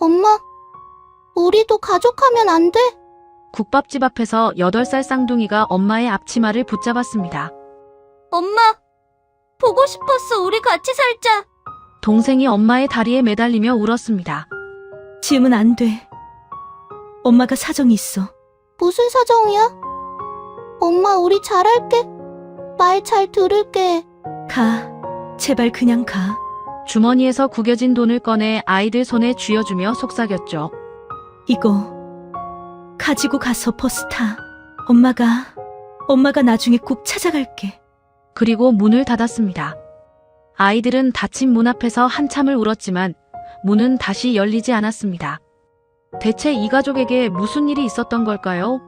엄마, 우리도 가족하면 안 돼? 국밥집 앞에서 8살 쌍둥이가 엄마의 앞치마를 붙잡았습니다. 엄마, 보고 싶었어. 우리 같이 살자. 동생이 엄마의 다리에 매달리며 울었습니다. 지으면 안 돼. 엄마가 사정이 있어. 무슨 사정이야? 엄마, 우리 잘할게. 말 잘 들을게. 가. 제발 그냥 가. 주머니에서 구겨진 돈을 꺼내 아이들 손에 쥐어주며 속삭였죠. 이거 가지고 가서 버스 타. 엄마가 나중에 꼭 찾아갈게. 그리고 문을 닫았습니다. 아이들은 닫힌 문 앞에서 한참을 울었지만 문은 다시 열리지 않았습니다. 대체 이 가족에게 무슨 일이 있었던 걸까요?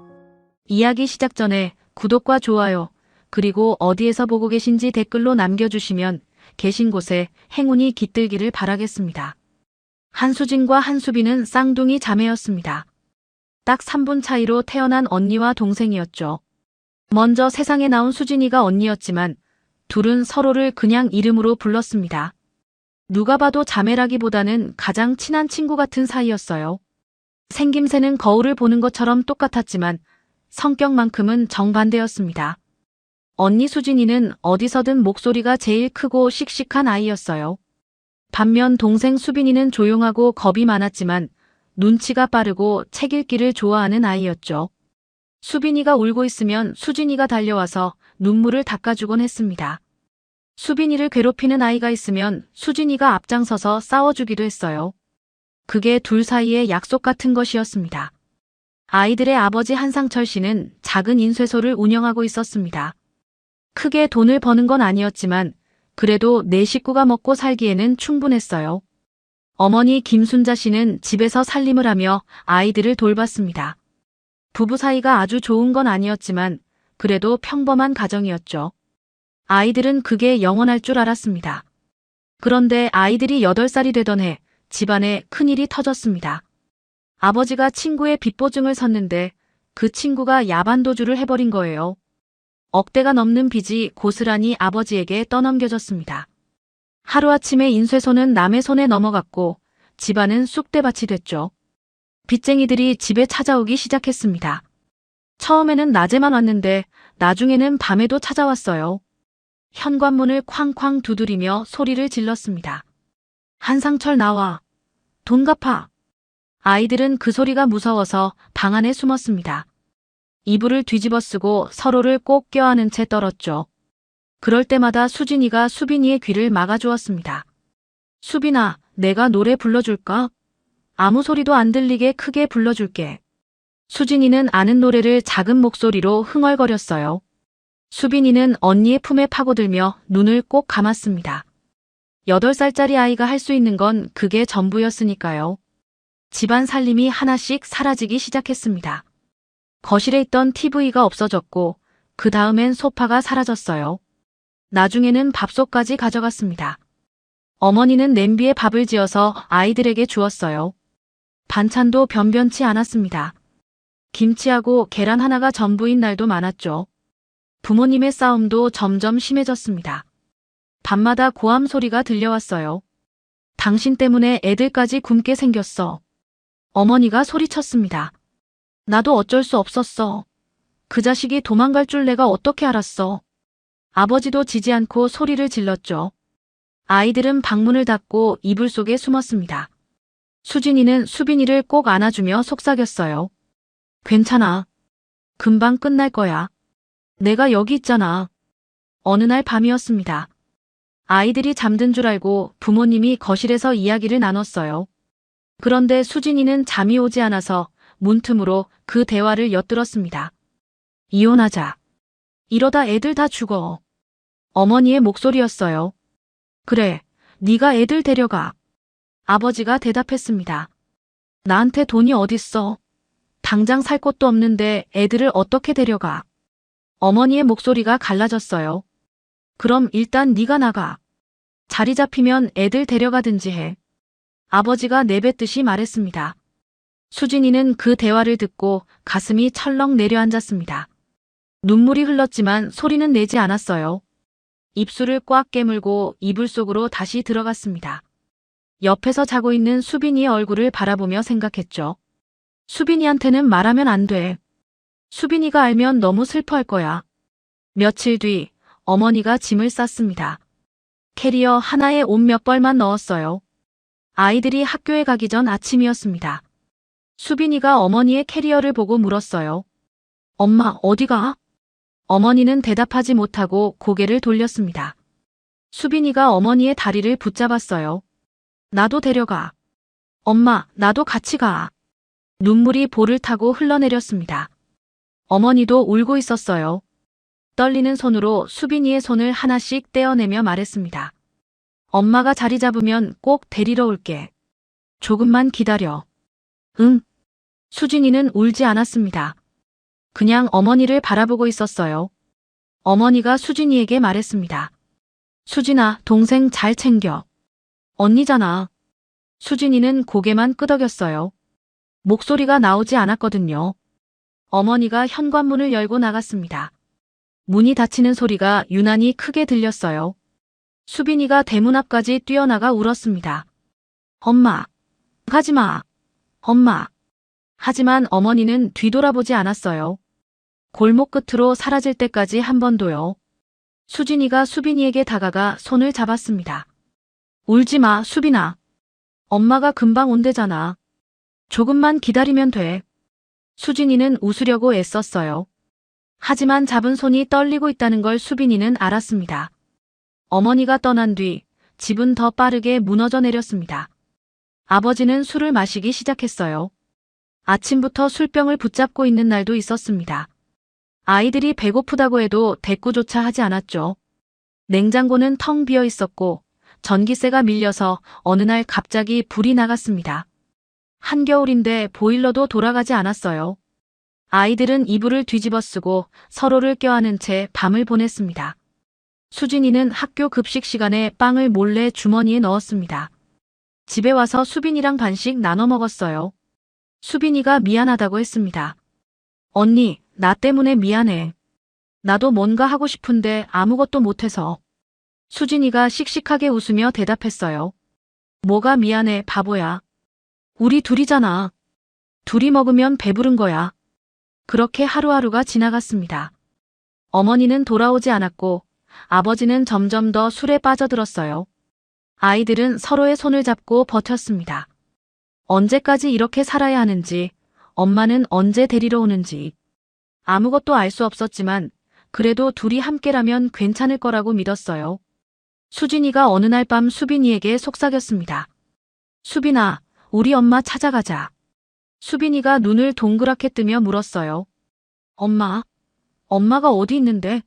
이야기 시작 전에 구독과 좋아요, 그리고 어디에서 보고 계신지 댓글로 남겨주시면 계신 곳에 행운이 깃들기를 바라겠습니다. 한수진과 한수빈은 쌍둥이 자매였습니다. 딱 3분 차이로 태어난 언니와 동생이었죠. 먼저 세상에 나온 수진이가 언니였지만 둘은 서로를 그냥 이름으로 불렀습니다. 누가 봐도 자매라기보다는 가장 친한 친구 같은 사이였어요. 생김새는 거울을 보는 것처럼 똑같았지만 성격만큼은 정반대였습니다. 언니 수진이는 어디서든 목소리가 제일 크고 씩씩한 아이였어요. 반면 동생 수빈이는 조용하고 겁이 많았지만 눈치가 빠르고 책 읽기를 좋아하는 아이였죠. 수빈이가 울고 있으면 수진이가 달려와서 눈물을 닦아주곤 했습니다. 수빈이를 괴롭히는 아이가 있으면 수진이가 앞장서서 싸워주기도 했어요. 그게 둘 사이의 약속 같은 것이었습니다. 아이들의 아버지 한상철 씨는 작은 인쇄소를 운영하고 있었습니다. 크게 돈을 버는 건 아니었지만 그래도 네 식구가 먹고 살기에는 충분했어요. 어머니 김순자 씨는 집에서 살림을 하며 아이들을 돌봤습니다. 부부 사이가 아주 좋은 건 아니었지만 그래도 평범한 가정이었죠. 아이들은 그게 영원할 줄 알았습니다. 그런데 아이들이 8살이 되던 해 집안에 큰일이 터졌습니다. 아버지가 친구의 빚보증을 섰는데 그 친구가 야반도주를 해버린 거예요. 억대가 넘는 빚이 고스란히 아버지에게 떠넘겨졌습니다. 하루아침에 인쇄소는 남의 손에 넘어갔고 집안은 쑥대밭이 됐죠. 빚쟁이들이 집에 찾아오기 시작했습니다. 처음에는 낮에만 왔는데 나중에는 밤에도 찾아왔어요. 현관문을 쾅쾅 두드리며 소리를 질렀습니다. 한상철 나와. 돈 갚아. 아이들은 그 소리가 무서워서 방 안에 숨었습니다. 이불을 뒤집어 쓰고 서로를 꼭 껴안은 채 떨었죠. 그럴 때마다 수진이가 수빈이의 귀를 막아주었습니다. 수빈아, 내가 노래 불러줄까? 아무 소리도 안 들리게 크게 불러줄게. 수진이는 아는 노래를 작은 목소리로 흥얼거렸어요. 수빈이는 언니의 품에 파고들며 눈을 꼭 감았습니다. 8살짜리 아이가 할 수 있는 건 그게 전부였으니까요. 집안 살림이 하나씩 사라지기 시작했습니다. 거실에 있던 TV가 없어졌고 그 다음엔 소파가 사라졌어요. 나중에는 밥솥까지 가져갔습니다. 어머니는 냄비에 밥을 지어서 아이들에게 주었어요. 반찬도 변변치 않았습니다. 김치하고 계란 하나가 전부인 날도 많았죠. 부모님의 싸움도 점점 심해졌습니다. 밤마다 고함 소리가 들려왔어요. 당신 때문에 애들까지 굶게 생겼어. 어머니가 소리쳤습니다. 나도 어쩔 수 없었어. 그 자식이 도망갈 줄 내가 어떻게 알았어. 아버지도 지지 않고 소리를 질렀죠. 아이들은 방문을 닫고 이불 속에 숨었습니다. 수진이는 수빈이를 꼭 안아주며 속삭였어요. 괜찮아. 금방 끝날 거야. 내가 여기 있잖아. 어느 날 밤이었습니다. 아이들이 잠든 줄 알고 부모님이 거실에서 이야기를 나눴어요. 그런데 수진이는 잠이 오지 않아서 문틈으로 그 대화를 엿들었습니다. 이혼하자. 이러다 애들 다 죽어. 어머니의 목소리였어요. 그래, 네가 애들 데려가. 아버지가 대답했습니다. 나한테 돈이 어딨어. 당장 살 곳도 없는데 애들을 어떻게 데려가. 어머니의 목소리가 갈라졌어요. 그럼 일단 네가 나가. 자리 잡히면 애들 데려가든지 해. 아버지가 내뱉듯이 말했습니다. 수진이는 그 대화를 듣고 가슴이 철렁 내려앉았습니다. 눈물이 흘렀지만 소리는 내지 않았어요. 입술을 꽉 깨물고 이불 속으로 다시 들어갔습니다. 옆에서 자고 있는 수빈이의 얼굴을 바라보며 생각했죠. 수빈이한테는 말하면 안 돼. 수빈이가 알면 너무 슬퍼할 거야. 며칠 뒤 어머니가 짐을 쌌습니다. 캐리어 하나에 옷 몇 벌만 넣었어요. 아이들이 학교에 가기 전 아침이었습니다. 수빈이가 어머니의 캐리어를 보고 물었어요. 엄마, 어디가? 어머니는 대답하지 못하고 고개를 돌렸습니다. 수빈이가 어머니의 다리를 붙잡았어요. 나도 데려가. 엄마, 나도 같이 가. 눈물이 볼을 타고 흘러내렸습니다. 어머니도 울고 있었어요. 떨리는 손으로 수빈이의 손을 하나씩 떼어내며 말했습니다. 엄마가 자리 잡으면 꼭 데리러 올게. 조금만 기다려. 응. 수진이는 울지 않았습니다. 그냥 어머니를 바라보고 있었어요. 어머니가 수진이에게 말했습니다. 수진아, 동생 잘 챙겨. 언니잖아. 수진이는 고개만 끄덕였어요. 목소리가 나오지 않았거든요. 어머니가 현관문을 열고 나갔습니다. 문이 닫히는 소리가 유난히 크게 들렸어요. 수빈이가 대문 앞까지 뛰어나가 울었습니다. 엄마, 가지마. 엄마. 하지만 어머니는 뒤돌아보지 않았어요. 골목 끝으로 사라질 때까지 한 번도요. 수진이가 수빈이에게 다가가 손을 잡았습니다. 울지 마, 수빈아. 엄마가 금방 온대잖아. 조금만 기다리면 돼. 수진이는 웃으려고 애썼어요. 하지만 잡은 손이 떨리고 있다는 걸 수빈이는 알았습니다. 어머니가 떠난 뒤 집은 더 빠르게 무너져 내렸습니다. 아버지는 술을 마시기 시작했어요. 아침부터 술병을 붙잡고 있는 날도 있었습니다. 아이들이 배고프다고 해도 대꾸조차 하지 않았죠. 냉장고는 텅 비어 있었고 전기세가 밀려서 어느 날 갑자기 불이 나갔습니다. 한겨울인데 보일러도 돌아가지 않았어요. 아이들은 이불을 뒤집어 쓰고 서로를 껴안은 채 밤을 보냈습니다. 수진이는 학교 급식 시간에 빵을 몰래 주머니에 넣었습니다. 집에 와서 수빈이랑 반씩 나눠 먹었어요. 수빈이가 미안하다고 했습니다. 언니, 나 때문에 미안해. 나도 뭔가 하고 싶은데 아무것도 못해서. 수진이가 씩씩하게 웃으며 대답했어요. 뭐가 미안해, 바보야. 우리 둘이잖아. 둘이 먹으면 배부른 거야. 그렇게 하루하루가 지나갔습니다. 어머니는 돌아오지 않았고 아버지는 점점 더 술에 빠져들었어요. 아이들은 서로의 손을 잡고 버텼습니다. 언제까지 이렇게 살아야 하는지, 엄마는 언제 데리러 오는지. 아무것도 알 수 없었지만 그래도 둘이 함께라면 괜찮을 거라고 믿었어요. 수진이가 어느 날 밤 수빈이에게 속삭였습니다. 수빈아, 우리 엄마 찾아가자. 수빈이가 눈을 동그랗게 뜨며 물었어요. 엄마? 엄마가 어디 있는데?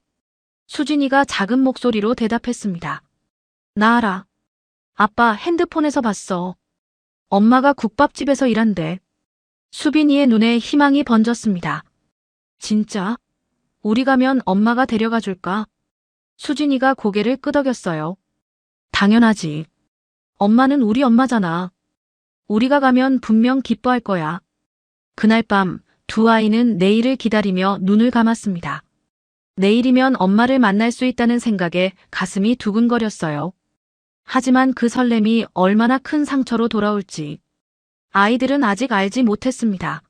수진이가 작은 목소리로 대답했습니다. 나 알아. 아빠 핸드폰에서 봤어. 엄마가 국밥집에서 일한대. 수빈이의 눈에 희망이 번졌습니다. 진짜? 우리 가면 엄마가 데려가 줄까? 수진이가 고개를 끄덕였어요. 당연하지. 엄마는 우리 엄마잖아. 우리가 가면 분명 기뻐할 거야. 그날 밤 두 아이는 내일을 기다리며 눈을 감았습니다. 내일이면 엄마를 만날 수 있다는 생각에 가슴이 두근거렸어요. 하지만 그 설렘이 얼마나 큰 상처로 돌아올지 아이들은 아직 알지 못했습니다.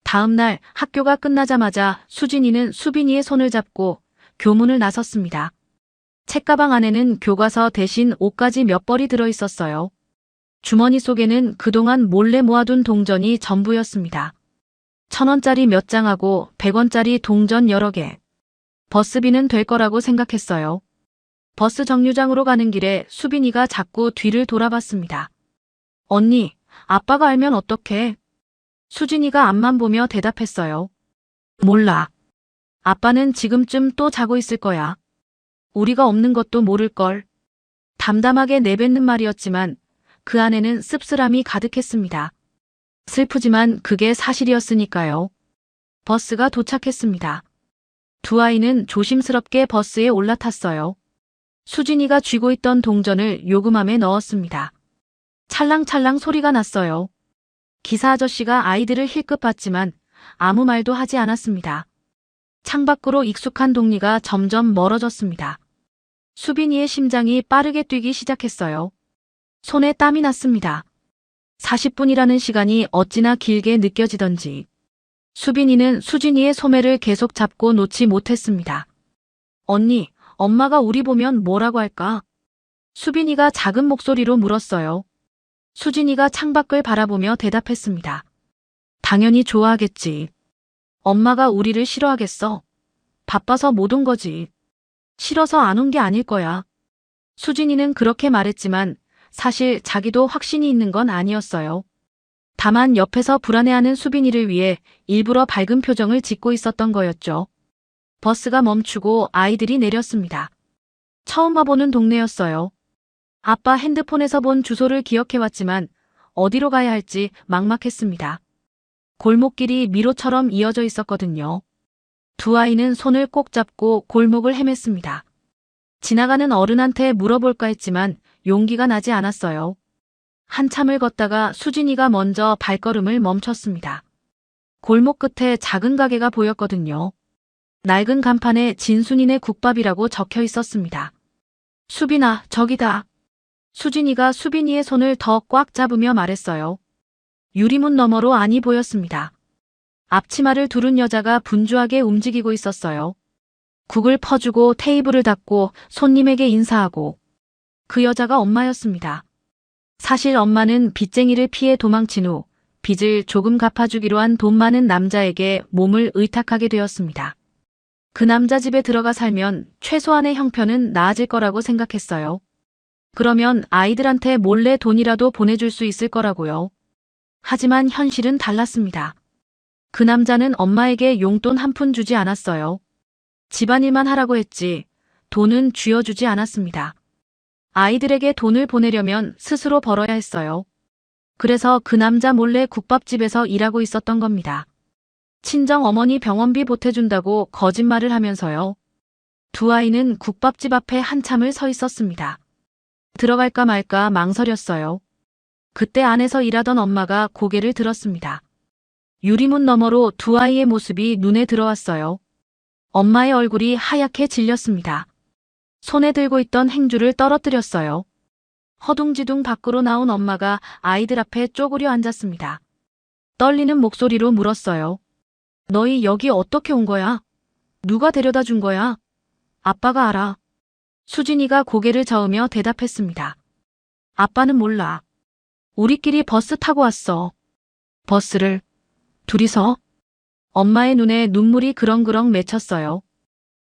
다음 날 학교가 끝나자마자 수진이는 수빈이의 손을 잡고 교문을 나섰습니다. 책가방 안에는 교과서 대신 옷까지 몇 벌이 들어 있었어요. 주머니 속에는 그동안 몰래 모아둔 동전이 전부였습니다. 1,000원짜리 몇 장하고 100원짜리 동전 여러 개. 버스비는 될 거라고 생각했어요. 버스 정류장으로 가는 길에 수빈이가 자꾸 뒤를 돌아봤습니다. 언니, 아빠가 알면 어떡해? 수진이가 앞만 보며 대답했어요. 몰라. 아빠는 지금쯤 또 자고 있을 거야. 우리가 없는 것도 모를걸. 담담하게 내뱉는 말이었지만 그 안에는 씁쓸함이 가득했습니다. 슬프지만 그게 사실이었으니까요. 버스가 도착했습니다. 두 아이는 조심스럽게 버스에 올라탔어요. 수진이가 쥐고 있던 동전을 요금함에 넣었습니다. 찰랑찰랑 소리가 났어요. 기사 아저씨가 아이들을 힐끗 봤지만 아무 말도 하지 않았습니다. 창밖으로 익숙한 동리가 점점 멀어졌습니다. 수빈이의 심장이 빠르게 뛰기 시작했어요. 손에 땀이 났습니다. 40분이라는 시간이 어찌나 길게 느껴지던지. 수빈이는 수진이의 소매를 계속 잡고 놓지 못했습니다. 언니, 엄마가 우리 보면 뭐라고 할까? 수빈이가 작은 목소리로 물었어요. 수진이가 창밖을 바라보며 대답했습니다. 당연히 좋아하겠지. 엄마가 우리를 싫어하겠어? 바빠서 못 온 거지. 싫어서 안 온 게 아닐 거야. 수진이는 그렇게 말했지만 사실 자기도 확신이 있는 건 아니었어요. 다만 옆에서 불안해하는 수빈이를 위해 일부러 밝은 표정을 짓고 있었던 거였죠. 버스가 멈추고 아이들이 내렸습니다. 처음 와보는 동네였어요. 아빠 핸드폰에서 본 주소를 기억해왔지만 어디로 가야 할지 막막했습니다. 골목길이 미로처럼 이어져 있었거든요. 두 아이는 손을 꼭 잡고 골목을 헤맸습니다. 지나가는 어른한테 물어볼까 했지만 용기가 나지 않았어요. 한참을 걷다가 수진이가 먼저 발걸음을 멈췄습니다. 골목 끝에 작은 가게가 보였거든요. 낡은 간판에 진순이네 국밥이라고 적혀 있었습니다. 수빈아, 저기다. 수진이가 수빈이의 손을 더 꽉 잡으며 말했어요. 유리문 너머로 안이 보였습니다. 앞치마를 두른 여자가 분주하게 움직이고 있었어요. 국을 퍼주고 테이블을 닦고 손님에게 인사하고. 그 여자가 엄마였습니다. 사실 엄마는 빚쟁이를 피해 도망친 후 빚을 조금 갚아주기로 한 돈 많은 남자에게 몸을 의탁하게 되었습니다. 그 남자 집에 들어가 살면 최소한의 형편은 나아질 거라고 생각했어요. 그러면 아이들한테 몰래 돈이라도 보내줄 수 있을 거라고요. 하지만 현실은 달랐습니다. 그 남자는 엄마에게 용돈 한 푼 주지 않았어요. 집안일만 하라고 했지 돈은 쥐어주지 않았습니다. 아이들에게 돈을 보내려면 스스로 벌어야 했어요. 그래서 그 남자 몰래 국밥집에서 일하고 있었던 겁니다. 친정 어머니 병원비 보태준다고 거짓말을 하면서요. 두 아이는 국밥집 앞에 한참을 서 있었습니다. 들어갈까 말까 망설였어요. 그때 안에서 일하던 엄마가 고개를 들었습니다. 유리문 너머로 두 아이의 모습이 눈에 들어왔어요. 엄마의 얼굴이 하얗게 질렸습니다. 손에 들고 있던 행주를 떨어뜨렸어요. 허둥지둥 밖으로 나온 엄마가 아이들 앞에 쪼그려 앉았습니다. 떨리는 목소리로 물었어요. 너희 여기 어떻게 온 거야? 누가 데려다 준 거야? 아빠가 알아. 수진이가 고개를 저으며 대답했습니다. 아빠는 몰라. 우리끼리 버스 타고 왔어. 버스를? 둘이서? 엄마의 눈에 눈물이 그렁그렁 맺혔어요.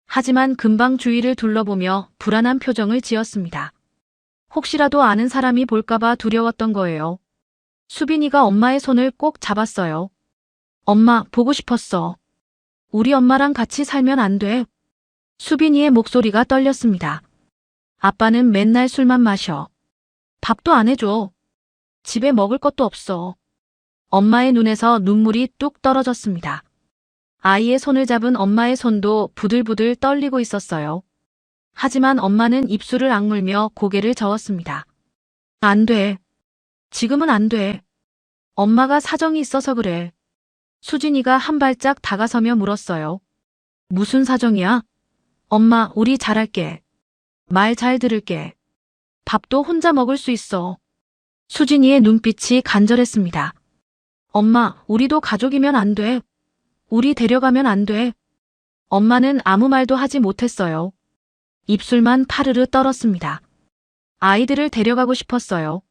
하지만 금방 주위를 둘러보며 불안한 표정을 지었습니다. 혹시라도 아는 사람이 볼까봐 두려웠던 거예요. 수빈이가 엄마의 손을 꼭 잡았어요. 엄마, 보고 싶었어. 우리 엄마랑 같이 살면 안 돼. 수빈이의 목소리가 떨렸습니다. 아빠는 맨날 술만 마셔. 밥도 안 해줘. 집에 먹을 것도 없어. 엄마의 눈에서 눈물이 뚝 떨어졌습니다. 아이의 손을 잡은 엄마의 손도 부들부들 떨리고 있었어요. 하지만 엄마는 입술을 악물며 고개를 저었습니다. 안 돼. 지금은 안 돼. 엄마가 사정이 있어서 그래. 수진이가 한 발짝 다가서며 물었어요. 무슨 사정이야? 엄마, 우리 잘할게. 말 잘 들을게. 밥도 혼자 먹을 수 있어. 수진이의 눈빛이 간절했습니다. 엄마, 우리도 가족이면 안 돼. 우리 데려가면 안 돼. 엄마는 아무 말도 하지 못했어요. 입술만 파르르 떨었습니다. 아이들을 데려가고 싶었어요.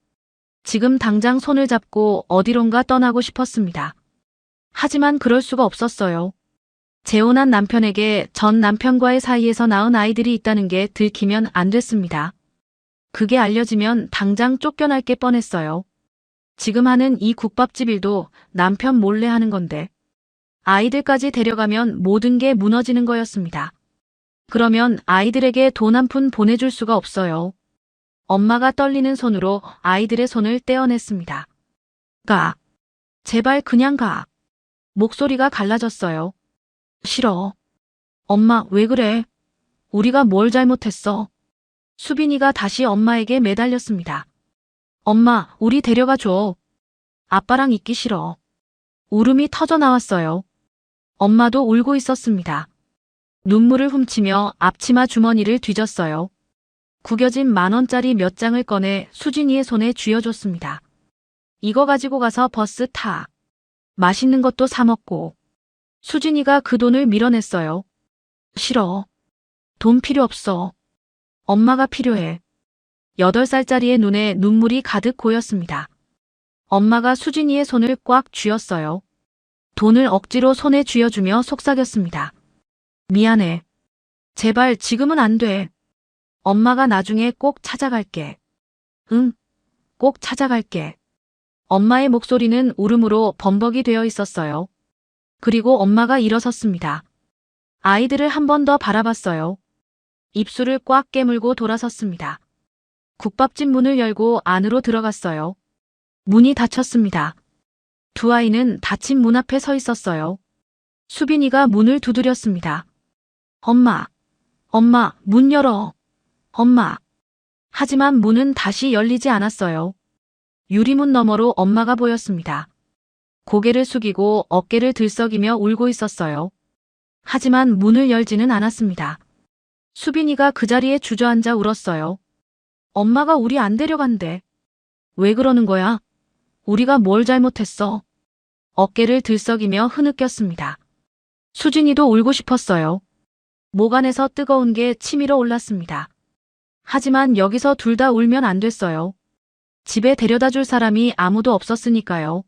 지금 당장 손을 잡고 어디론가 떠나고 싶었습니다. 하지만 그럴 수가 없었어요. 재혼한 남편에게 전 남편과의 사이에서 낳은 아이들이 있다는 게 들키면 안 됐습니다. 그게 알려지면 당장 쫓겨날 게 뻔했어요. 지금 하는 이 국밥집 일도 남편 몰래 하는 건데 아이들까지 데려가면 모든 게 무너지는 거였습니다. 그러면 아이들에게 돈 한 푼 보내줄 수가 없어요. 엄마가 떨리는 손으로 아이들의 손을 떼어냈습니다. 가. 제발 그냥 가. 목소리가 갈라졌어요. 싫어. 엄마, 왜 그래? 우리가 뭘 잘못했어? 수빈이가 다시 엄마에게 매달렸습니다. 엄마, 우리 데려가 줘. 아빠랑 있기 싫어. 울음이 터져 나왔어요. 엄마도 울고 있었습니다. 눈물을 훔치며 앞치마 주머니를 뒤졌어요. 구겨진 10,000원짜리 몇 장을 꺼내 수진이의 손에 쥐어줬습니다. 이거 가지고 가서 버스 타. 맛있는 것도 사 먹고. 수진이가 그 돈을 밀어냈어요. 싫어. 돈 필요 없어. 엄마가 필요해. 8살짜리의 눈에 눈물이 가득 고였습니다. 엄마가 수진이의 손을 꽉 쥐었어요. 돈을 억지로 손에 쥐어주며 속삭였습니다. 미안해. 제발 지금은 안 돼. 엄마가 나중에 꼭 찾아갈게. 응, 꼭 찾아갈게. 엄마의 목소리는 울음으로 범벅이 되어 있었어요. 그리고 엄마가 일어섰습니다. 아이들을 한 번 더 바라봤어요. 입술을 꽉 깨물고 돌아섰습니다. 국밥집 문을 열고 안으로 들어갔어요. 문이 닫혔습니다. 두 아이는 닫힌 문 앞에 서 있었어요. 수빈이가 문을 두드렸습니다. 엄마, 문 열어. 엄마. 하지만 문은 다시 열리지 않았어요. 유리문 너머로 엄마가 보였습니다. 고개를 숙이고 어깨를 들썩이며 울고 있었어요. 하지만 문을 열지는 않았습니다. 수빈이가 그 자리에 주저앉아 울었어요. 엄마가 우리 안 데려간대. 왜 그러는 거야? 우리가 뭘 잘못했어? 어깨를 들썩이며 흐느꼈습니다. 수진이도 울고 싶었어요. 목 안에서 뜨거운 게 치밀어 올랐습니다. 하지만 여기서 둘 다 울면 안 됐어요. 집에 데려다 줄 사람이 아무도 없었으니까요.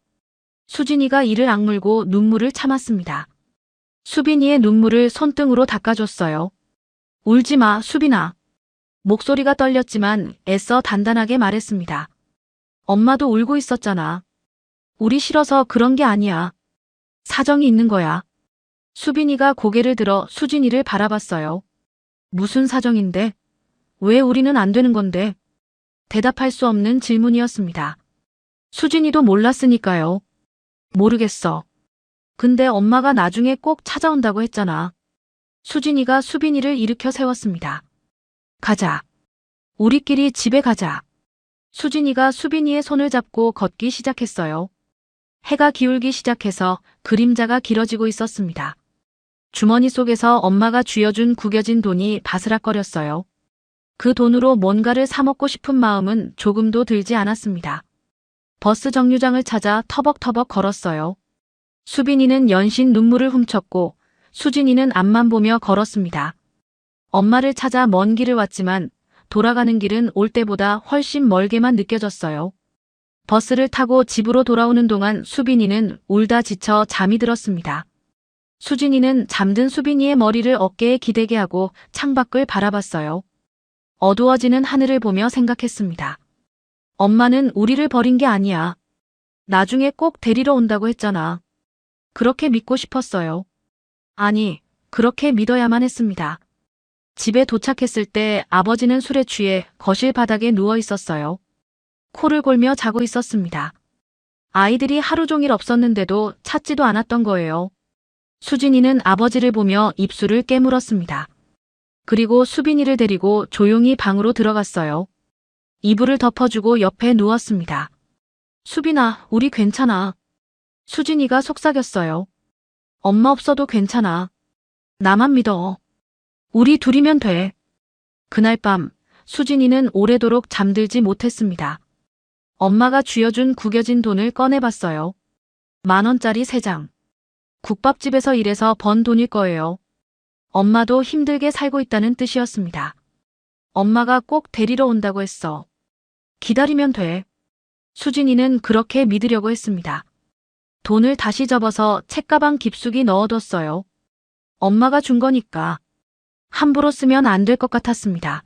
수진이가 이를 악물고 눈물을 참았습니다. 수빈이의 눈물을 손등으로 닦아줬어요. 울지 마, 수빈아. 목소리가 떨렸지만 애써 단단하게 말했습니다. 엄마도 울고 있었잖아. 우리 싫어서 그런 게 아니야. 사정이 있는 거야. 수빈이가 고개를 들어 수진이를 바라봤어요. 무슨 사정인데? 왜 우리는 안 되는 건데? 대답할 수 없는 질문이었습니다. 수진이도 몰랐으니까요. 모르겠어. 근데 엄마가 나중에 꼭 찾아온다고 했잖아. 수진이가 수빈이를 일으켜 세웠습니다. 가자. 우리끼리 집에 가자. 수진이가 수빈이의 손을 잡고 걷기 시작했어요. 해가 기울기 시작해서 그림자가 길어지고 있었습니다. 주머니 속에서 엄마가 쥐어준 구겨진 돈이 바스락거렸어요. 그 돈으로 뭔가를 사 먹고 싶은 마음은 조금도 들지 않았습니다. 버스 정류장을 찾아 터벅터벅 걸었어요. 수빈이는 연신 눈물을 훔쳤고 수진이는 앞만 보며 걸었습니다. 엄마를 찾아 먼 길을 왔지만 돌아가는 길은 올 때보다 훨씬 멀게만 느껴졌어요. 버스를 타고 집으로 돌아오는 동안 수빈이는 울다 지쳐 잠이 들었습니다. 수진이는 잠든 수빈이의 머리를 어깨에 기대게 하고 창밖을 바라봤어요. 어두워지는 하늘을 보며 생각했습니다. 엄마는 우리를 버린 게 아니야. 나중에 꼭 데리러 온다고 했잖아. 그렇게 믿고 싶었어요. 아니, 그렇게 믿어야만 했습니다. 집에 도착했을 때 아버지는 술에 취해 거실 바닥에 누워 있었어요. 코를 골며 자고 있었습니다. 아이들이 하루 종일 없었는데도 찾지도 않았던 거예요. 수진이는 아버지를 보며 입술을 깨물었습니다. 그리고 수빈이를 데리고 조용히 방으로 들어갔어요. 이불을 덮어주고 옆에 누웠습니다. 수빈아, 우리 괜찮아. 수진이가 속삭였어요. 엄마 없어도 괜찮아. 나만 믿어. 우리 둘이면 돼. 그날 밤 수진이는 오래도록 잠들지 못했습니다. 엄마가 쥐어준 구겨진 돈을 꺼내봤어요. 10,000원짜리 3장. 국밥집에서 일해서 번 돈일 거예요. 엄마도 힘들게 살고 있다는 뜻이었습니다. 엄마가 꼭 데리러 온다고 했어. 기다리면 돼. 수진이는 그렇게 믿으려고 했습니다. 돈을 다시 접어서 책가방 깊숙이 넣어뒀어요. 엄마가 준 거니까. 함부로 쓰면 안 될 것 같았습니다.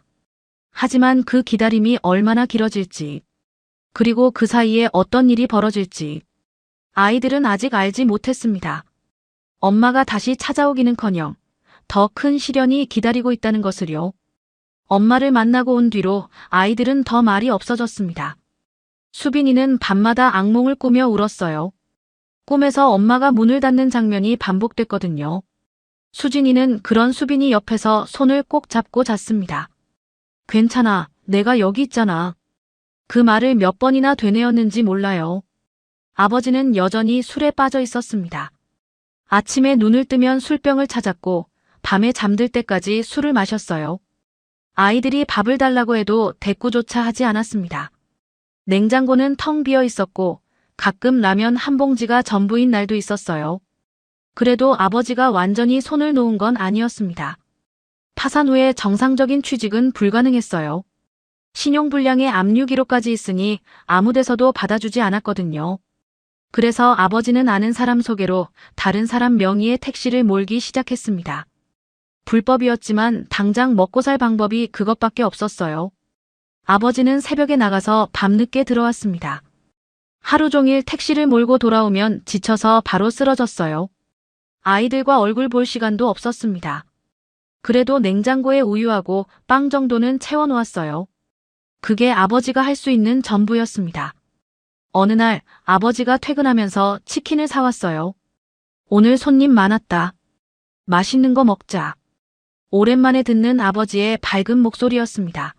하지만 그 기다림이 얼마나 길어질지, 그리고 그 사이에 어떤 일이 벌어질지 아이들은 아직 알지 못했습니다. 엄마가 다시 찾아오기는커녕 더 큰 시련이 기다리고 있다는 것을요. 엄마를 만나고 온 뒤로 아이들은 더 말이 없어졌습니다. 수빈이는 밤마다 악몽을 꾸며 울었어요. 꿈에서 엄마가 문을 닫는 장면이 반복됐거든요. 수진이는 그런 수빈이 옆에서 손을 꼭 잡고 잤습니다. 괜찮아, 내가 여기 있잖아. 그 말을 몇 번이나 되뇌었는지 몰라요. 아버지는 여전히 술에 빠져 있었습니다. 아침에 눈을 뜨면 술병을 찾았고 밤에 잠들 때까지 술을 마셨어요. 아이들이 밥을 달라고 해도 대꾸조차 하지 않았습니다. 냉장고는 텅 비어 있었고 가끔 라면 한 봉지가 전부인 날도 있었어요. 그래도 아버지가 완전히 손을 놓은 건 아니었습니다. 파산 후에 정상적인 취직은 불가능했어요. 신용불량의 압류 기록까지 있으니 아무 데서도 받아주지 않았거든요. 그래서 아버지는 아는 사람 소개로 다른 사람 명의의 택시를 몰기 시작했습니다. 불법이었지만 당장 먹고 살 방법이 그것밖에 없었어요. 아버지는 새벽에 나가서 밤늦게 들어왔습니다. 하루 종일 택시를 몰고 돌아오면 지쳐서 바로 쓰러졌어요. 아이들과 얼굴 볼 시간도 없었습니다. 그래도 냉장고에 우유하고 빵 정도는 채워놓았어요. 그게 아버지가 할 수 있는 전부였습니다. 어느 날 아버지가 퇴근하면서 치킨을 사왔어요. 오늘 손님 많았다. 맛있는 거 먹자. 오랜만에 듣는 아버지의 밝은 목소리였습니다.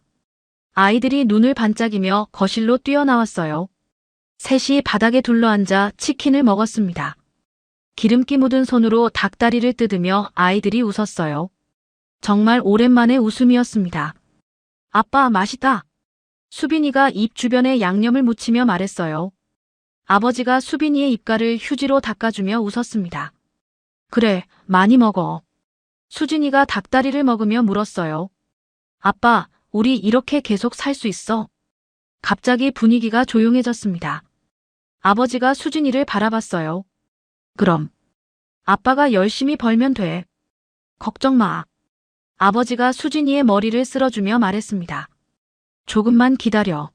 아이들이 눈을 반짝이며 거실로 뛰어나왔어요. 셋이 바닥에 둘러앉아 치킨을 먹었습니다. 기름기 묻은 손으로 닭다리를 뜯으며 아이들이 웃었어요. 정말 오랜만에 웃음이었습니다. 아빠, 맛있다. 수빈이가 입 주변에 양념을 묻히며 말했어요. 아버지가 수빈이의 입가를 휴지로 닦아주며 웃었습니다. 그래, 많이 먹어. 수진이가 닭다리를 먹으며 물었어요. 아빠, 우리 이렇게 계속 살 수 있어? 갑자기 분위기가 조용해졌습니다. 아버지가 수진이를 바라봤어요. 그럼 아빠가 열심히 벌면 돼. 걱정 마. 아버지가 수진이의 머리를 쓸어주며 말했습니다. 조금만 기다려.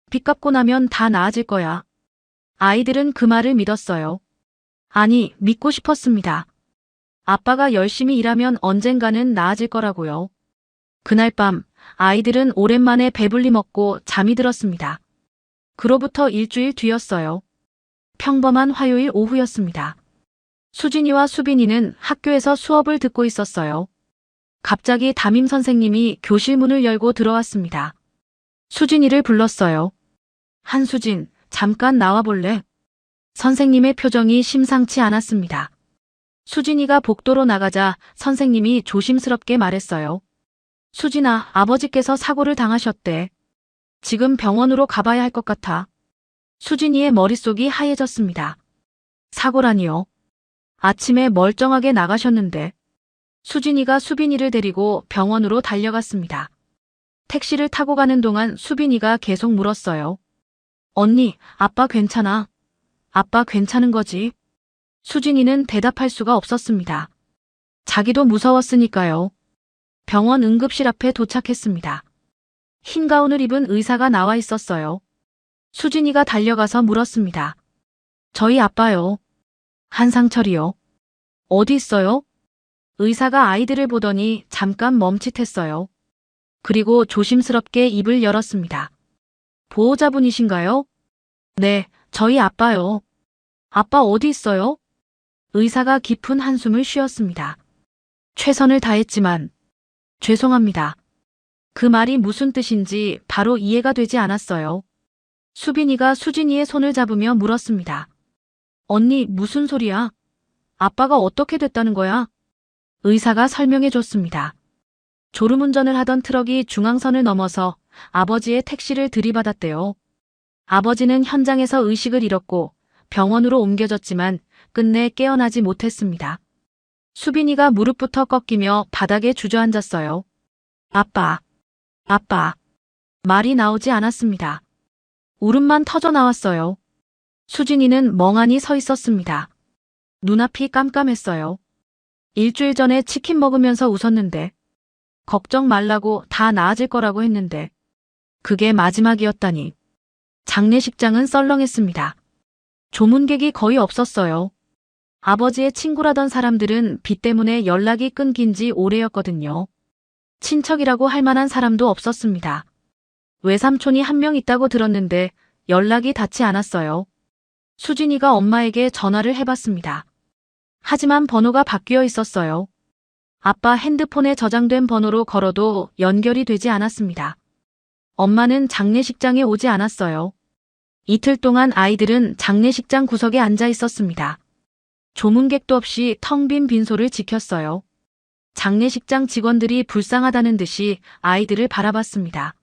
빚 갚고 나면 다 나아질 거야. 아이들은 그 말을 믿었어요. 아니, 믿고 싶었습니다. 아빠가 열심히 일하면 언젠가는 나아질 거라고요. 그날 밤 아이들은 오랜만에 배불리 먹고 잠이 들었습니다. 그로부터 일주일 뒤였어요. 평범한 화요일 오후였습니다. 수진이와 수빈이는 학교에서 수업을 듣고 있었어요. 갑자기 담임 선생님이 교실 문을 열고 들어왔습니다. 수진이를 불렀어요. 한수진, 잠깐 나와볼래? 선생님의 표정이 심상치 않았습니다. 수진이가 복도로 나가자 선생님이 조심스럽게 말했어요. 수진아, 아버지께서 사고를 당하셨대. 지금 병원으로 가봐야 할 것 같아. 수진이의 머릿속이 하얘졌습니다. 사고라니요? 아침에 멀쩡하게 나가셨는데. 수진이가 수빈이를 데리고 병원으로 달려갔습니다. 택시를 타고 가는 동안 수빈이가 계속 물었어요. 언니, 아빠 괜찮아? 아빠 괜찮은 거지? 수진이는 대답할 수가 없었습니다. 자기도 무서웠으니까요. 병원 응급실 앞에 도착했습니다. 흰 가운을 입은 의사가 나와 있었어요. 수진이가 달려가서 물었습니다. 저희 아빠요. 한상철이요. 어디 있어요? 의사가 아이들을 보더니 잠깐 멈칫했어요. 그리고 조심스럽게 입을 열었습니다. 보호자분이신가요? 네, 저희 아빠요. 아빠 어디 있어요? 의사가 깊은 한숨을 쉬었습니다. 최선을 다했지만 죄송합니다. 그 말이 무슨 뜻인지 바로 이해가 되지 않았어요. 수빈이가 수진이의 손을 잡으며 물었습니다. 언니, 무슨 소리야? 아빠가 어떻게 됐다는 거야? 의사가 설명해 줬습니다. 졸음운전을 하던 트럭이 중앙선을 넘어서 아버지의 택시를 들이받았대요. 아버지는 현장에서 의식을 잃었고 병원으로 옮겨졌지만 끝내 깨어나지 못했습니다. 수빈이가 무릎부터 꺾이며 바닥에 주저앉았어요. 아빠, 아빠. 말이 나오지 않았습니다. 울음만 터져 나왔어요. 수진이는 멍하니 서 있었습니다. 눈앞이 깜깜했어요. 일주일 전에 치킨 먹으면서 웃었는데, 걱정 말라고 다 나아질 거라고 했는데, 그게 마지막이었다니. 장례식장은 썰렁했습니다. 조문객이 거의 없었어요. 아버지의 친구라던 사람들은 빚 때문에 연락이 끊긴 지 오래였거든요. 친척이라고 할 만한 사람도 없었습니다. 외삼촌이 한 명 있다고 들었는데 연락이 닿지 않았어요. 수진이가 엄마에게 전화를 해봤습니다. 하지만 번호가 바뀌어 있었어요. 아빠 핸드폰에 저장된 번호로 걸어도 연결이 되지 않았습니다. 엄마는 장례식장에 오지 않았어요. 이틀 동안 아이들은 장례식장 구석에 앉아 있었습니다. 조문객도 없이 텅 빈 빈소를 지켰어요. 장례식장 직원들이 불쌍하다는 듯이 아이들을 바라봤습니다.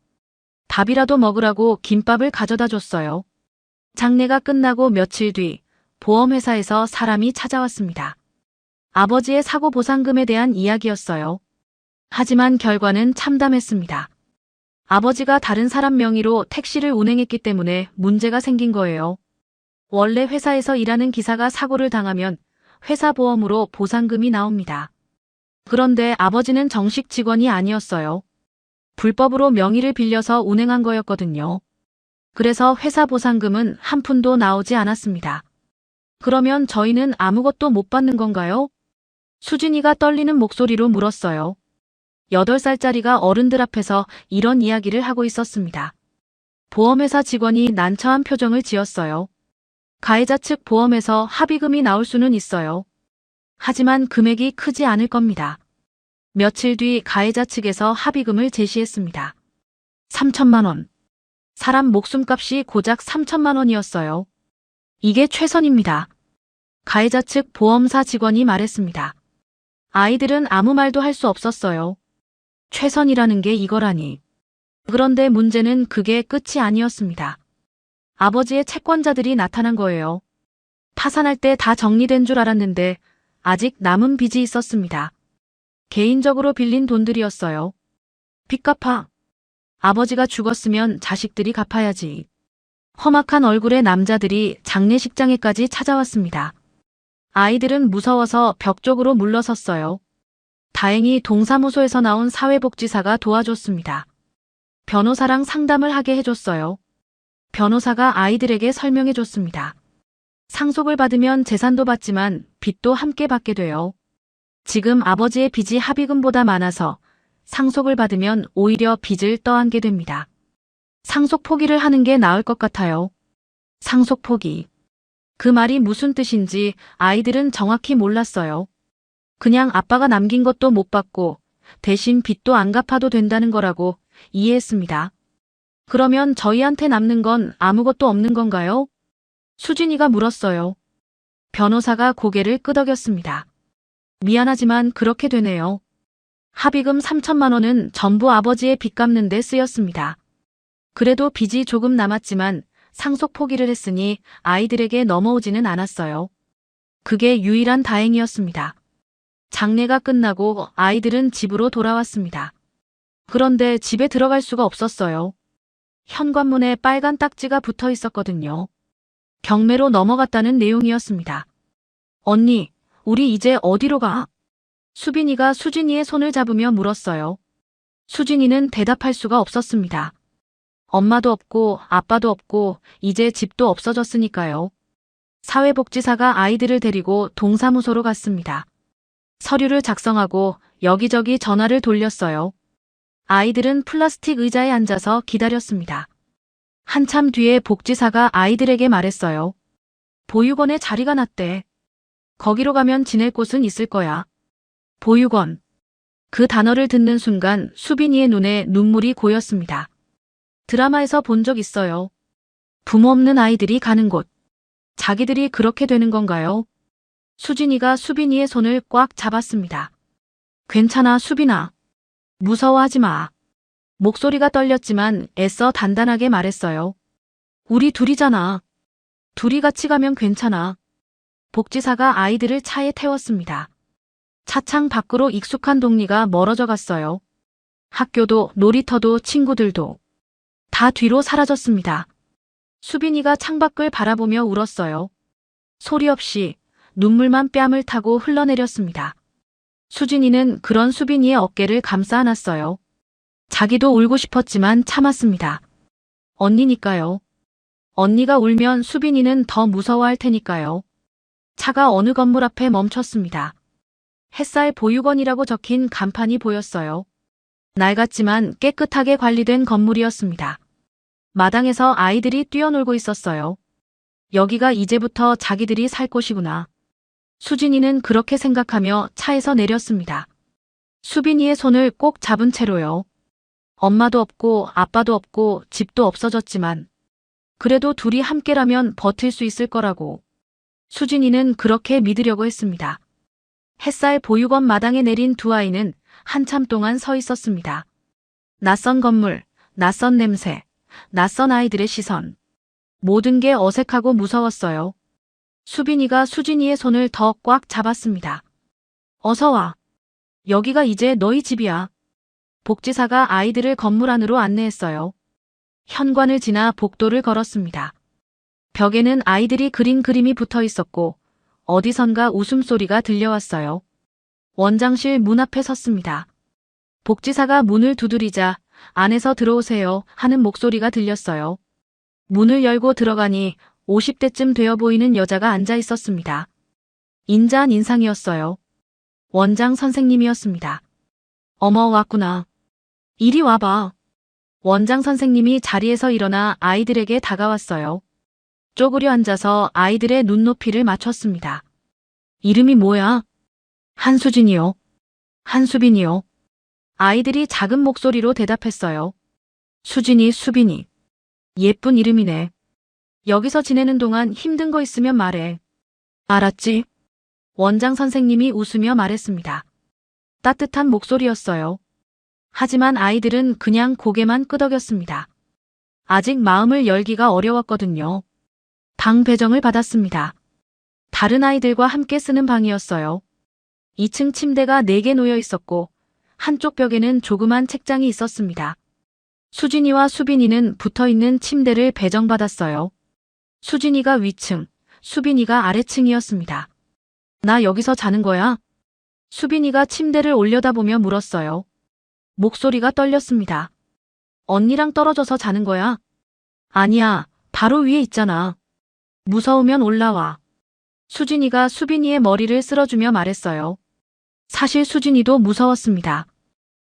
밥이라도 먹으라고 김밥을 가져다 줬어요. 장례가 끝나고 며칠 뒤 보험회사에서 사람이 찾아왔습니다. 아버지의 사고 보상금에 대한 이야기였어요. 하지만 결과는 참담했습니다. 아버지가 다른 사람 명의로 택시를 운행했기 때문에 문제가 생긴 거예요. 원래 회사에서 일하는 기사가 사고를 당하면 회사 보험으로 보상금이 나옵니다. 그런데 아버지는 정식 직원이 아니었어요. 불법으로 명의를 빌려서 운행한 거였거든요. 그래서 회사 보상금은 한 푼도 나오지 않았습니다. 그러면 저희는 아무것도 못 받는 건가요? 수진이가 떨리는 목소리로 물었어요. 8살짜리가 어른들 앞에서 이런 이야기를 하고 있었습니다. 보험회사 직원이 난처한 표정을 지었어요. 가해자 측 보험에서 합의금이 나올 수는 있어요. 하지만 금액이 크지 않을 겁니다. 며칠 뒤 가해자 측에서 합의금을 제시했습니다. 3천만 원. 사람 목숨값이 고작 3천만 원이었어요. 이게 최선입니다. 가해자 측 보험사 직원이 말했습니다. 아이들은 아무 말도 할 수 없었어요. 최선이라는 게 이거라니. 그런데 문제는 그게 끝이 아니었습니다. 아버지의 채권자들이 나타난 거예요. 파산할 때 다 정리된 줄 알았는데 아직 남은 빚이 있었습니다. 개인적으로 빌린 돈들이었어요. 빚 갚아. 아버지가 죽었으면 자식들이 갚아야지. 험악한 얼굴의 남자들이 장례식장에까지 찾아왔습니다. 아이들은 무서워서 벽 쪽으로 물러섰어요. 다행히 동사무소에서 나온 사회복지사가 도와줬습니다. 변호사랑 상담을 하게 해줬어요. 변호사가 아이들에게 설명해줬습니다. 상속을 받으면 재산도 받지만 빚도 함께 받게 돼요. 지금 아버지의 빚이 합의금보다 많아서 상속을 받으면 오히려 빚을 떠안게 됩니다. 상속 포기를 하는 게 나을 것 같아요. 상속 포기. 그 말이 무슨 뜻인지 아이들은 정확히 몰랐어요. 그냥 아빠가 남긴 것도 못 받고 대신 빚도 안 갚아도 된다는 거라고 이해했습니다. 그러면 저희한테 남는 건 아무것도 없는 건가요? 수진이가 물었어요. 변호사가 고개를 끄덕였습니다. 미안하지만 그렇게 되네요. 합의금 3천만 원은 전부 아버지의 빚 갚는 데 쓰였습니다. 그래도 빚이 조금 남았지만 상속 포기를 했으니 아이들에게 넘어오지는 않았어요. 그게 유일한 다행이었습니다. 장례가 끝나고 아이들은 집으로 돌아왔습니다. 그런데 집에 들어갈 수가 없었어요. 현관문에 빨간 딱지가 붙어 있었거든요. 경매로 넘어갔다는 내용이었습니다. 언니, 우리 이제 어디로 가? 수빈이가 수진이의 손을 잡으며 물었어요. 수진이는 대답할 수가 없었습니다. 엄마도 없고 아빠도 없고 이제 집도 없어졌으니까요. 사회복지사가 아이들을 데리고 동사무소로 갔습니다. 서류를 작성하고 여기저기 전화를 돌렸어요. 아이들은 플라스틱 의자에 앉아서 기다렸습니다. 한참 뒤에 복지사가 아이들에게 말했어요. 보육원에 자리가 났대. 거기로 가면 지낼 곳은 있을 거야. 보육원. 그 단어를 듣는 순간 수빈이의 눈에 눈물이 고였습니다. 드라마에서 본 적 있어요. 부모 없는 아이들이 가는 곳. 자기들이 그렇게 되는 건가요? 수진이가 수빈이의 손을 꽉 잡았습니다. 괜찮아, 수빈아. 무서워하지 마. 목소리가 떨렸지만 애써 단단하게 말했어요. 우리 둘이잖아. 둘이 같이 가면 괜찮아. 복지사가 아이들을 차에 태웠습니다. 차창 밖으로 익숙한 동리가 멀어져 갔어요. 학교도 놀이터도 친구들도 다 뒤로 사라졌습니다. 수빈이가 창밖을 바라보며 울었어요. 소리 없이 눈물만 뺨을 타고 흘러내렸습니다. 수진이는 그런 수빈이의 어깨를 감싸 안았어요. 자기도 울고 싶었지만 참았습니다. 언니니까요. 언니가 울면 수빈이는 더 무서워할 테니까요. 차가 어느 건물 앞에 멈췄습니다. 햇살 보육원이라고 적힌 간판이 보였어요. 낡았지만 깨끗하게 관리된 건물이었습니다. 마당에서 아이들이 뛰어놀고 있었어요. 여기가 이제부터 자기들이 살 곳이구나. 수진이는 그렇게 생각하며 차에서 내렸습니다. 수빈이의 손을 꼭 잡은 채로요. 엄마도 없고 아빠도 없고 집도 없어졌지만 그래도 둘이 함께라면 버틸 수 있을 거라고. 수진이는 그렇게 믿으려고 했습니다. 햇살 보육원 마당에 내린 두 아이는 한참 동안 서 있었습니다. 낯선 건물, 낯선 냄새, 낯선 아이들의 시선. 모든 게 어색하고 무서웠어요. 수빈이가 수진이의 손을 더 꽉 잡았습니다. 어서 와. 여기가 이제 너희 집이야. 복지사가 아이들을 건물 안으로 안내했어요. 현관을 지나 복도를 걸었습니다. 벽에는 아이들이 그린 그림이 붙어 있었고 어디선가 웃음소리가 들려왔어요. 원장실 문 앞에 섰습니다. 복지사가 문을 두드리자 안에서 들어오세요 하는 목소리가 들렸어요. 문을 열고 들어가니 50대쯤 되어 보이는 여자가 앉아 있었습니다. 인자한 인상이었어요. 원장 선생님이었습니다. 어머, 왔구나. 이리 와봐. 원장 선생님이 자리에서 일어나 아이들에게 다가왔어요. 쪼그려 앉아서 아이들의 눈높이를 맞췄습니다. 이름이 뭐야? 한수진이요. 한수빈이요. 아이들이 작은 목소리로 대답했어요. 수진이, 수빈이. 예쁜 이름이네. 여기서 지내는 동안 힘든 거 있으면 말해. 알았지? 원장 선생님이 웃으며 말했습니다. 따뜻한 목소리였어요. 하지만 아이들은 그냥 고개만 끄덕였습니다. 아직 마음을 열기가 어려웠거든요. 방 배정을 받았습니다. 다른 아이들과 함께 쓰는 방이었어요. 2층 침대가 4개 놓여 있었고 한쪽 벽에는 조그만 책장이 있었습니다. 수진이와 수빈이는 붙어있는 침대를 배정받았어요. 수진이가 위층, 수빈이가 아래층이었습니다. 나 여기서 자는 거야? 수빈이가 침대를 올려다보며 물었어요. 목소리가 떨렸습니다. 언니랑 떨어져서 자는 거야? 아니야, 바로 위에 있잖아. 무서우면 올라와. 수진이가 수빈이의 머리를 쓸어주며 말했어요. 사실 수진이도 무서웠습니다.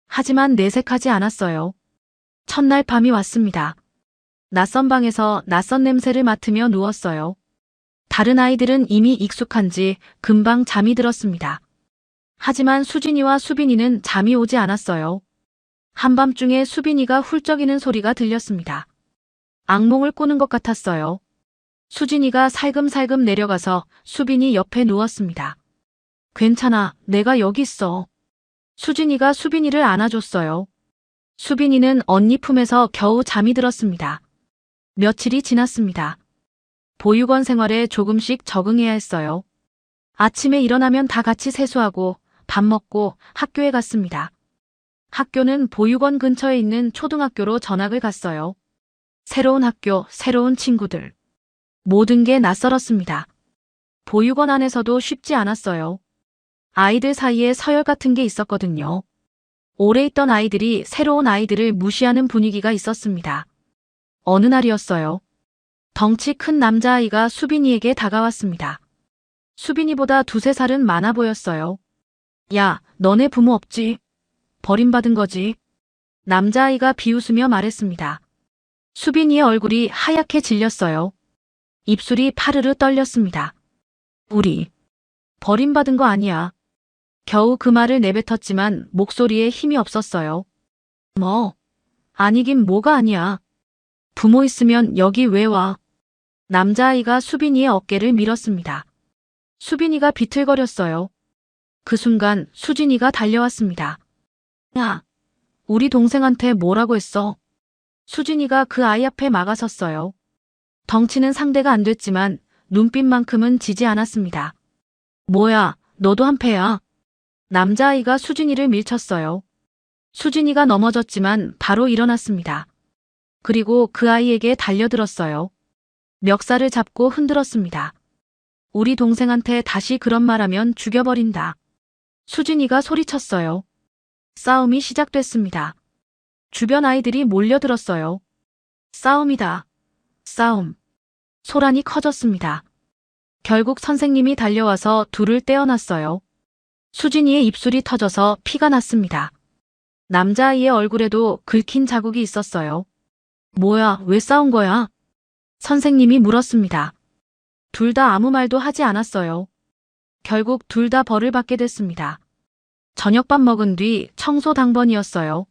하지만 내색하지 않았어요. 첫날 밤이 왔습니다. 낯선 방에서 낯선 냄새를 맡으며 누웠어요. 다른 아이들은 이미 익숙한지 금방 잠이 들었습니다. 하지만 수진이와 수빈이는 잠이 오지 않았어요. 한밤중에 수빈이가 훌쩍이는 소리가 들렸습니다. 악몽을 꾸는 것 같았어요. 수진이가 살금살금 내려가서 수빈이 옆에 누웠습니다. 괜찮아, 내가 여기 있어. 수진이가 수빈이를 안아줬어요. 수빈이는 언니 품에서 겨우 잠이 들었습니다. 며칠이 지났습니다. 보육원 생활에 조금씩 적응해야 했어요. 아침에 일어나면 다 같이 세수하고 밥 먹고 학교에 갔습니다. 학교는 보육원 근처에 있는 초등학교로 전학을 갔어요. 새로운 학교, 새로운 친구들. 모든 게 낯설었습니다. 보육원 안에서도 쉽지 않았어요. 아이들 사이에 서열 같은 게 있었거든요. 오래 있던 아이들이 새로운 아이들을 무시하는 분위기가 있었습니다. 어느 날이었어요. 덩치 큰 남자아이가 수빈이에게 다가왔습니다. 수빈이보다 2~3살은 많아 보였어요. 야, 너네 부모 없지? 버림받은 거지? 남자아이가 비웃으며 말했습니다. 수빈이의 얼굴이 하얗게 질렸어요. 입술이 파르르 떨렸습니다. 우리 버림받은 거 아니야. 겨우 그 말을 내뱉었지만 목소리에 힘이 없었어요. 뭐? 아니긴 뭐가 아니야. 부모 있으면 여기 왜 와? 남자아이가 수빈이의 어깨를 밀었습니다. 수빈이가 비틀거렸어요. 그 순간 수진이가 달려왔습니다. 야, 우리 동생한테 뭐라고 했어? 수진이가 그 아이 앞에 막아섰어요. 덩치는 상대가 안 됐지만 눈빛만큼은 지지 않았습니다. 뭐야, 너도 한패야. 남자아이가 수진이를 밀쳤어요. 수진이가 넘어졌지만 바로 일어났습니다. 그리고 그 아이에게 달려들었어요. 멱살을 잡고 흔들었습니다. 우리 동생한테 다시 그런 말하면 죽여버린다. 수진이가 소리쳤어요. 싸움이 시작됐습니다. 주변 아이들이 몰려들었어요. 싸움이다. 싸움. 소란이 커졌습니다. 결국 선생님이 달려와서 둘을 떼어놨어요. 수진이의 입술이 터져서 피가 났습니다. 남자아이의 얼굴에도 긁힌 자국이 있었어요. 뭐야, 왜 싸운 거야? 선생님이 물었습니다. 둘 다 아무 말도 하지 않았어요. 결국 둘 다 벌을 받게 됐습니다. 저녁밥 먹은 뒤 청소 당번이었어요.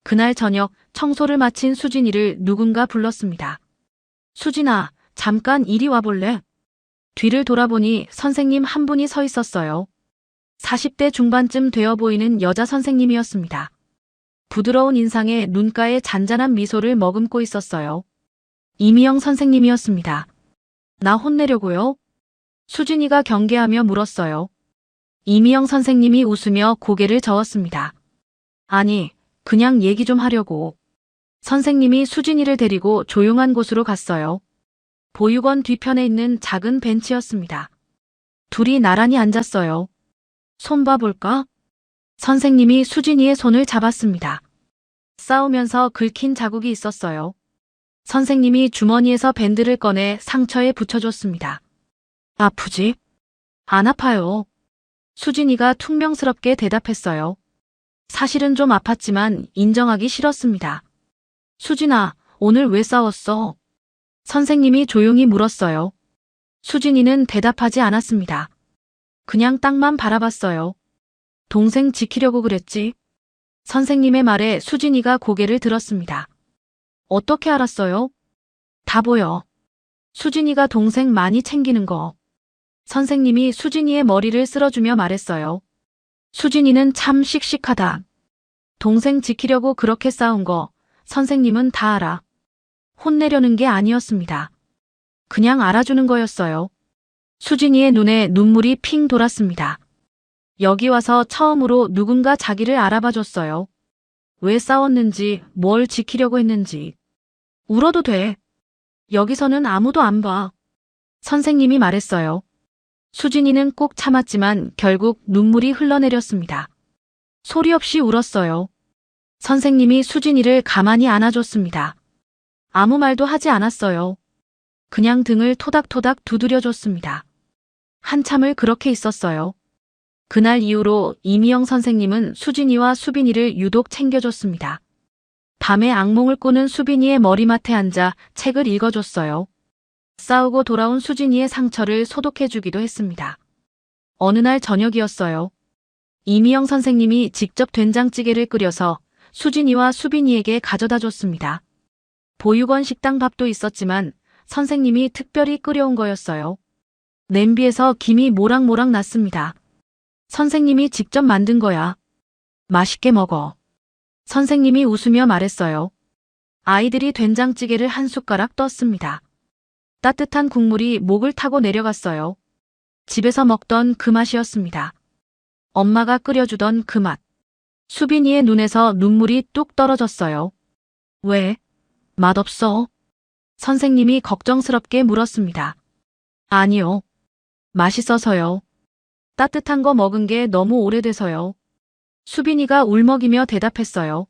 그날 저녁 청소를 마친 수진이를 누군가 불렀습니다. 수진아, 잠깐 이리 와볼래? 뒤를 돌아보니 선생님 한 분이 서 있었어요. 40대 중반쯤 되어 보이는 여자 선생님이었습니다. 부드러운 인상에 눈가에 잔잔한 미소를 머금고 있었어요. 이미영 선생님이었습니다. 나 혼내려고요? 수진이가 경계하며 물었어요. 이미영 선생님이 웃으며 고개를 저었습니다. 아니, 그냥 얘기 좀 하려고. 선생님이 수진이를 데리고 조용한 곳으로 갔어요. 보육원 뒤편에 있는 작은 벤치였습니다. 둘이 나란히 앉았어요. 손 봐볼까? 선생님이 수진이의 손을 잡았습니다. 싸우면서 긁힌 자국이 있었어요. 선생님이 주머니에서 밴드를 꺼내 상처에 붙여줬습니다. 아프지? 안 아파요. 수진이가 퉁명스럽게 대답했어요. 사실은 좀 아팠지만 인정하기 싫었습니다. 수진아, 오늘 왜 싸웠어? 선생님이 조용히 물었어요. 수진이는 대답하지 않았습니다. 그냥 땅만 바라봤어요. 동생 지키려고 그랬지? 선생님의 말에 수진이가 고개를 들었습니다. 어떻게 알았어요? 다 보여. 수진이가 동생 많이 챙기는 거. 선생님이 수진이의 머리를 쓸어주며 말했어요. 수진이는 참 씩씩하다. 동생 지키려고 그렇게 싸운 거 선생님은 다 알아. 혼내려는 게 아니었습니다. 그냥 알아주는 거였어요. 수진이의 눈에 눈물이 핑 돌았습니다. 여기 와서 처음으로 누군가 자기를 알아봐줬어요. 왜 싸웠는지, 뭘 지키려고 했는지. 울어도 돼. 여기서는 아무도 안 봐. 선생님이 말했어요. 수진이는 꼭 참았지만 결국 눈물이 흘러내렸습니다. 소리 없이 울었어요. 선생님이 수진이를 가만히 안아줬습니다. 아무 말도 하지 않았어요. 그냥 등을 토닥토닥 두드려줬습니다. 한참을 그렇게 있었어요. 그날 이후로 이미영 선생님은 수진이와 수빈이를 유독 챙겨줬습니다. 밤에 악몽을 꾸는 수빈이의 머리맡에 앉아 책을 읽어줬어요. 싸우고 돌아온 수진이의 상처를 소독해주기도 했습니다. 어느 날 저녁이었어요. 이미영 선생님이 직접 된장찌개를 끓여서 수진이와 수빈이에게 가져다 줬습니다. 보육원 식당 밥도 있었지만 선생님이 특별히 끓여온 거였어요. 냄비에서 김이 모락모락 났습니다. 선생님이 직접 만든 거야. 맛있게 먹어. 선생님이 웃으며 말했어요. 아이들이 된장찌개를 한 숟가락 떴습니다. 따뜻한 국물이 목을 타고 내려갔어요. 집에서 먹던 그 맛이었습니다. 엄마가 끓여주던 그 맛. 수빈이의 눈에서 눈물이 뚝 떨어졌어요. 왜? 맛없어? 선생님이 걱정스럽게 물었습니다. 아니요. 맛있어서요. 따뜻한 거 먹은 게 너무 오래돼서요. 수빈이가 울먹이며 대답했어요.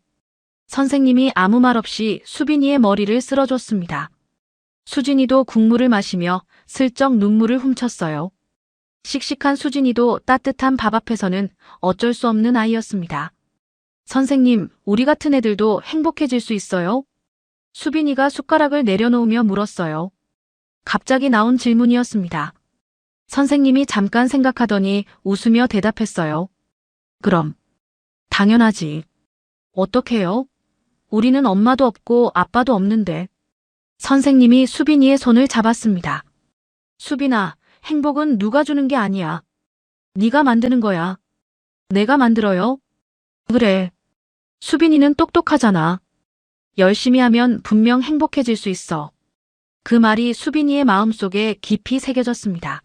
선생님이 아무 말 없이 수빈이의 머리를 쓸어줬습니다. 수진이도 국물을 마시며 슬쩍 눈물을 훔쳤어요. 씩씩한 수진이도 따뜻한 밥 앞에서는 어쩔 수 없는 아이였습니다. 선생님, 우리 같은 애들도 행복해질 수 있어요? 수빈이가 숟가락을 내려놓으며 물었어요. 갑자기 나온 질문이었습니다. 선생님이 잠깐 생각하더니 웃으며 대답했어요. 그럼. 당연하지. 어떡해요? 우리는 엄마도 없고 아빠도 없는데. 선생님이 수빈이의 손을 잡았습니다. 수빈아, 행복은 누가 주는 게 아니야. 네가 만드는 거야. 내가 만들어요? 그래. 수빈이는 똑똑하잖아. 열심히 하면 분명 행복해질 수 있어. 그 말이 수빈이의 마음속에 깊이 새겨졌습니다.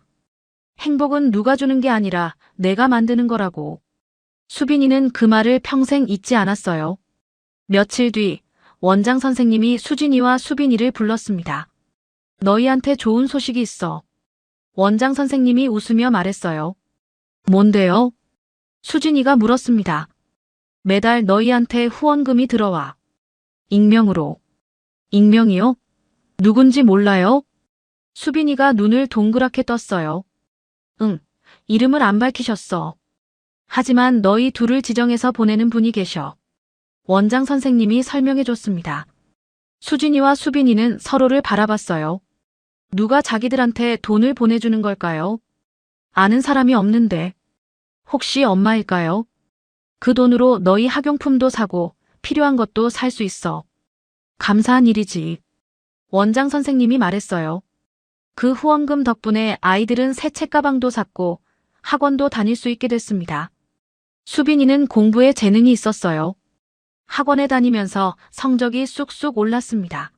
행복은 누가 주는 게 아니라 내가 만드는 거라고. 수빈이는 그 말을 평생 잊지 않았어요. 며칠 뒤 원장 선생님이 수진이와 수빈이를 불렀습니다. 너희한테 좋은 소식이 있어. 원장 선생님이 웃으며 말했어요. 뭔데요? 수진이가 물었습니다. 매달 너희한테 후원금이 들어와. 익명으로. 익명이요? 누군지 몰라요? 수빈이가 눈을 동그랗게 떴어요. 응, 이름을 안 밝히셨어. 하지만 너희 둘을 지정해서 보내는 분이 계셔. 원장 선생님이 설명해 줬습니다. 수진이와 수빈이는 서로를 바라봤어요. 누가 자기들한테 돈을 보내주는 걸까요? 아는 사람이 없는데. 혹시 엄마일까요? 그 돈으로 너희 학용품도 사고 필요한 것도 살 수 있어. 감사한 일이지. 원장 선생님이 말했어요. 그 후원금 덕분에 아이들은 새 책가방도 샀고 학원도 다닐 수 있게 됐습니다. 수빈이는 공부에 재능이 있었어요. 학원에 다니면서 성적이 쑥쑥 올랐습니다.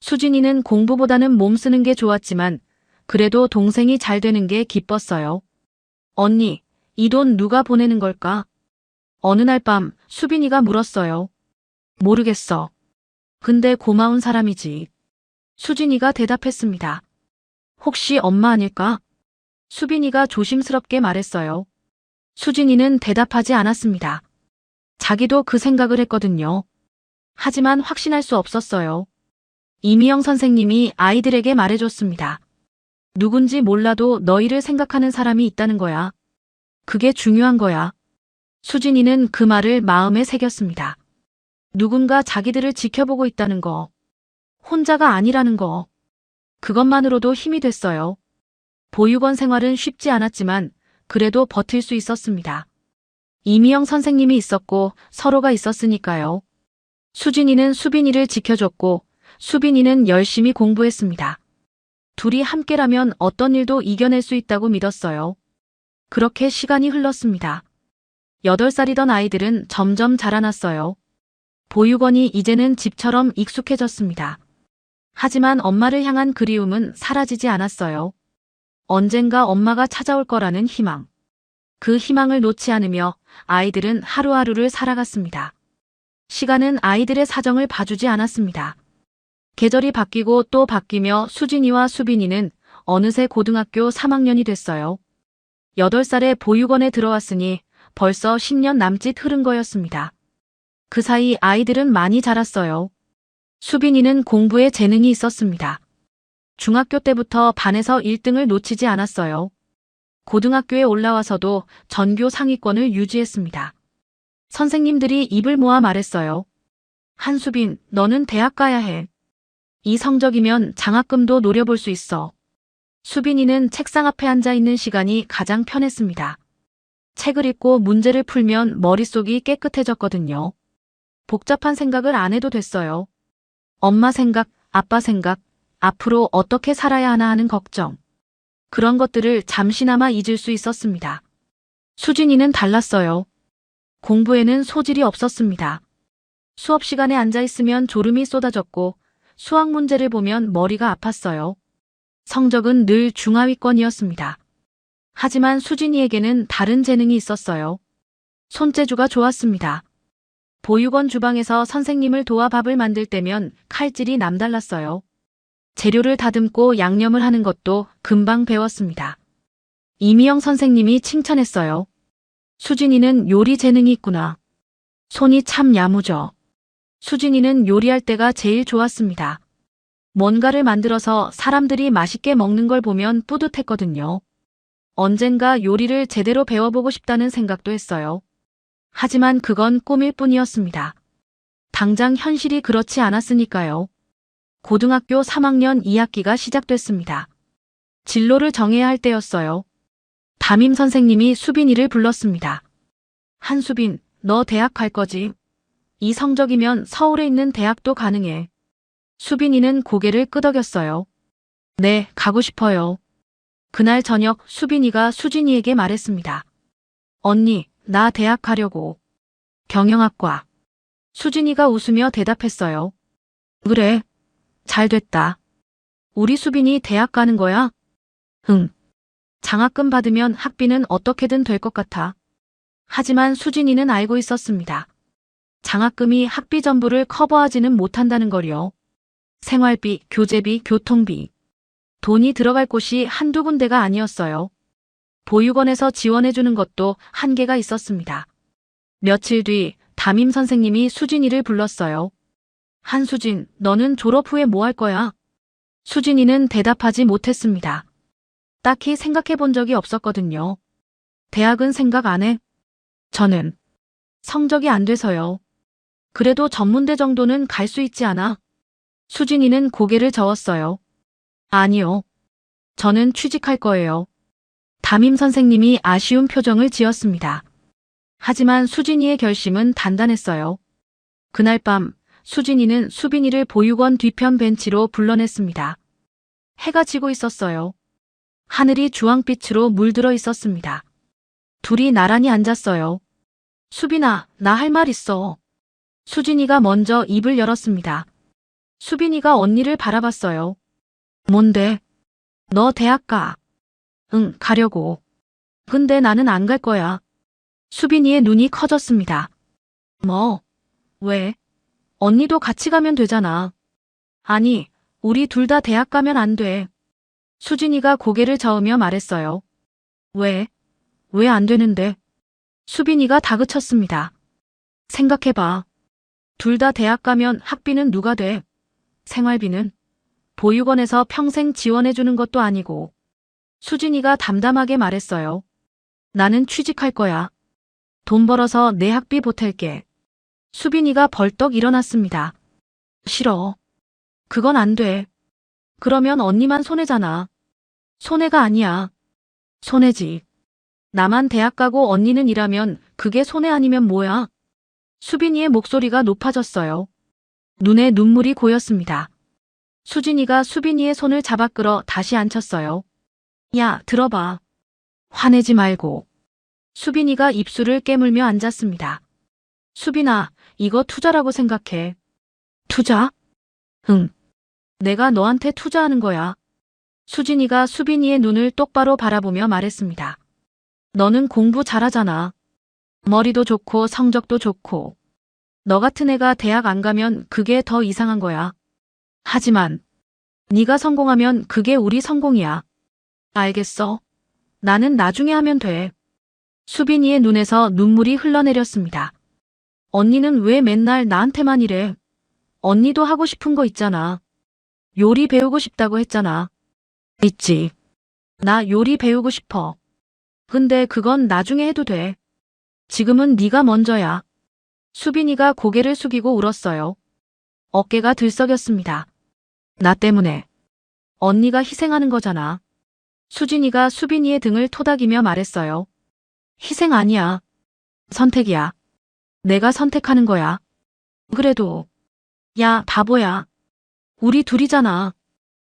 수진이는 공부보다는 몸 쓰는 게 좋았지만 그래도 동생이 잘 되는 게 기뻤어요. 언니, 이 돈 누가 보내는 걸까? 어느 날 밤 수빈이가 물었어요. 모르겠어. 근데 고마운 사람이지. 수진이가 대답했습니다. 혹시 엄마 아닐까? 수빈이가 조심스럽게 말했어요. 수진이는 대답하지 않았습니다. 자기도 그 생각을 했거든요. 하지만 확신할 수 없었어요. 이미영 선생님이 아이들에게 말해줬습니다. 누군지 몰라도 너희를 생각하는 사람이 있다는 거야. 그게 중요한 거야. 수진이는 그 말을 마음에 새겼습니다. 누군가 자기들을 지켜보고 있다는 거. 혼자가 아니라는 거. 그것만으로도 힘이 됐어요. 보육원 생활은 쉽지 않았지만 그래도 버틸 수 있었습니다. 이미영 선생님이 있었고 서로가 있었으니까요. 수진이는 수빈이를 지켜줬고 수빈이는 열심히 공부했습니다. 둘이 함께라면 어떤 일도 이겨낼 수 있다고 믿었어요. 그렇게 시간이 흘렀습니다. 8살이던 아이들은 점점 자라났어요. 보육원이 이제는 집처럼 익숙해졌습니다. 하지만 엄마를 향한 그리움은 사라지지 않았어요. 언젠가 엄마가 찾아올 거라는 희망. 그 희망을 놓지 않으며 아이들은 하루하루를 살아갔습니다. 시간은 아이들의 사정을 봐주지 않았습니다. 계절이 바뀌고 또 바뀌며 수진이와 수빈이는 어느새 고등학교 3학년이 됐어요. 8살에 보육원에 들어왔으니 벌써 10년 남짓 흐른 거였습니다. 그 사이 아이들은 많이 자랐어요. 수빈이는 공부에 재능이 있었습니다. 중학교 때부터 반에서 1등을 놓치지 않았어요. 고등학교에 올라와서도 전교 상위권을 유지했습니다. 선생님들이 입을 모아 말했어요. 한수빈, 너는 대학 가야 해. 이 성적이면 장학금도 노려볼 수 있어. 수빈이는 책상 앞에 앉아 있는 시간이 가장 편했습니다. 책을 읽고 문제를 풀면 머릿속이 깨끗해졌거든요. 복잡한 생각을 안 해도 됐어요. 엄마 생각, 아빠 생각, 앞으로 어떻게 살아야 하나 하는 걱정. 그런 것들을 잠시나마 잊을 수 있었습니다. 수진이는 달랐어요. 공부에는 소질이 없었습니다. 수업 시간에 앉아 있으면 졸음이 쏟아졌고 수학 문제를 보면 머리가 아팠어요. 성적은 늘 중하위권이었습니다. 하지만 수진이에게는 다른 재능이 있었어요. 손재주가 좋았습니다. 보육원 주방에서 선생님을 도와 밥을 만들 때면 칼질이 남달랐어요. 재료를 다듬고 양념을 하는 것도 금방 배웠습니다. 이미영 선생님이 칭찬했어요. 수진이는 요리 재능이 있구나. 손이 참 야무져. 수진이는 요리할 때가 제일 좋았습니다. 뭔가를 만들어서 사람들이 맛있게 먹는 걸 보면 뿌듯했거든요. 언젠가 요리를 제대로 배워보고 싶다는 생각도 했어요. 하지만 그건 꿈일 뿐이었습니다. 당장 현실이 그렇지 않았으니까요. 고등학교 3학년 2학기가 시작됐습니다. 진로를 정해야 할 때였어요. 담임 선생님이 수빈이를 불렀습니다. 한수빈, 너 대학 갈 거지? 이 성적이면 서울에 있는 대학도 가능해. 수빈이는 고개를 끄덕였어요. 네, 가고 싶어요. 그날 저녁 수빈이가 수진이에게 말했습니다. 언니, 나 대학 가려고. 경영학과. 수진이가 웃으며 대답했어요. 그래. 잘 됐다. 우리 수빈이 대학 가는 거야? 응. 장학금 받으면 학비는 어떻게든 될 것 같아. 하지만 수진이는 알고 있었습니다. 장학금이 학비 전부를 커버하지는 못한다는 걸요. 생활비, 교재비, 교통비. 돈이 들어갈 곳이 한두 군데가 아니었어요. 보육원에서 지원해주는 것도 한계가 있었습니다. 며칠 뒤 담임 선생님이 수진이를 불렀어요. 한수진, 너는 졸업 후에 뭐 할 거야? 수진이는 대답하지 못했습니다. 딱히 생각해 본 적이 없었거든요. 대학은 생각 안 해? 저는 성적이 안 돼서요. 그래도 전문대 정도는 갈 수 있지 않아? 수진이는 고개를 저었어요. 아니요. 저는 취직할 거예요. 담임 선생님이 아쉬운 표정을 지었습니다. 하지만 수진이의 결심은 단단했어요. 그날 밤 수진이는 수빈이를 보육원 뒤편 벤치로 불러냈습니다. 해가 지고 있었어요. 하늘이 주황빛으로 물들어 있었습니다. 둘이 나란히 앉았어요. 수빈아, 나 할 말 있어. 수진이가 먼저 입을 열었습니다. 수빈이가 언니를 바라봤어요. 뭔데? 너 대학 가. 응, 가려고. 근데 나는 안 갈 거야. 수빈이의 눈이 커졌습니다. 뭐? 왜? 언니도 같이 가면 되잖아. 아니, 우리 둘 다 대학 가면 안 돼. 수진이가 고개를 저으며 말했어요. 왜? 왜 안 되는데? 수빈이가 다그쳤습니다. 생각해봐. 둘 다 대학 가면 학비는 누가 돼? 생활비는? 보육원에서 평생 지원해주는 것도 아니고. 수진이가 담담하게 말했어요. 나는 취직할 거야. 돈 벌어서 내 학비 보탤게. 수빈이가 벌떡 일어났습니다. 싫어. 그건 안 돼. 그러면 언니만 손해잖아. 손해가 아니야. 손해지. 나만 대학 가고 언니는 일하면 그게 손해 아니면 뭐야? 수빈이의 목소리가 높아졌어요. 눈에 눈물이 고였습니다. 수진이가 수빈이의 손을 잡아 끌어 다시 앉혔어요. 야, 들어봐. 화내지 말고. 수빈이가 입술을 깨물며 앉았습니다. 수빈아, 이거 투자라고 생각해. 투자? 응. 내가 너한테 투자하는 거야. 수진이가 수빈이의 눈을 똑바로 바라보며 말했습니다. 너는 공부 잘하잖아. 머리도 좋고 성적도 좋고. 너 같은 애가 대학 안 가면 그게 더 이상한 거야. 하지만 네가 성공하면 그게 우리 성공이야. 알겠어. 나는 나중에 하면 돼. 수빈이의 눈에서 눈물이 흘러내렸습니다. 언니는 왜 맨날 나한테만 이래? 언니도 하고 싶은 거 있잖아. 요리 배우고 싶다고 했잖아. 있지. 나 요리 배우고 싶어. 근데 그건 나중에 해도 돼. 지금은 네가 먼저야. 수빈이가 고개를 숙이고 울었어요. 어깨가 들썩였습니다. 나 때문에. 언니가 희생하는 거잖아. 수진이가 수빈이의 등을 토닥이며 말했어요. 희생 아니야. 선택이야. 내가 선택하는 거야. 그래도. 야, 바보야. 우리 둘이잖아.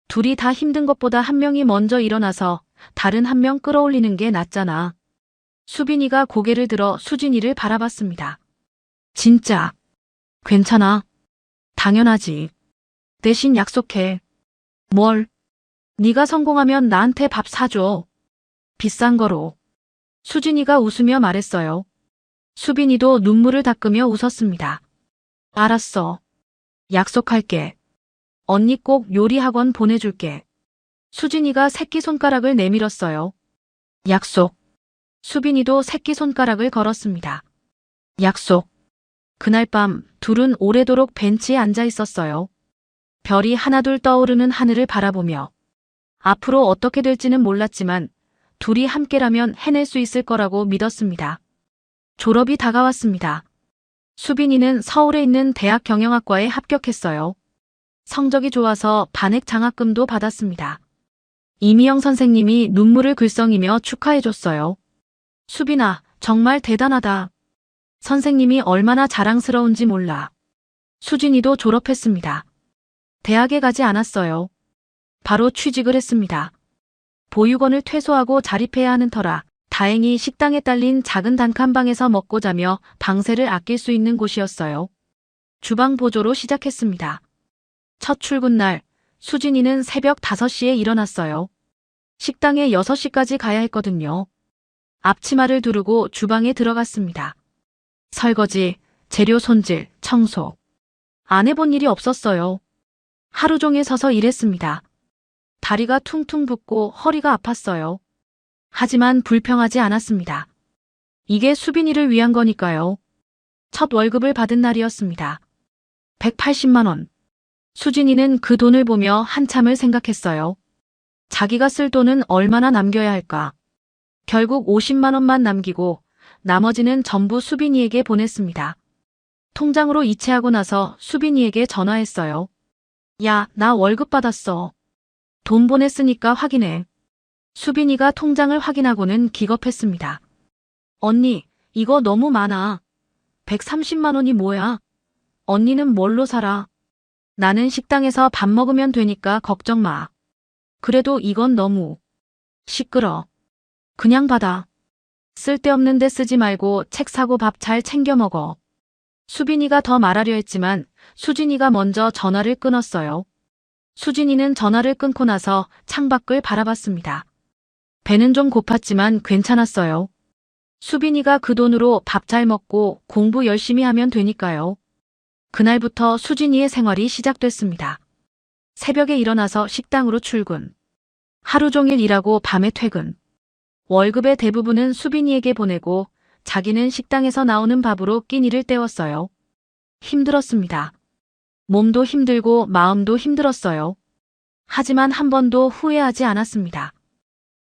둘이 다 힘든 것보다 한 명이 먼저 일어나서 다른 한 명 끌어올리는 게 낫잖아. 수빈이가 고개를 들어 수진이를 바라봤습니다. 진짜. 괜찮아. 당연하지. 대신 약속해. 뭘? 네가 성공하면 나한테 밥 사줘. 비싼 거로. 수진이가 웃으며 말했어요. 수빈이도 눈물을 닦으며 웃었습니다. 알았어. 약속할게. 언니 꼭 요리 학원 보내줄게. 수진이가 새끼손가락을 내밀었어요. 약속. 수빈이도 새끼손가락을 걸었습니다. 약속. 그날 밤 둘은 오래도록 벤치에 앉아 있었어요. 별이 하나둘 떠오르는 하늘을 바라보며 앞으로 어떻게 될지는 몰랐지만 둘이 함께라면 해낼 수 있을 거라고 믿었습니다. 졸업이 다가왔습니다. 수빈이는 서울에 있는 대학 경영학과에 합격했어요. 성적이 좋아서 반액 장학금도 받았습니다. 이미영 선생님이 눈물을 글썽이며 축하해줬어요. 수빈아, 정말 대단하다. 선생님이 얼마나 자랑스러운지 몰라. 수진이도 졸업했습니다. 대학에 가지 않았어요. 바로 취직을 했습니다. 보육원을 퇴소하고 자립해야 하는 터라 다행히 식당에 딸린 작은 단칸방에서 먹고 자며 방세를 아낄 수 있는 곳이었어요. 주방 보조로 시작했습니다. 첫 출근 날 수진이는 새벽 5시에 일어났어요. 식당에 6시까지 가야 했거든요. 앞치마를 두르고 주방에 들어갔습니다. 설거지, 재료 손질, 청소. 안 해본 일이 없었어요. 하루 종일 서서 일했습니다. 다리가 퉁퉁 붓고 허리가 아팠어요. 하지만 불평하지 않았습니다. 이게 수빈이를 위한 거니까요. 첫 월급을 받은 날이었습니다. 180만 원. 수진이는 그 돈을 보며 한참을 생각했어요. 자기가 쓸 돈은 얼마나 남겨야 할까? 결국 50만 원만 남기고 나머지는 전부 수빈이에게 보냈습니다. 통장으로 이체하고 나서 수빈이에게 전화했어요. 야, 나 월급 받았어. 돈 보냈으니까 확인해. 수빈이가 통장을 확인하고는 기겁했습니다. 언니, 이거 너무 많아. 130만 원이 뭐야? 언니는 뭘로 살아? 나는 식당에서 밥 먹으면 되니까 걱정 마. 그래도 이건 너무 시끄러. 그냥 받아. 쓸데없는 데 쓰지 말고 책 사고 밥 잘 챙겨 먹어. 수빈이가 더 말하려 했지만 수진이가 먼저 전화를 끊었어요. 수진이는 전화를 끊고 나서 창밖을 바라봤습니다. 배는 좀 고팠지만 괜찮았어요. 수빈이가 그 돈으로 밥 잘 먹고 공부 열심히 하면 되니까요. 그날부터 수진이의 생활이 시작됐습니다. 새벽에 일어나서 식당으로 출근. 하루 종일 일하고 밤에 퇴근. 월급의 대부분은 수빈이에게 보내고 자기는 식당에서 나오는 밥으로 끼니를 때웠어요. 힘들었습니다. 몸도 힘들고 마음도 힘들었어요. 하지만 한 번도 후회하지 않았습니다.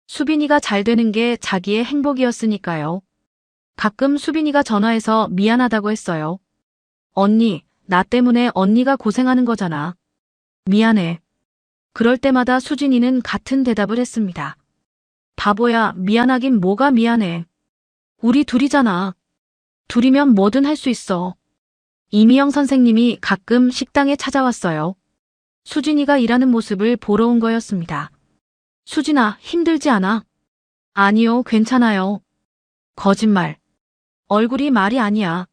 수빈이가 잘 되는 게 자기의 행복이었으니까요. 가끔 수빈이가 전화해서 미안하다고 했어요. 언니, 나 때문에 언니가 고생하는 거잖아. 미안해. 그럴 때마다 수진이는 같은 대답을 했습니다. 바보야, 미안하긴 뭐가 미안해. 우리 둘이잖아. 둘이면 뭐든 할 수 있어. 이미영 선생님이 가끔 식당에 찾아왔어요. 수진이가 일하는 모습을 보러 온 거였습니다. 수진아, 힘들지 않아? 아니요, 괜찮아요. 거짓말. 얼굴이 말이 아니야.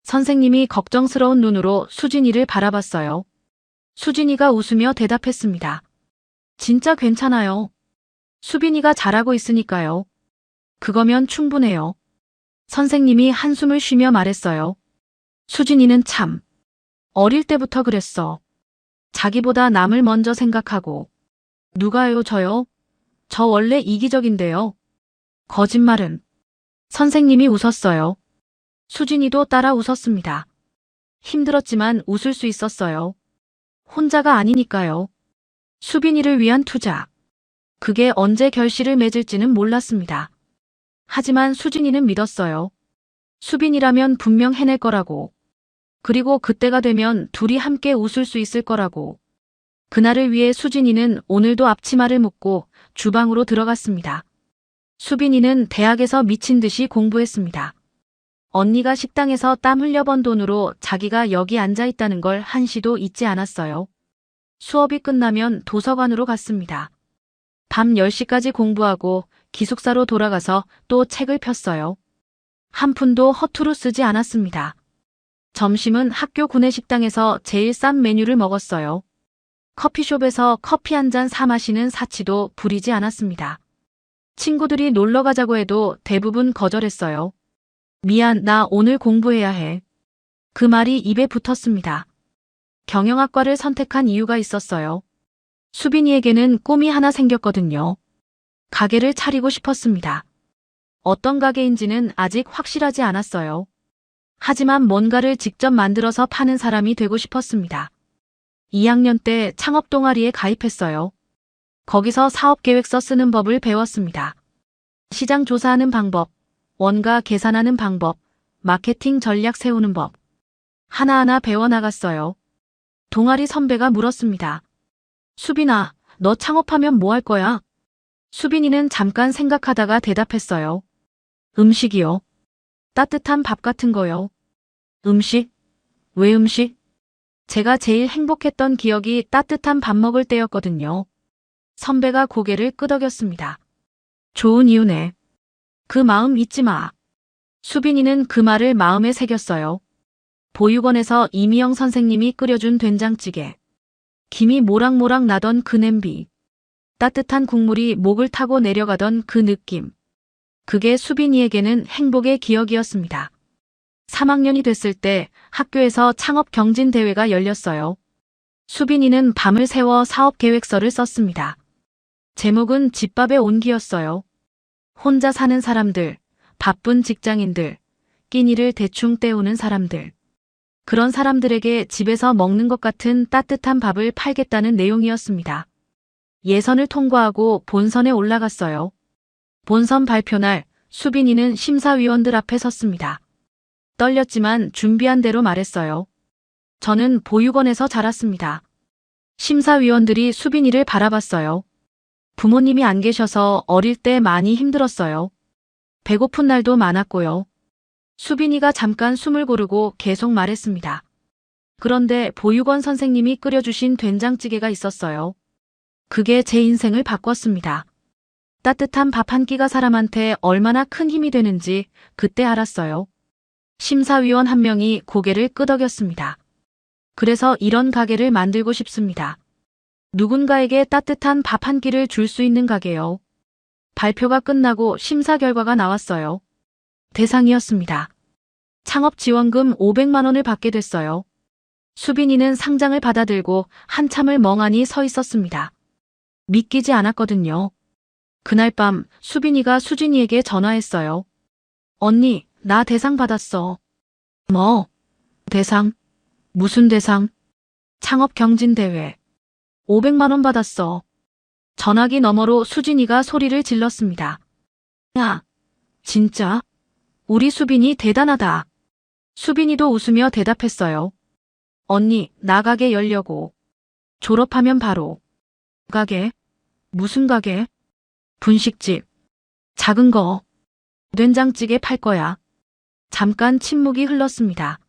선생님이 걱정스러운 눈으로 수진이를 바라봤어요. 수진이가 웃으며 대답했습니다. 진짜 괜찮아요. 수빈이가 잘하고 있으니까요. 그거면 충분해요. 선생님이 한숨을 쉬며 말했어요. 수진이는 참 어릴 때부터 그랬어. 자기보다 남을 먼저 생각하고. 누가요, 저요? 저 원래 이기적인데요. 거짓말은. 선생님이 웃었어요. 수진이도 따라 웃었습니다. 힘들었지만 웃을 수 있었어요. 혼자가 아니니까요. 수빈이를 위한 투자. 그게 언제 결실을 맺을지는 몰랐습니다. 하지만 수진이는 믿었어요. 수빈이라면 분명 해낼 거라고. 그리고 그때가 되면 둘이 함께 웃을 수 있을 거라고. 그날을 위해 수진이는 오늘도 앞치마를 묶고 주방으로 들어갔습니다. 수빈이는 대학에서 미친 듯이 공부했습니다. 언니가 식당에서 땀 흘려 번 돈으로 자기가 여기 앉아 있다는 걸 한시도 잊지 않았어요. 수업이 끝나면 도서관으로 갔습니다. 밤 10시까지 공부하고 기숙사로 돌아가서 또 책을 폈어요. 한 푼도 허투루 쓰지 않았습니다. 점심은 학교 구내식당에서 제일 싼 메뉴를 먹었어요. 커피숍에서 커피 한 잔 사 마시는 사치도 부리지 않았습니다. 친구들이 놀러 가자고 해도 대부분 거절했어요. 미안, 나 오늘 공부해야 해. 그 말이 입에 붙었습니다. 경영학과를 선택한 이유가 있었어요. 수빈이에게는 꿈이 하나 생겼거든요. 가게를 차리고 싶었습니다. 어떤 가게인지는 아직 확실하지 않았어요. 하지만 뭔가를 직접 만들어서 파는 사람이 되고 싶었습니다. 2학년 때 창업 동아리에 가입했어요. 거기서 사업계획서 쓰는 법을 배웠습니다. 시장 조사하는 방법, 원가 계산하는 방법, 마케팅 전략 세우는 법. 하나하나 배워나갔어요. 동아리 선배가 물었습니다. 수빈아, 너 창업하면 뭐 할 거야? 수빈이는 잠깐 생각하다가 대답했어요. 음식이요. 따뜻한 밥 같은 거요. 음식? 왜 음식? 제가 제일 행복했던 기억이 따뜻한 밥 먹을 때였거든요. 선배가 고개를 끄덕였습니다. 좋은 이유네. 그 마음 잊지 마. 수빈이는 그 말을 마음에 새겼어요. 보육원에서 이미영 선생님이 끓여준 된장찌개. 김이 모락모락 나던 그 냄비. 따뜻한 국물이 목을 타고 내려가던 그 느낌. 그게 수빈이에게는 행복의 기억이었습니다. 3학년이 됐을 때 학교에서 창업 경진 대회가 열렸어요. 수빈이는 밤을 새워 사업 계획서를 썼습니다. 제목은 집밥의 온기였어요. 혼자 사는 사람들, 바쁜 직장인들, 끼니를 대충 때우는 사람들. 그런 사람들에게 집에서 먹는 것 같은 따뜻한 밥을 팔겠다는 내용이었습니다. 예선을 통과하고 본선에 올라갔어요. 본선 발표 날 수빈이는 심사위원들 앞에 섰습니다. 떨렸지만 준비한 대로 말했어요. 저는 보육원에서 자랐습니다. 심사위원들이 수빈이를 바라봤어요. 부모님이 안 계셔서 어릴 때 많이 힘들었어요. 배고픈 날도 많았고요. 수빈이가 잠깐 숨을 고르고 계속 말했습니다. 그런데 보육원 선생님이 끓여주신 된장찌개가 있었어요. 그게 제 인생을 바꿨습니다. 따뜻한 밥 한 끼가 사람한테 얼마나 큰 힘이 되는지 그때 알았어요. 심사위원 한 명이 고개를 끄덕였습니다. 그래서 이런 가게를 만들고 싶습니다. 누군가에게 따뜻한 밥 한 끼를 줄 수 있는 가게요. 발표가 끝나고 심사 결과가 나왔어요. 대상이었습니다. 창업지원금 500만 원을 받게 됐어요. 수빈이는 상장을 받아들고 한참을 멍하니 서 있었습니다. 믿기지 않았거든요. 그날 밤 수빈이가 수진이에게 전화했어요. 언니, 나 대상 받았어. 뭐? 대상? 무슨 대상? 창업 경진대회. 500만 원 받았어. 전화기 너머로 수진이가 소리를 질렀습니다. 야, 진짜? 우리 수빈이 대단하다. 수빈이도 웃으며 대답했어요. 언니, 나 가게 열려고. 졸업하면 바로. 가게? 무슨 가게? 분식집. 작은 거. 된장찌개 팔 거야. 잠깐 침묵이 흘렀습니다.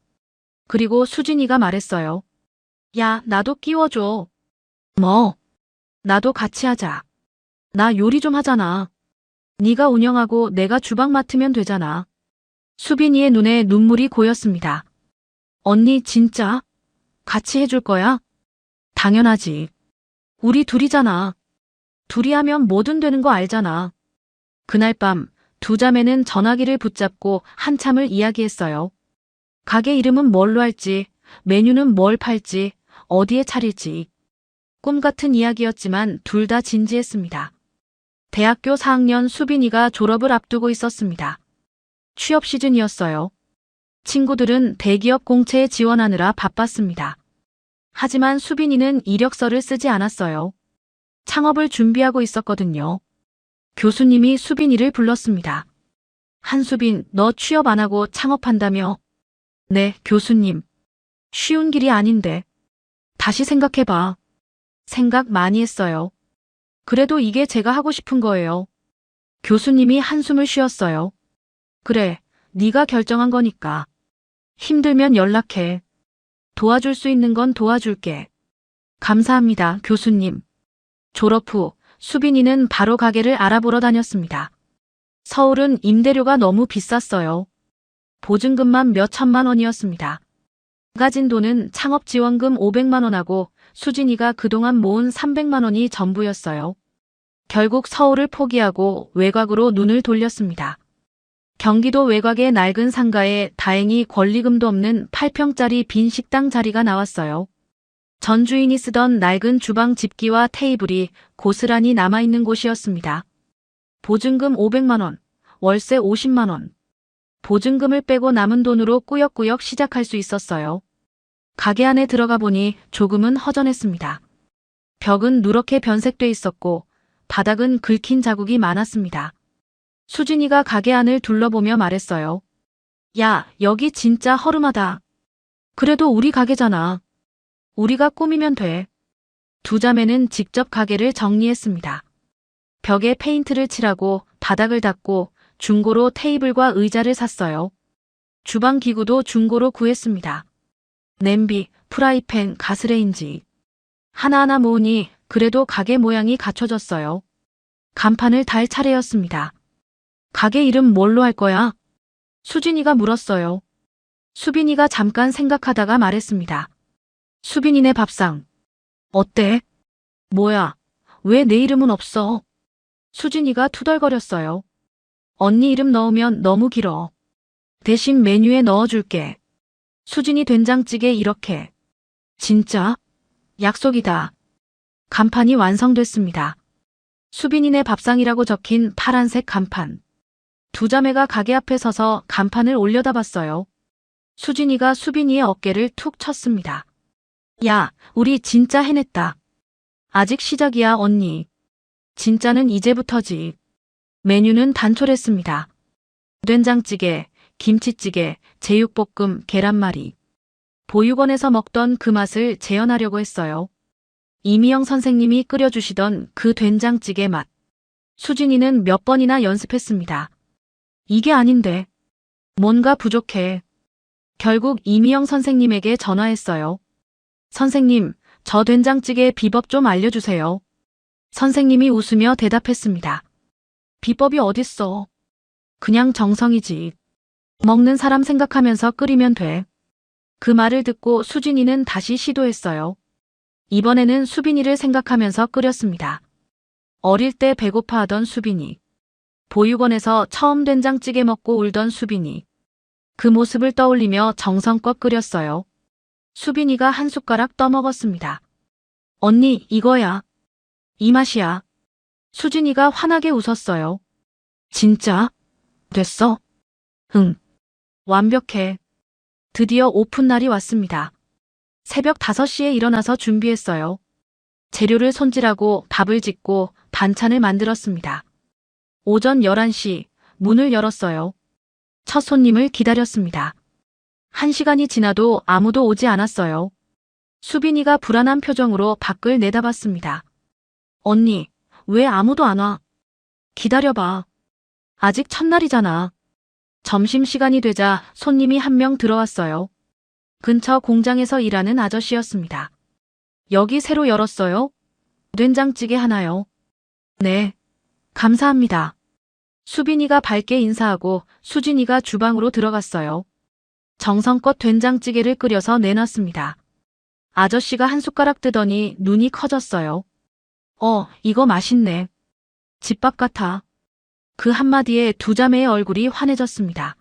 그리고 수진이가 말했어요. 야, 나도 끼워줘. 뭐? 나도 같이 하자. 나 요리 좀 하잖아. 네가 운영하고 내가 주방 맡으면 되잖아. 수빈이의 눈에 눈물이 고였습니다. 언니 진짜? 같이 해줄 거야? 당연하지. 우리 둘이잖아. 둘이 하면 뭐든 되는 거 알잖아. 그날 밤 두 자매는 전화기를 붙잡고 한참을 이야기했어요. 가게 이름은 뭘로 할지, 메뉴는 뭘 팔지, 어디에 차릴지. 꿈 같은 이야기였지만 둘 다 진지했습니다. 대학교 4학년 수빈이가 졸업을 앞두고 있었습니다. 취업 시즌이었어요. 친구들은 대기업 공채에 지원하느라 바빴습니다. 하지만 수빈이는 이력서를 쓰지 않았어요. 창업을 준비하고 있었거든요. 교수님이 수빈이를 불렀습니다. 한수빈, 너 취업 안 하고 창업한다며? 네, 교수님. 쉬운 길이 아닌데. 다시 생각해봐. 생각 많이 했어요. 그래도 이게 제가 하고 싶은 거예요. 교수님이 한숨을 쉬었어요. 그래, 네가 결정한 거니까. 힘들면 연락해. 도와줄 수 있는 건 도와줄게. 감사합니다, 교수님. 졸업 후 수빈이는 바로 가게를 알아보러 다녔습니다. 서울은 임대료가 너무 비쌌어요. 보증금만 몇 천만 원이었습니다. 가진 돈은 창업 지원금 500만 원하고 수진이가 그동안 모은 300만 원이 전부였어요. 결국 서울을 포기하고 외곽으로 눈을 돌렸습니다. 경기도 외곽의 낡은 상가에 다행히 권리금도 없는 8평짜리 빈 식당 자리가 나왔어요. 전 주인이 쓰던 낡은 주방 집기와 테이블이 고스란히 남아있는 곳이었습니다. 보증금 500만 원, 월세 50만 원. 보증금을 빼고 남은 돈으로 꾸역꾸역 시작할 수 있었어요. 가게 안에 들어가 보니 조금은 허전했습니다. 벽은 누렇게 변색돼 있었고 바닥은 긁힌 자국이 많았습니다. 수진이가 가게 안을 둘러보며 말했어요. 야, 여기 진짜 허름하다. 그래도 우리 가게잖아. 우리가 꾸미면 돼. 두 자매는 직접 가게를 정리했습니다. 벽에 페인트를 칠하고 바닥을 닦고 중고로 테이블과 의자를 샀어요. 주방 기구도 중고로 구했습니다. 냄비, 프라이팬, 가스레인지. 하나하나 모으니 그래도 가게 모양이 갖춰졌어요. 간판을 달 차례였습니다. 가게 이름 뭘로 할 거야? 수진이가 물었어요. 수빈이가 잠깐 생각하다가 말했습니다. 수빈이네 밥상. 어때? 뭐야, 왜 내 이름은 없어? 수진이가 투덜거렸어요. 언니 이름 넣으면 너무 길어. 대신 메뉴에 넣어줄게. 수진이 된장찌개 이렇게. 진짜? 약속이다. 간판이 완성됐습니다. 수빈이네 밥상이라고 적힌 파란색 간판. 두 자매가 가게 앞에 서서 간판을 올려다봤어요. 수진이가 수빈이의 어깨를 툭 쳤습니다. 야, 우리 진짜 해냈다. 아직 시작이야, 언니. 진짜는 이제부터지. 메뉴는 단촐했습니다. 된장찌개, 김치찌개, 제육볶음, 계란말이. 보육원에서 먹던 그 맛을 재현하려고 했어요. 이미영 선생님이 끓여주시던 그 된장찌개 맛. 수진이는 몇 번이나 연습했습니다. 이게 아닌데. 뭔가 부족해. 결국 이미영 선생님에게 전화했어요. 선생님, 저 된장찌개 비법 좀 알려주세요. 선생님이 웃으며 대답했습니다. 비법이 어딨어. 그냥 정성이지. 먹는 사람 생각하면서 끓이면 돼. 그 말을 듣고 수진이는 다시 시도했어요. 이번에는 수빈이를 생각하면서 끓였습니다. 어릴 때 배고파하던 수빈이. 보육원에서 처음 된장찌개 먹고 울던 수빈이. 그 모습을 떠올리며 정성껏 끓였어요. 수빈이가 한 숟가락 떠먹었습니다. 언니, 이거야. 이 맛이야. 수진이가 환하게 웃었어요. 진짜? 됐어? 응. 완벽해. 드디어 오픈 날이 왔습니다. 새벽 5시에 일어나서 준비했어요. 재료를 손질하고 밥을 짓고 반찬을 만들었습니다. 오전 11시 문을 열었어요. 첫 손님을 기다렸습니다. 1시간이 지나도 아무도 오지 않았어요. 수빈이가 불안한 표정으로 밖을 내다봤습니다. 언니, 왜 아무도 안 와? 기다려봐. 아직 첫날이잖아. 점심시간이 되자 손님이 한 명 들어왔어요. 근처 공장에서 일하는 아저씨였습니다. 여기 새로 열었어요? 된장찌개 하나요? 네. 감사합니다. 수빈이가 밝게 인사하고 수진이가 주방으로 들어갔어요. 정성껏 된장찌개를 끓여서 내놨습니다. 아저씨가 한 숟가락 뜨더니 눈이 커졌어요. 이거 맛있네. 집밥 같아. 그 한마디에 두 자매의 얼굴이 환해졌습니다.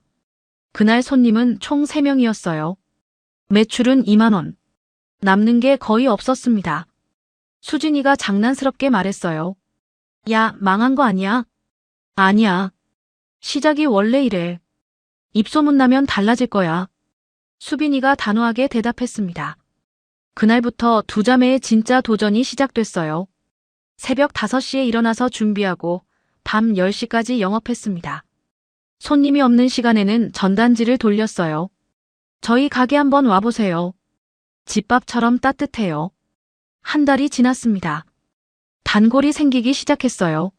그날 손님은 총 3명이었어요. 매출은 2만 원. 남는 게 거의 없었습니다. 수진이가 장난스럽게 말했어요. 야, 망한 거 아니야? 아니야. 시작이 원래 이래. 입소문 나면 달라질 거야. 수빈이가 단호하게 대답했습니다. 그날부터 두 자매의 진짜 도전이 시작됐어요. 새벽 5시에 일어나서 준비하고 밤 10시까지 영업했습니다. 손님이 없는 시간에는 전단지를 돌렸어요. 저희 가게 한번 와보세요. 집밥처럼 따뜻해요. 한 달이 지났습니다. 단골이 생기기 시작했어요.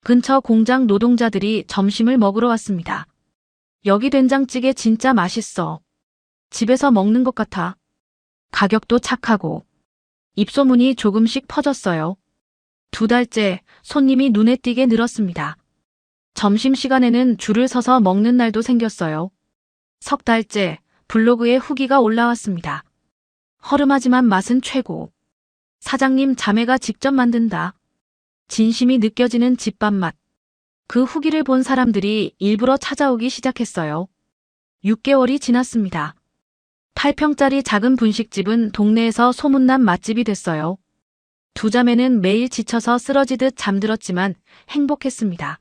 근처 공장 노동자들이 점심을 먹으러 왔습니다. 여기 된장찌개 진짜 맛있어. 집에서 먹는 것 같아. 가격도 착하고. 입소문이 조금씩 퍼졌어요. 2달째 손님이 눈에 띄게 늘었습니다. 점심시간에는 줄을 서서 먹는 날도 생겼어요. 3달째 블로그에 후기가 올라왔습니다. 허름하지만 맛은 최고. 사장님 자매가 직접 만든다. 진심이 느껴지는 집밥 맛. 그 후기를 본 사람들이 일부러 찾아오기 시작했어요. 6개월이 지났습니다. 8평짜리 작은 분식집은 동네에서 소문난 맛집이 됐어요. 두 자매는 매일 지쳐서 쓰러지듯 잠들었지만 행복했습니다.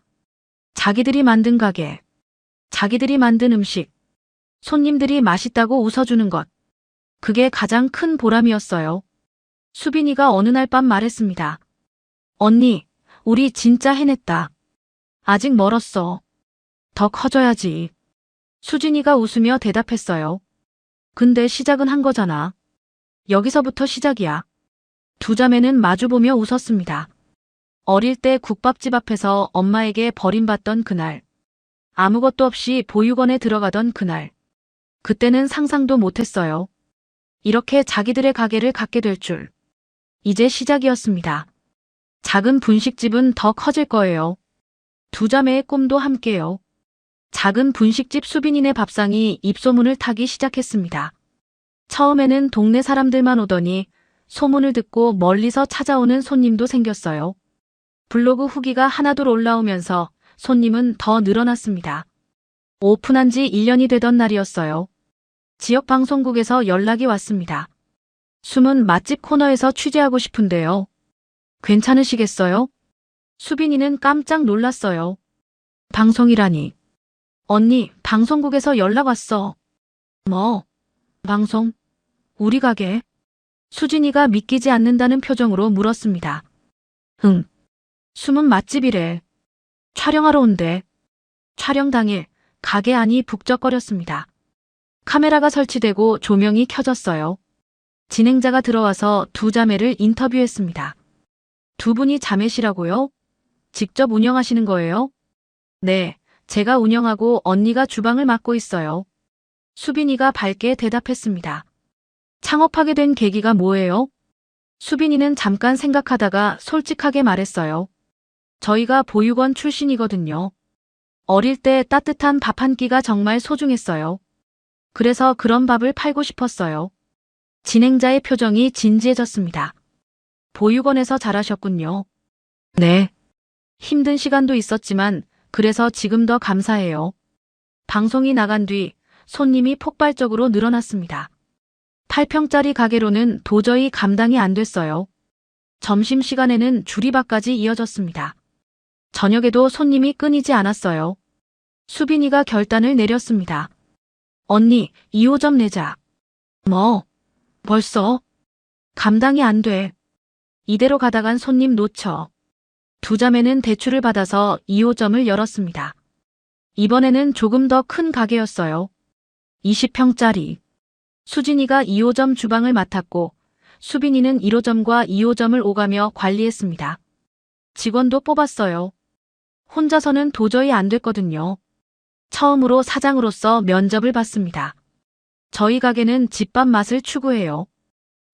자기들이 만든 가게, 자기들이 만든 음식, 손님들이 맛있다고 웃어주는 것. 그게 가장 큰 보람이었어요. 수빈이가 어느 날 밤 말했습니다. 언니, 우리 진짜 해냈다. 아직 멀었어. 더 커져야지. 수진이가 웃으며 대답했어요. 근데 시작은 한 거잖아. 여기서부터 시작이야. 두 자매는 마주보며 웃었습니다. 어릴 때 국밥집 앞에서 엄마에게 버림받던 그날. 아무것도 없이 보육원에 들어가던 그날. 그때는 상상도 못했어요. 이렇게 자기들의 가게를 갖게 될 줄. 이제 시작이었습니다. 작은 분식집은 더 커질 거예요. 두 자매의 꿈도 함께요. 작은 분식집 수빈이네 밥상이 입소문을 타기 시작했습니다. 처음에는 동네 사람들만 오더니 소문을 듣고 멀리서 찾아오는 손님도 생겼어요. 블로그 후기가 하나둘 올라오면서 손님은 더 늘어났습니다. 오픈한 지 1년이 되던 날이었어요. 지역 방송국에서 연락이 왔습니다. 숨은 맛집 코너에서 취재하고 싶은데요. 괜찮으시겠어요? 수빈이는 깜짝 놀랐어요. 방송이라니. 언니, 방송국에서 연락 왔어. 뭐? 방송? 우리 가게? 수진이가 믿기지 않는다는 표정으로 물었습니다. 응. 숨은 맛집이래. 촬영하러 온대. 촬영 당일 가게 안이 북적거렸습니다. 카메라가 설치되고 조명이 켜졌어요. 진행자가 들어와서 두 자매를 인터뷰했습니다. 두 분이 자매시라고요? 직접 운영하시는 거예요? 네, 제가 운영하고 언니가 주방을 맡고 있어요. 수빈이가 밝게 대답했습니다. 창업하게 된 계기가 뭐예요? 수빈이는 잠깐 생각하다가 솔직하게 말했어요. 저희가 보육원 출신이거든요. 어릴 때 따뜻한 밥 한 끼가 정말 소중했어요. 그래서 그런 밥을 팔고 싶었어요. 진행자의 표정이 진지해졌습니다. 보육원에서 자라셨군요. 네. 힘든 시간도 있었지만 그래서 지금 더 감사해요. 방송이 나간 뒤 손님이 폭발적으로 늘어났습니다. 8평짜리 가게로는 도저히 감당이 안 됐어요. 점심시간에는 줄이박까지 이어졌습니다. 저녁에도 손님이 끊이지 않았어요. 수빈이가 결단을 내렸습니다. 언니, 2호점 내자. 뭐? 벌써? 감당이 안 돼. 이대로 가다간 손님 놓쳐. 두 자매는 대출을 받아서 2호점을 열었습니다. 이번에는 조금 더 큰 가게였어요. 20평짜리. 수진이가 2호점 주방을 맡았고 수빈이는 1호점과 2호점을 오가며 관리했습니다. 직원도 뽑았어요. 혼자서는 도저히 안 됐거든요. 처음으로 사장으로서 면접을 봤습니다. 저희 가게는 집밥 맛을 추구해요.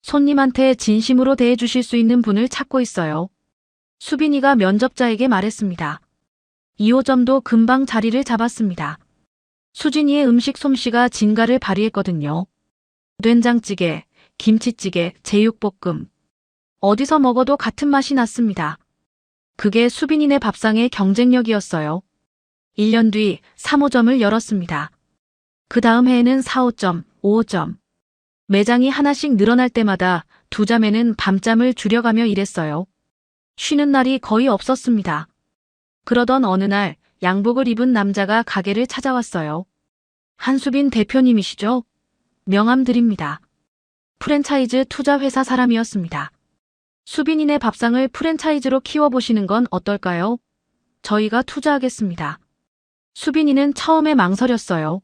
손님한테 진심으로 대해주실 수 있는 분을 찾고 있어요. 수빈이가 면접자에게 말했습니다. 2호점도 금방 자리를 잡았습니다. 수진이의 음식 솜씨가 진가를 발휘했거든요. 된장찌개, 김치찌개, 제육볶음. 어디서 먹어도 같은 맛이 났습니다. 그게 수빈이네 밥상의 경쟁력이었어요. 1년 뒤 3호점을 열었습니다. 그 다음 해에는 4호점, 5호점. 매장이 하나씩 늘어날 때마다 두 자매는 밤잠을 줄여가며 일했어요. 쉬는 날이 거의 없었습니다. 그러던 어느 날 양복을 입은 남자가 가게를 찾아왔어요. 한수빈 대표님이시죠? 명함 드립니다. 프랜차이즈 투자회사 사람이었습니다. 수빈이네 밥상을 프랜차이즈로 키워보시는 건 어떨까요? 저희가 투자하겠습니다. 수빈이는 처음에 망설였어요.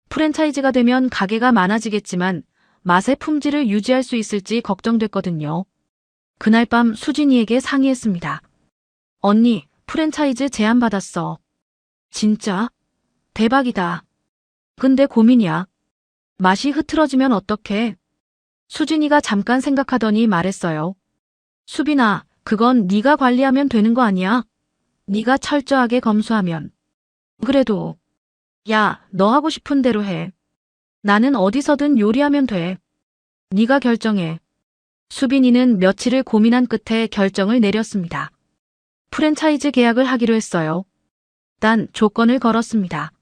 프랜차이즈가 되면 가게가 많아지겠지만 맛의 품질을 유지할 수 있을지 걱정됐거든요. 그날 밤 수진이에게 상의했습니다. 언니, 프랜차이즈 제안 받았어. 진짜? 대박이다. 근데 고민이야. 맛이 흐트러지면 어떡해? 수진이가 잠깐 생각하더니 말했어요. 수빈아, 그건 네가 관리하면 되는 거 아니야? 네가 철저하게 검수하면. 그래도. 야, 너 하고 싶은 대로 해. 나는 어디서든 요리하면 돼. 네가 결정해. 수빈이는 며칠을 고민한 끝에 결정을 내렸습니다. 프랜차이즈 계약을 하기로 했어요. 단 조건을 걸었습니다.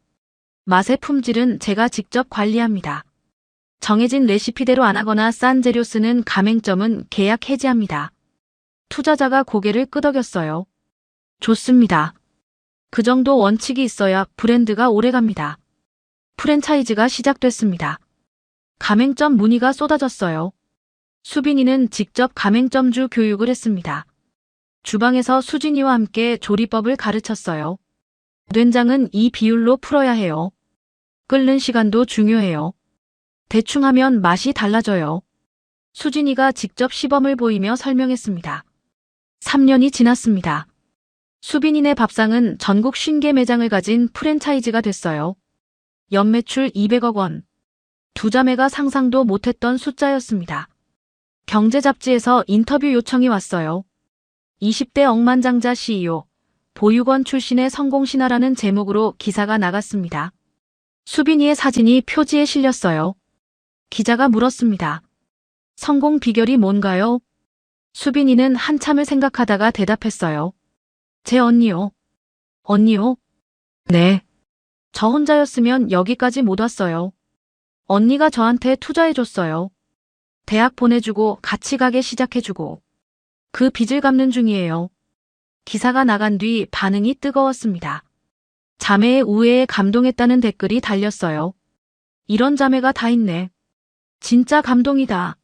맛의 품질은 제가 직접 관리합니다. 정해진 레시피대로 안 하거나 싼 재료 쓰는 가맹점은 계약 해지합니다. 투자자가 고개를 끄덕였어요. 좋습니다. 그 정도 원칙이 있어야 브랜드가 오래갑니다. 프랜차이즈가 시작됐습니다. 가맹점 문의가 쏟아졌어요. 수빈이는 직접 가맹점주 교육을 했습니다. 주방에서 수진이와 함께 조리법을 가르쳤어요. 된장은 이 비율로 풀어야 해요. 끓는 시간도 중요해요. 대충 하면 맛이 달라져요. 수진이가 직접 시범을 보이며 설명했습니다. 3년이 지났습니다. 수빈이네 밥상은 전국 50개 매장을 가진 프랜차이즈가 됐어요. 연매출 200억 원. 두 자매가 상상도 못했던 숫자였습니다. 경제 잡지에서 인터뷰 요청이 왔어요. 20대 억만장자 CEO, 보육원 출신의 성공신화라는 제목으로 기사가 나갔습니다. 수빈이의 사진이 표지에 실렸어요. 기자가 물었습니다. 성공 비결이 뭔가요? 수빈이는 한참을 생각하다가 대답했어요. 제 언니요. 언니요? 네. 저 혼자였으면 여기까지 못 왔어요. 언니가 저한테 투자해줬어요. 대학 보내주고 같이 가게 시작해주고. 그 빚을 갚는 중이에요. 기사가 나간 뒤 반응이 뜨거웠습니다. 자매의 우애에 감동했다는 댓글이 달렸어요. 이런 자매가 다 있네. 진짜 감동이다.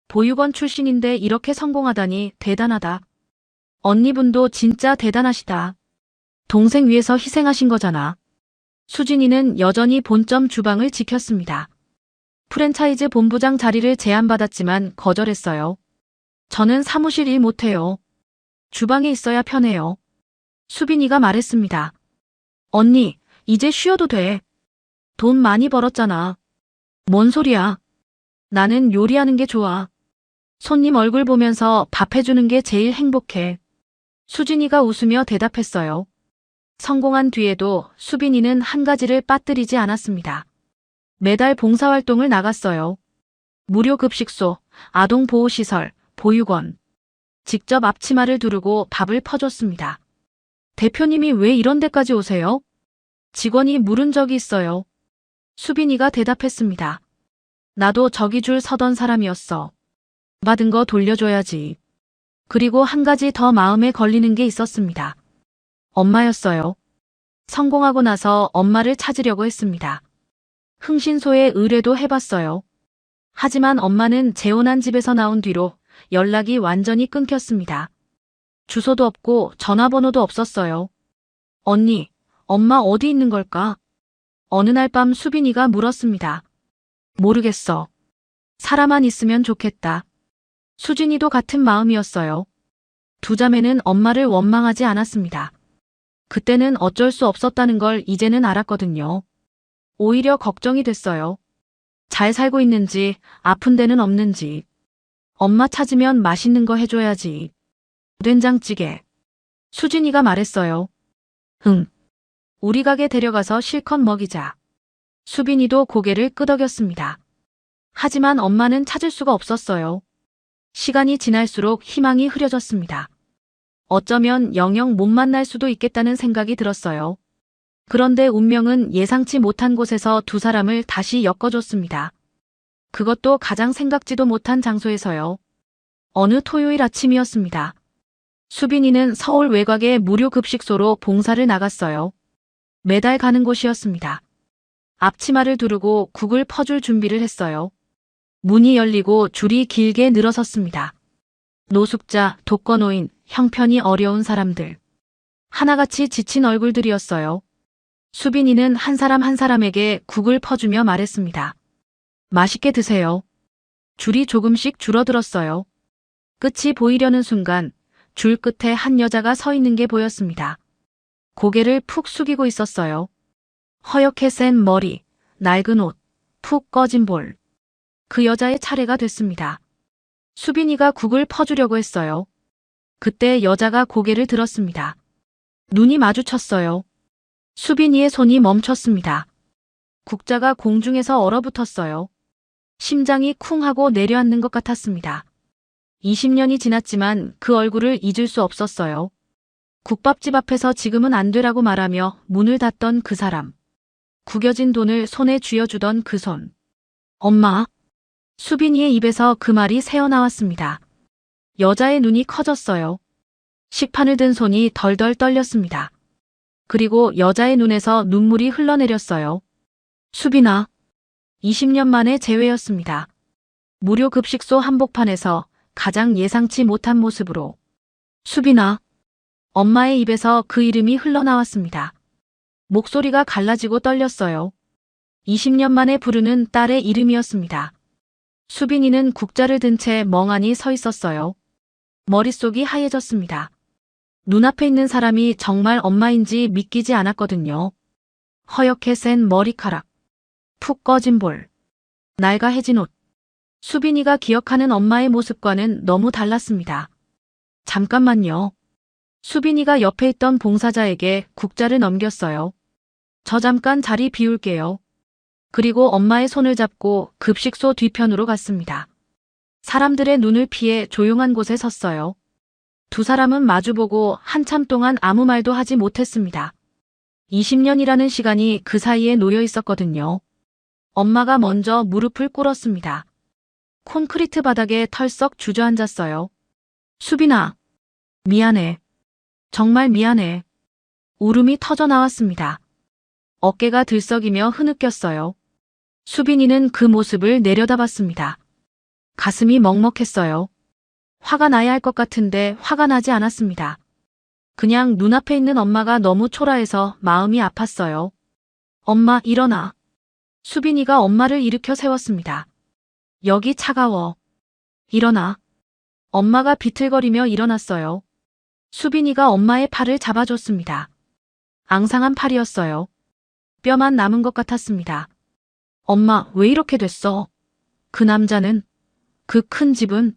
보육원 출신인데 이렇게 성공하다니 대단하다. 언니분도 진짜 대단하시다. 동생 위해서 희생하신 거잖아. 수진이는 여전히 본점 주방을 지켰습니다. 프랜차이즈 본부장 자리를 제안받았지만 거절했어요. 저는 사무실 일 못해요. 주방에 있어야 편해요. 수빈이가 말했습니다. 언니, 이제 쉬어도 돼. 돈 많이 벌었잖아. 뭔 소리야. 나는 요리하는 게 좋아. 손님 얼굴 보면서 밥 해주는 게 제일 행복해. 수진이가 웃으며 대답했어요. 성공한 뒤에도 수빈이는 한 가지를 빠뜨리지 않았습니다. 매달 봉사활동을 나갔어요. 무료급식소, 아동보호시설, 보육원. 직접 앞치마를 두르고 밥을 퍼줬습니다. 대표님이 왜 이런 데까지 오세요? 직원이 물은 적이 있어요. 수빈이가 대답했습니다. 나도 저기 줄 서던 사람이었어. 받은 거 돌려줘야지. 그리고 한 가지 더 마음에 걸리는 게 있었습니다. 엄마였어요. 성공하고 나서 엄마를 찾으려고 했습니다. 흥신소에 의뢰도 해봤어요. 하지만 엄마는 재혼한 집에서 나온 뒤로 연락이 완전히 끊겼습니다. 주소도 없고 전화번호도 없었어요. 언니, 엄마 어디 있는 걸까? 어느 날 밤 수빈이가 물었습니다. 모르겠어. 살아만 있으면 좋겠다. 수진이도 같은 마음이었어요. 두 자매는 엄마를 원망하지 않았습니다. 그때는 어쩔 수 없었다는 걸 이제는 알았거든요. 오히려 걱정이 됐어요. 잘 살고 있는지, 아픈 데는 없는지. 엄마 찾으면 맛있는 거 해줘야지. 된장찌개. 수진이가 말했어요. 응. 우리 가게 데려가서 실컷 먹이자. 수빈이도 고개를 끄덕였습니다. 하지만 엄마는 찾을 수가 없었어요. 시간이 지날수록 희망이 흐려졌습니다. 어쩌면 영영 못 만날 수도 있겠다는 생각이 들었어요. 그런데 운명은 예상치 못한 곳에서 두 사람을 다시 엮어줬습니다. 그것도 가장 생각지도 못한 장소에서요. 어느 토요일 아침이었습니다. 수빈이는 서울 외곽의 무료급식소로 봉사를 나갔어요. 매달 가는 곳이었습니다. 앞치마를 두르고 국을 퍼줄 준비를 했어요. 문이 열리고 줄이 길게 늘어섰습니다. 노숙자, 독거노인, 형편이 어려운 사람들. 하나같이 지친 얼굴들이었어요. 수빈이는 한 사람 한 사람에게 국을 퍼주며 말했습니다. 맛있게 드세요. 줄이 조금씩 줄어들었어요. 끝이 보이려는 순간 줄 끝에 한 여자가 서 있는 게 보였습니다. 고개를 푹 숙이고 있었어요. 허옇게 센 머리, 낡은 옷, 푹 꺼진 볼. 그 여자의 차례가 됐습니다. 수빈이가 국을 퍼주려고 했어요. 그때 여자가 고개를 들었습니다. 눈이 마주쳤어요. 수빈이의 손이 멈췄습니다. 국자가 공중에서 얼어붙었어요. 심장이 쿵 하고 내려앉는 것 같았습니다. 20년이 지났지만 그 얼굴을 잊을 수 없었어요. 국밥집 앞에서 지금은 안 되라고 말하며 문을 닫던 그 사람. 구겨진 돈을 손에 쥐어주던 그 손. 엄마. 수빈이의 입에서 그 말이 새어나왔습니다. 여자의 눈이 커졌어요. 식판을 든 손이 덜덜 떨렸습니다. 그리고 여자의 눈에서 눈물이 흘러내렸어요. 수빈아. 20년 만에 재회였습니다. 무료 급식소 한복판에서 가장 예상치 못한 모습으로. 수빈아. 엄마의 입에서 그 이름이 흘러나왔습니다. 목소리가 갈라지고 떨렸어요. 20년 만에 부르는 딸의 이름이었습니다. 수빈이는 국자를 든 채 멍하니 서 있었어요. 머릿속이 하얘졌습니다. 눈앞에 있는 사람이 정말 엄마인지 믿기지 않았거든요. 허옇게 센 머리카락, 푹 꺼진 볼, 낡아해진 옷. 수빈이가 기억하는 엄마의 모습과는 너무 달랐습니다. 잠깐만요. 수빈이가 옆에 있던 봉사자에게 국자를 넘겼어요. 저 잠깐 자리 비울게요. 그리고 엄마의 손을 잡고 급식소 뒤편으로 갔습니다. 사람들의 눈을 피해 조용한 곳에 섰어요. 두 사람은 마주보고 한참 동안 아무 말도 하지 못했습니다. 20년이라는 시간이 그 사이에 놓여 있었거든요. 엄마가 먼저 무릎을 꿇었습니다. 콘크리트 바닥에 털썩 주저앉았어요. 수빈아, 미안해. 정말 미안해. 울음이 터져 나왔습니다. 어깨가 들썩이며 흐느꼈어요. 수빈이는 그 모습을 내려다봤습니다. 가슴이 먹먹했어요. 화가 나야 할 것 같은데 화가 나지 않았습니다. 그냥 눈앞에 있는 엄마가 너무 초라해서 마음이 아팠어요. 엄마, 일어나. 수빈이가 엄마를 일으켜 세웠습니다. 여기 차가워. 일어나. 엄마가 비틀거리며 일어났어요. 수빈이가 엄마의 팔을 잡아줬습니다. 앙상한 팔이었어요. 뼈만 남은 것 같았습니다. 엄마, 왜 이렇게 됐어? 그 남자는? 그 큰 집은?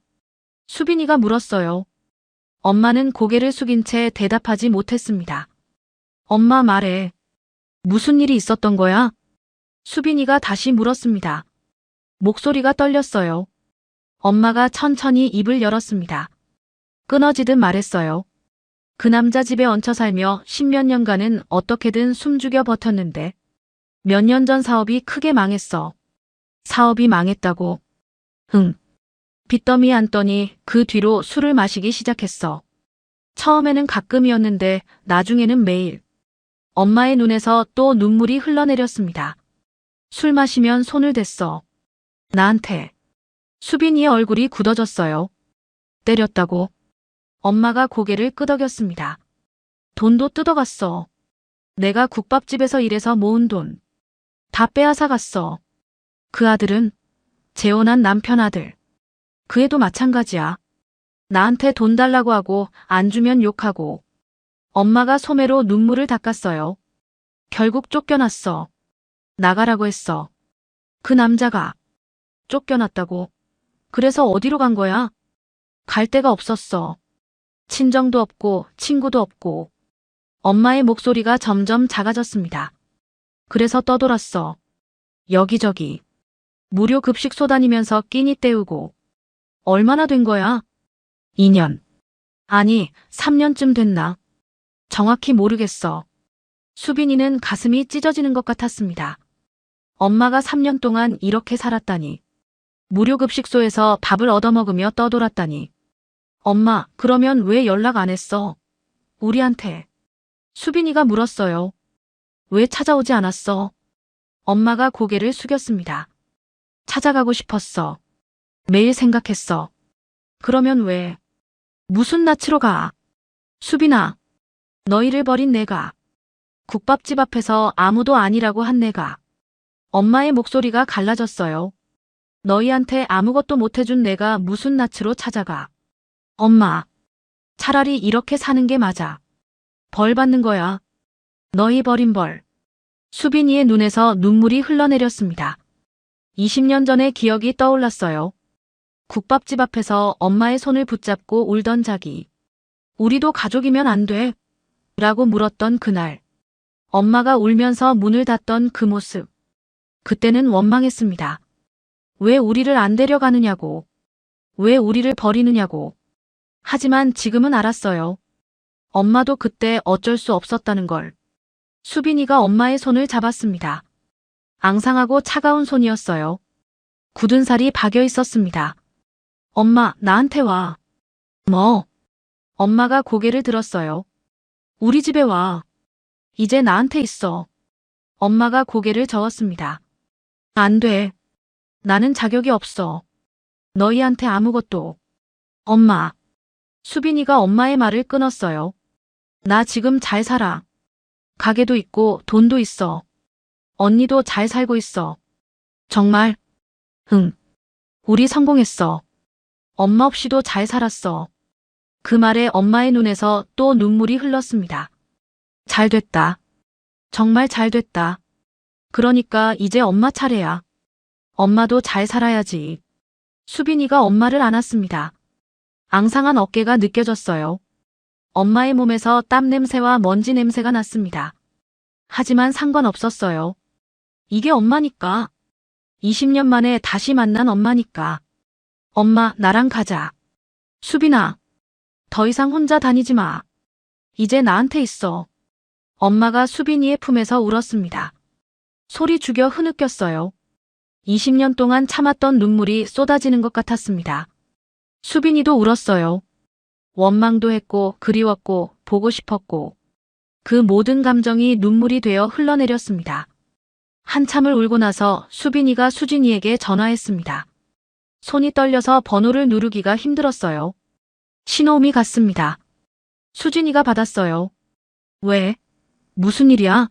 수빈이가 물었어요. 엄마는 고개를 숙인 채 대답하지 못했습니다. 엄마 말해. 무슨 일이 있었던 거야? 수빈이가 다시 물었습니다. 목소리가 떨렸어요. 엄마가 천천히 입을 열었습니다. 끊어지듯 말했어요. 그 남자 집에 얹혀 살며 십몇 년간은 어떻게든 숨죽여 버텼는데 몇 년 전 사업이 크게 망했어. 사업이 망했다고. 응. 빚더미 앉더니 그 뒤로 술을 마시기 시작했어. 처음에는 가끔이었는데 나중에는 매일. 엄마의 눈에서 또 눈물이 흘러내렸습니다. 술 마시면 손을 댔어. 나한테. 수빈이의 얼굴이 굳어졌어요. 때렸다고. 엄마가 고개를 끄덕였습니다. 돈도 뜯어갔어. 내가 국밥집에서 일해서 모은 돈. 다 빼앗아 갔어. 그 아들은 재혼한 남편 아들. 그 애도 마찬가지야. 나한테 돈 달라고 하고 안 주면 욕하고. 엄마가 소매로 눈물을 닦았어요. 결국 쫓겨났어. 나가라고 했어. 그 남자가. 쫓겨났다고. 그래서 어디로 간 거야? 갈 데가 없었어. 친정도 없고 친구도 없고. 엄마의 목소리가 점점 작아졌습니다. 그래서 떠돌았어. 여기저기. 무료 급식소 다니면서 끼니 때우고. 얼마나 된 거야? 2년. 아니, 3년쯤 됐나? 정확히 모르겠어. 수빈이는 가슴이 찢어지는 것 같았습니다. 엄마가 3년 동안 이렇게 살았다니. 무료 급식소에서 밥을 얻어먹으며 떠돌았다니. 엄마, 그러면 왜 연락 안 했어? 우리한테. 수빈이가 물었어요. 왜 찾아오지 않았어? 엄마가 고개를 숙였습니다. 찾아가고 싶었어. 매일 생각했어. 그러면 왜? 무슨 낯으로 가? 수빈아, 너희를 버린 내가. 국밥집 앞에서 아무도 아니라고 한 내가. 엄마의 목소리가 갈라졌어요. 너희한테 아무것도 못해준 내가 무슨 낯으로 찾아가. 엄마, 차라리 이렇게 사는 게 맞아. 벌 받는 거야. 너희 버린 벌. 수빈이의 눈에서 눈물이 흘러내렸습니다. 20년 전의 기억이 떠올랐어요. 국밥집 앞에서 엄마의 손을 붙잡고 울던 자기. 우리도 가족이면 안 돼? 라고 물었던 그날. 엄마가 울면서 문을 닫던 그 모습. 그때는 원망했습니다. 왜 우리를 안 데려가느냐고. 왜 우리를 버리느냐고. 하지만 지금은 알았어요. 엄마도 그때 어쩔 수 없었다는 걸. 수빈이가 엄마의 손을 잡았습니다. 앙상하고 차가운 손이었어요. 굳은 살이 박여 있었습니다. 엄마, 나한테 와. 뭐? 엄마가 고개를 들었어요. 우리 집에 와. 이제 나한테 있어. 엄마가 고개를 저었습니다. 안 돼. 나는 자격이 없어. 너희한테 아무것도. 엄마. 수빈이가 엄마의 말을 끊었어요. 나 지금 잘 살아. 가게도 있고 돈도 있어. 언니도 잘 살고 있어. 정말? 응. 우리 성공했어. 엄마 없이도 잘 살았어. 그 말에 엄마의 눈에서 또 눈물이 흘렀습니다. 잘 됐다. 정말 잘 됐다. 그러니까 이제 엄마 차례야. 엄마도 잘 살아야지. 수빈이가 엄마를 안았습니다. 앙상한 어깨가 느껴졌어요. 엄마의 몸에서 땀 냄새와 먼지 냄새가 났습니다. 하지만 상관없었어요. 이게 엄마니까. 20년 만에 다시 만난 엄마니까. 엄마, 나랑 가자. 수빈아, 더 이상 혼자 다니지 마. 이제 나한테 있어. 엄마가 수빈이의 품에서 울었습니다. 소리 죽여 흐느꼈어요. 20년 동안 참았던 눈물이 쏟아지는 것 같았습니다. 수빈이도 울었어요. 원망도 했고 그리웠고 보고 싶었고 그 모든 감정이 눈물이 되어 흘러내렸습니다. 한참을 울고 나서 수빈이가 수진이에게 전화했습니다. 손이 떨려서 번호를 누르기가 힘들었어요. 신호음이 갔습니다. 수진이가 받았어요. 왜? 무슨 일이야?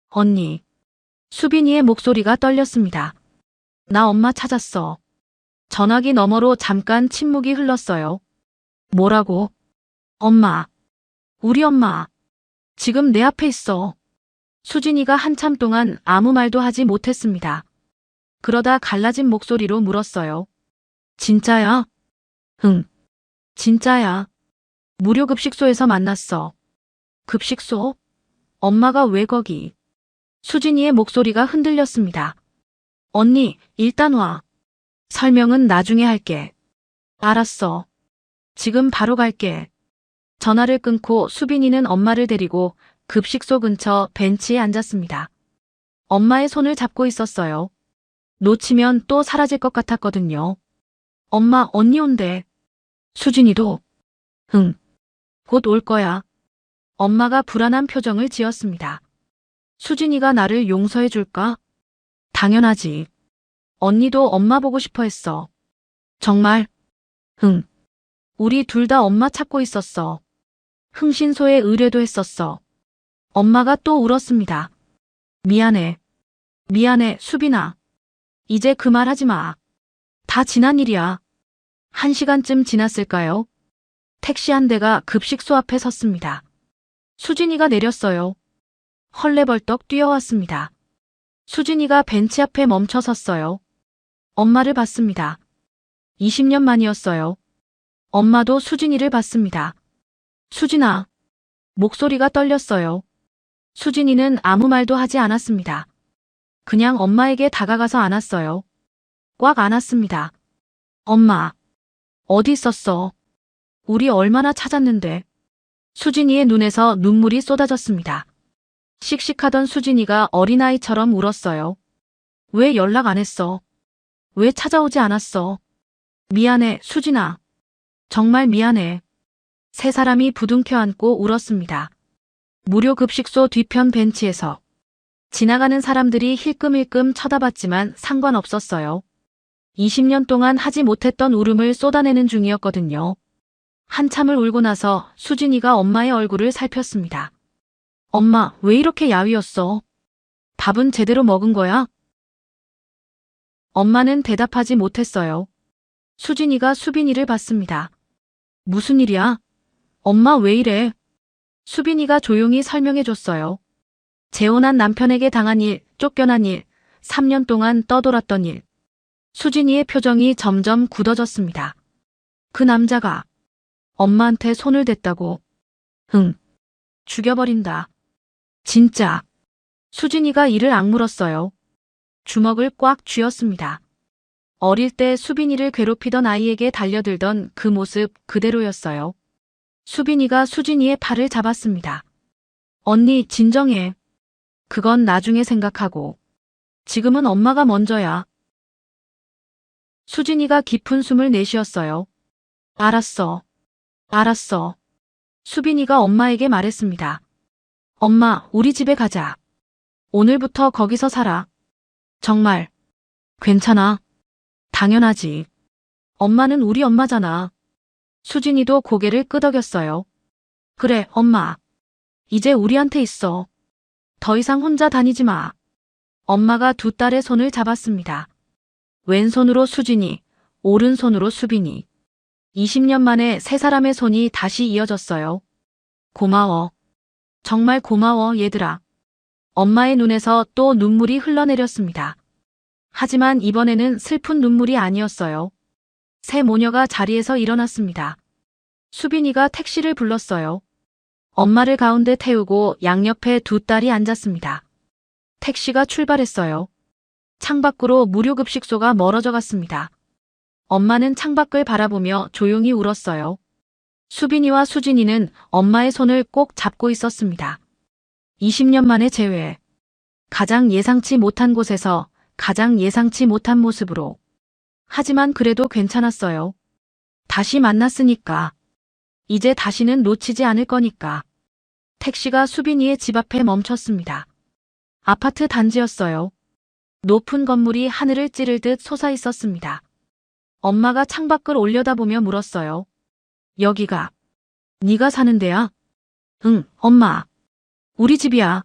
언니. 수빈이의 목소리가 떨렸습니다. 나 엄마 찾았어. 전화기 너머로 잠깐 침묵이 흘렀어요. 뭐라고? 엄마. 우리 엄마. 지금 내 앞에 있어. 수진이가 한참 동안 아무 말도 하지 못했습니다. 그러다 갈라진 목소리로 물었어요. 진짜야? 응. 진짜야. 무료 급식소에서 만났어. 급식소? 엄마가 왜 거기? 수진이의 목소리가 흔들렸습니다. 언니, 일단 와. 설명은 나중에 할게. 알았어. 지금 바로 갈게. 전화를 끊고 수빈이는 엄마를 데리고 급식소 근처 벤치에 앉았습니다. 엄마의 손을 잡고 있었어요. 놓치면 또 사라질 것 같았거든요. 엄마, 언니 온대. 수진이도? 응. 곧 올 거야. 엄마가 불안한 표정을 지었습니다. 수진이가 나를 용서해 줄까? 당연하지. 언니도 엄마 보고 싶어 했어. 정말? 응. 우리 둘 다 엄마 찾고 있었어. 흥신소에 의뢰도 했었어. 엄마가 또 울었습니다. 미안해. 미안해, 수빈아. 이제 그 말 하지 마. 다 지난 일이야. 1시간쯤 지났을까요? 택시 한 대가 급식소 앞에 섰습니다. 수진이가 내렸어요. 헐레벌떡 뛰어왔습니다. 수진이가 벤치 앞에 멈춰 섰어요. 엄마를 봤습니다. 20년 만이었어요. 엄마도 수진이를 봤습니다. 수진아. 목소리가 떨렸어요. 수진이는 아무 말도 하지 않았습니다. 그냥 엄마에게 다가가서 안았어요. 꽉 안았습니다. 엄마. 어디 있었어? 우리 얼마나 찾았는데. 수진이의 눈에서 눈물이 쏟아졌습니다. 씩씩하던 수진이가 어린아이처럼 울었어요. 왜 연락 안 했어? 왜 찾아오지 않았어? 미안해, 수진아. 정말 미안해. 세 사람이 부둥켜 안고 울었습니다. 무료 급식소 뒤편 벤치에서 지나가는 사람들이 힐끔힐끔 쳐다봤지만 상관없었어요. 20년 동안 하지 못했던 울음을 쏟아내는 중이었거든요. 한참을 울고 나서 수진이가 엄마의 얼굴을 살폈습니다. 엄마, 왜 이렇게 야위었어? 밥은 제대로 먹은 거야? 엄마는 대답하지 못했어요. 수진이가 수빈이를 봤습니다. 무슨 일이야? 엄마 왜 이래? 수빈이가 조용히 설명해줬어요. 재혼한 남편에게 당한 일, 쫓겨난 일, 3년 동안 떠돌았던 일. 수진이의 표정이 점점 굳어졌습니다. 그 남자가 엄마한테 손을 댔다고. 응. 죽여버린다. 진짜. 수진이가 이를 악물었어요. 주먹을 꽉 쥐었습니다. 어릴 때 수빈이를 괴롭히던 아이에게 달려들던 그 모습 그대로였어요. 수빈이가 수진이의 팔을 잡았습니다. 언니, 진정해. 그건 나중에 생각하고. 지금은 엄마가 먼저야. 수진이가 깊은 숨을 내쉬었어요. 알았어. 알았어. 수빈이가 엄마에게 말했습니다. 엄마, 우리 집에 가자. 오늘부터 거기서 살아. 정말. 괜찮아. 당연하지. 엄마는 우리 엄마잖아. 수진이도 고개를 끄덕였어요. 그래, 엄마. 이제 우리한테 있어. 더 이상 혼자 다니지 마. 엄마가 두 딸의 손을 잡았습니다. 왼손으로 수진이, 오른손으로 수빈이. 20년 만에 세 사람의 손이 다시 이어졌어요. 고마워. 정말 고마워, 얘들아. 엄마의 눈에서 또 눈물이 흘러내렸습니다. 하지만 이번에는 슬픈 눈물이 아니었어요. 새 모녀가 자리에서 일어났습니다. 수빈이가 택시를 불렀어요. 엄마를 가운데 태우고 양옆에 두 딸이 앉았습니다. 택시가 출발했어요. 창밖으로 무료 급식소가 멀어져 갔습니다. 엄마는 창밖을 바라보며 조용히 울었어요. 수빈이와 수진이는 엄마의 손을 꼭 잡고 있었습니다. 20년 만의 재회. 가장 예상치 못한 곳에서 가장 예상치 못한 모습으로. 하지만 그래도 괜찮았어요. 다시 만났으니까. 이제 다시는 놓치지 않을 거니까. 택시가 수빈이의 집 앞에 멈췄습니다. 아파트 단지였어요. 높은 건물이 하늘을 찌를 듯 솟아 있었습니다. 엄마가 창밖을 올려다보며 물었어요. 여기가 네가 사는 데야? 응, 엄마. 우리 집이야.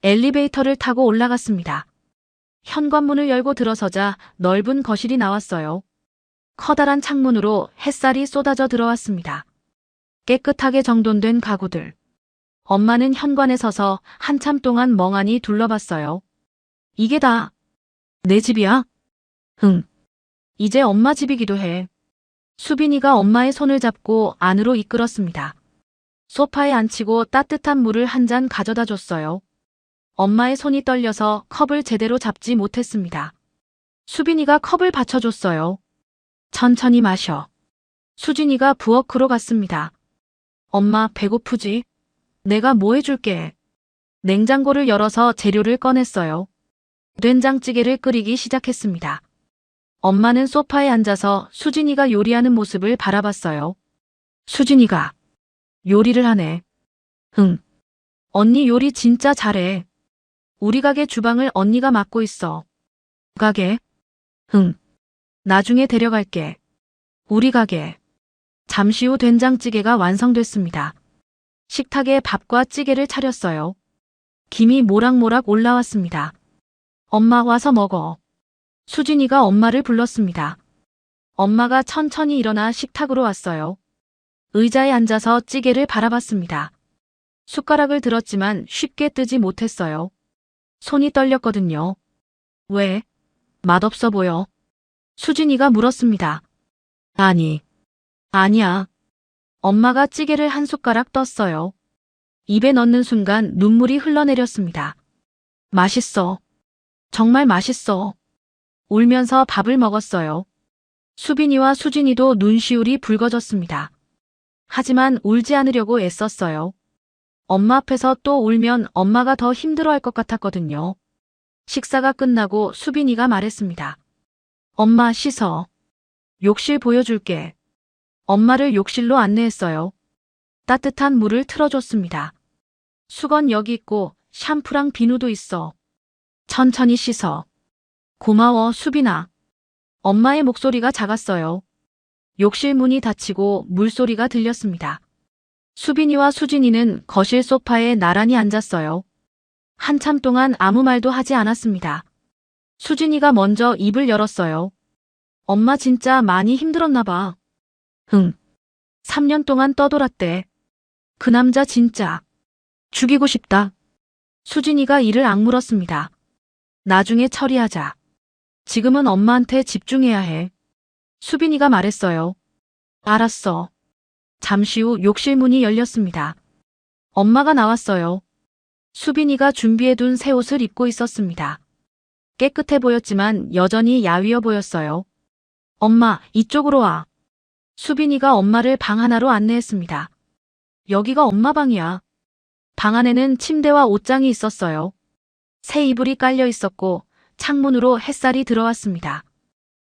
엘리베이터를 타고 올라갔습니다. 현관문을 열고 들어서자 넓은 거실이 나왔어요. 커다란 창문으로 햇살이 쏟아져 들어왔습니다. 깨끗하게 정돈된 가구들. 엄마는 현관에 서서 한참 동안 멍하니 둘러봤어요. 이게 다 내 집이야? 응. 이제 엄마 집이기도 해. 수빈이가 엄마의 손을 잡고 안으로 이끌었습니다. 소파에 앉히고 따뜻한 물을 한 잔 가져다 줬어요. 엄마의 손이 떨려서 컵을 제대로 잡지 못했습니다. 수빈이가 컵을 받쳐줬어요. 천천히 마셔. 수진이가 부엌으로 갔습니다. 엄마 배고프지? 내가 뭐 해줄게. 냉장고를 열어서 재료를 꺼냈어요. 된장찌개를 끓이기 시작했습니다. 엄마는 소파에 앉아서 수진이가 요리하는 모습을 바라봤어요. 수진이가 요리를 하네. 응. 언니 요리 진짜 잘해. 우리 가게 주방을 언니가 맡고 있어. 가게? 응. 나중에 데려갈게. 우리 가게. 잠시 후 된장찌개가 완성됐습니다. 식탁에 밥과 찌개를 차렸어요. 김이 모락모락 올라왔습니다. 엄마 와서 먹어. 수진이가 엄마를 불렀습니다. 엄마가 천천히 일어나 식탁으로 왔어요. 의자에 앉아서 찌개를 바라봤습니다. 숟가락을 들었지만 쉽게 뜨지 못했어요. 손이 떨렸거든요. 왜? 맛없어 보여. 수진이가 물었습니다. 아니야. 엄마가 찌개를 한 숟가락 떴어요. 입에 넣는 순간 눈물이 흘러내렸습니다. 맛있어. 정말 맛있어. 울면서 밥을 먹었어요. 수빈이와 수진이도 눈시울이 붉어졌습니다. 하지만 울지 않으려고 애썼어요. 엄마 앞에서 또 울면 엄마가 더 힘들어할 것 같았거든요. 식사가 끝나고 수빈이가 말했습니다. 엄마 씻어. 욕실 보여줄게. 엄마를 욕실로 안내했어요. 따뜻한 물을 틀어줬습니다. 수건 여기 있고 샴푸랑 비누도 있어. 천천히 씻어. 고마워, 수빈아. 엄마의 목소리가 작았어요. 욕실 문이 닫히고 물소리가 들렸습니다. 수빈이와 수진이는 거실 소파에 나란히 앉았어요. 한참 동안 아무 말도 하지 않았습니다. 수진이가 먼저 입을 열었어요. 엄마 진짜 많이 힘들었나 봐. 응. 3년 동안 떠돌았대. 그 남자 진짜 죽이고 싶다. 수진이가 이를 악물었습니다. 나중에 처리하자. 지금은 엄마한테 집중해야 해. 수빈이가 말했어요. 알았어. 잠시 후 욕실 문이 열렸습니다. 엄마가 나왔어요. 수빈이가 준비해둔 새 옷을 입고 있었습니다. 깨끗해 보였지만 여전히 야위어 보였어요. 엄마, 이쪽으로 와. 수빈이가 엄마를 방 하나로 안내했습니다. 여기가 엄마 방이야. 방 안에는 침대와 옷장이 있었어요. 새 이불이 깔려 있었고 창문으로 햇살이 들어왔습니다.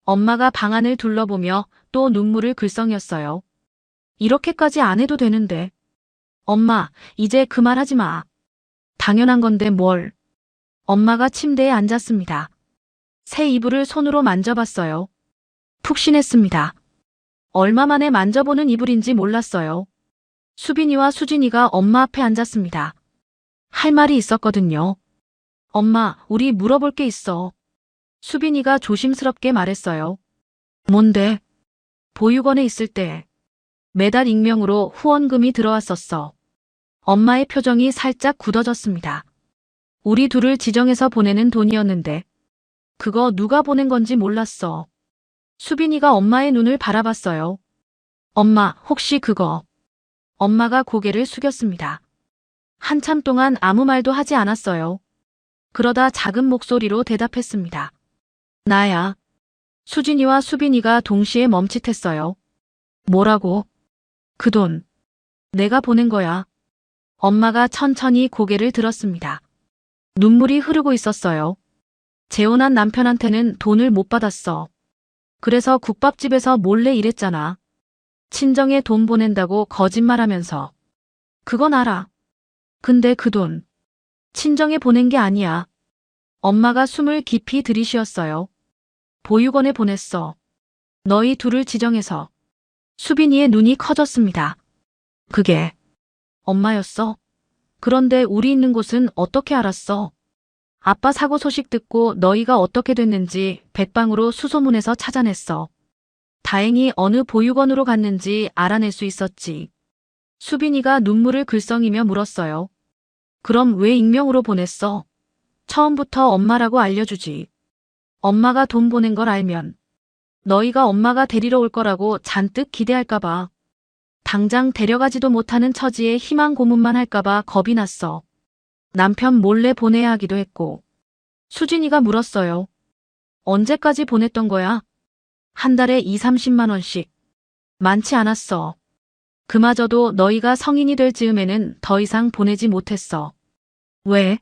엄마가 방 안을 둘러보며 또 눈물을 글썽였어요. 이렇게까지 안 해도 되는데. 엄마, 이제 그만하지 마. 당연한 건데 뭘. 엄마가 침대에 앉았습니다. 새 이불을 손으로 만져봤어요. 푹신했습니다. 얼마 만에 만져보는 이불인지 몰랐어요. 수빈이와 수진이가 엄마 앞에 앉았습니다. 할 말이 있었거든요. 엄마, 우리 물어볼 게 있어. 수빈이가 조심스럽게 말했어요. 뭔데? 보육원에 있을 때 매달 익명으로 후원금이 들어왔었어. 엄마의 표정이 살짝 굳어졌습니다. 우리 둘을 지정해서 보내는 돈이었는데 그거 누가 보낸 건지 몰랐어. 수빈이가 엄마의 눈을 바라봤어요. 엄마, 혹시 그거. 엄마가 고개를 숙였습니다. 한참 동안 아무 말도 하지 않았어요. 그러다 작은 목소리로 대답했습니다. 나야. 수진이와 수빈이가 동시에 멈칫했어요. 뭐라고? 그 돈. 내가 보낸 거야. 엄마가 천천히 고개를 들었습니다. 눈물이 흐르고 있었어요. 재혼한 남편한테는 돈을 못 받았어. 그래서 국밥집에서 몰래 일했잖아. 친정에 돈 보낸다고 거짓말하면서. 그건 알아. 근데 그 돈. 친정에 보낸 게 아니야. 엄마가 숨을 깊이 들이쉬었어요. 보육원에 보냈어. 너희 둘을 지정해서. 수빈이의 눈이 커졌습니다. 그게 엄마였어? 그런데 우리 있는 곳은 어떻게 알았어? 아빠 사고 소식 듣고 너희가 어떻게 됐는지 백방으로 수소문해서 찾아냈어. 다행히 어느 보육원으로 갔는지 알아낼 수 있었지. 수빈이가 눈물을 글썽이며 물었어요. 그럼 왜 익명으로 보냈어? 처음부터 엄마라고 알려주지. 엄마가 돈 보낸 걸 알면 너희가 엄마가 데리러 올 거라고 잔뜩 기대할까봐. 당장 데려가지도 못하는 처지에 희망 고문만 할까봐 겁이 났어. 남편 몰래 보내야 하기도 했고. 수진이가 물었어요. 언제까지 보냈던 거야? 한 달에 2, 30만 원씩. 많지 않았어. 그마저도 너희가 성인이 될 즈음에는 더 이상 보내지 못했어. 왜?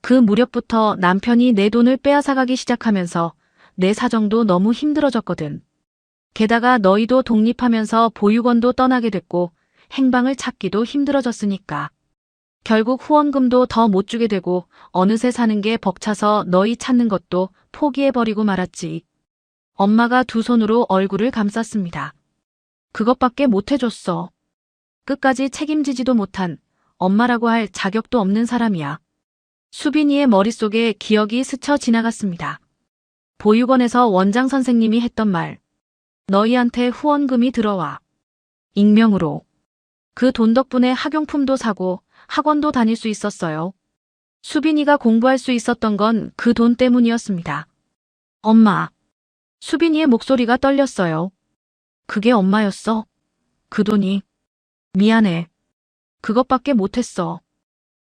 그 무렵부터 남편이 내 돈을 빼앗아가기 시작하면서 내 사정도 너무 힘들어졌거든. 게다가 너희도 독립하면서 보육원도 떠나게 됐고 행방을 찾기도 힘들어졌으니까. 결국 후원금도 더 못 주게 되고 어느새 사는 게 벅차서 너희 찾는 것도 포기해버리고 말았지. 엄마가 두 손으로 얼굴을 감쌌습니다. 그것밖에 못 해줬어. 끝까지 책임지지도 못한 엄마라고 할 자격도 없는 사람이야. 수빈이의 머릿속에 기억이 스쳐 지나갔습니다. 보육원에서 원장 선생님이 했던 말. 너희한테 후원금이 들어와. 익명으로. 그 돈 덕분에 학용품도 사고 학원도 다닐 수 있었어요. 수빈이가 공부할 수 있었던 건 그 돈 때문이었습니다. 엄마. 수빈이의 목소리가 떨렸어요. 그게 엄마였어? 그 돈이. 미안해. 그것밖에 못했어.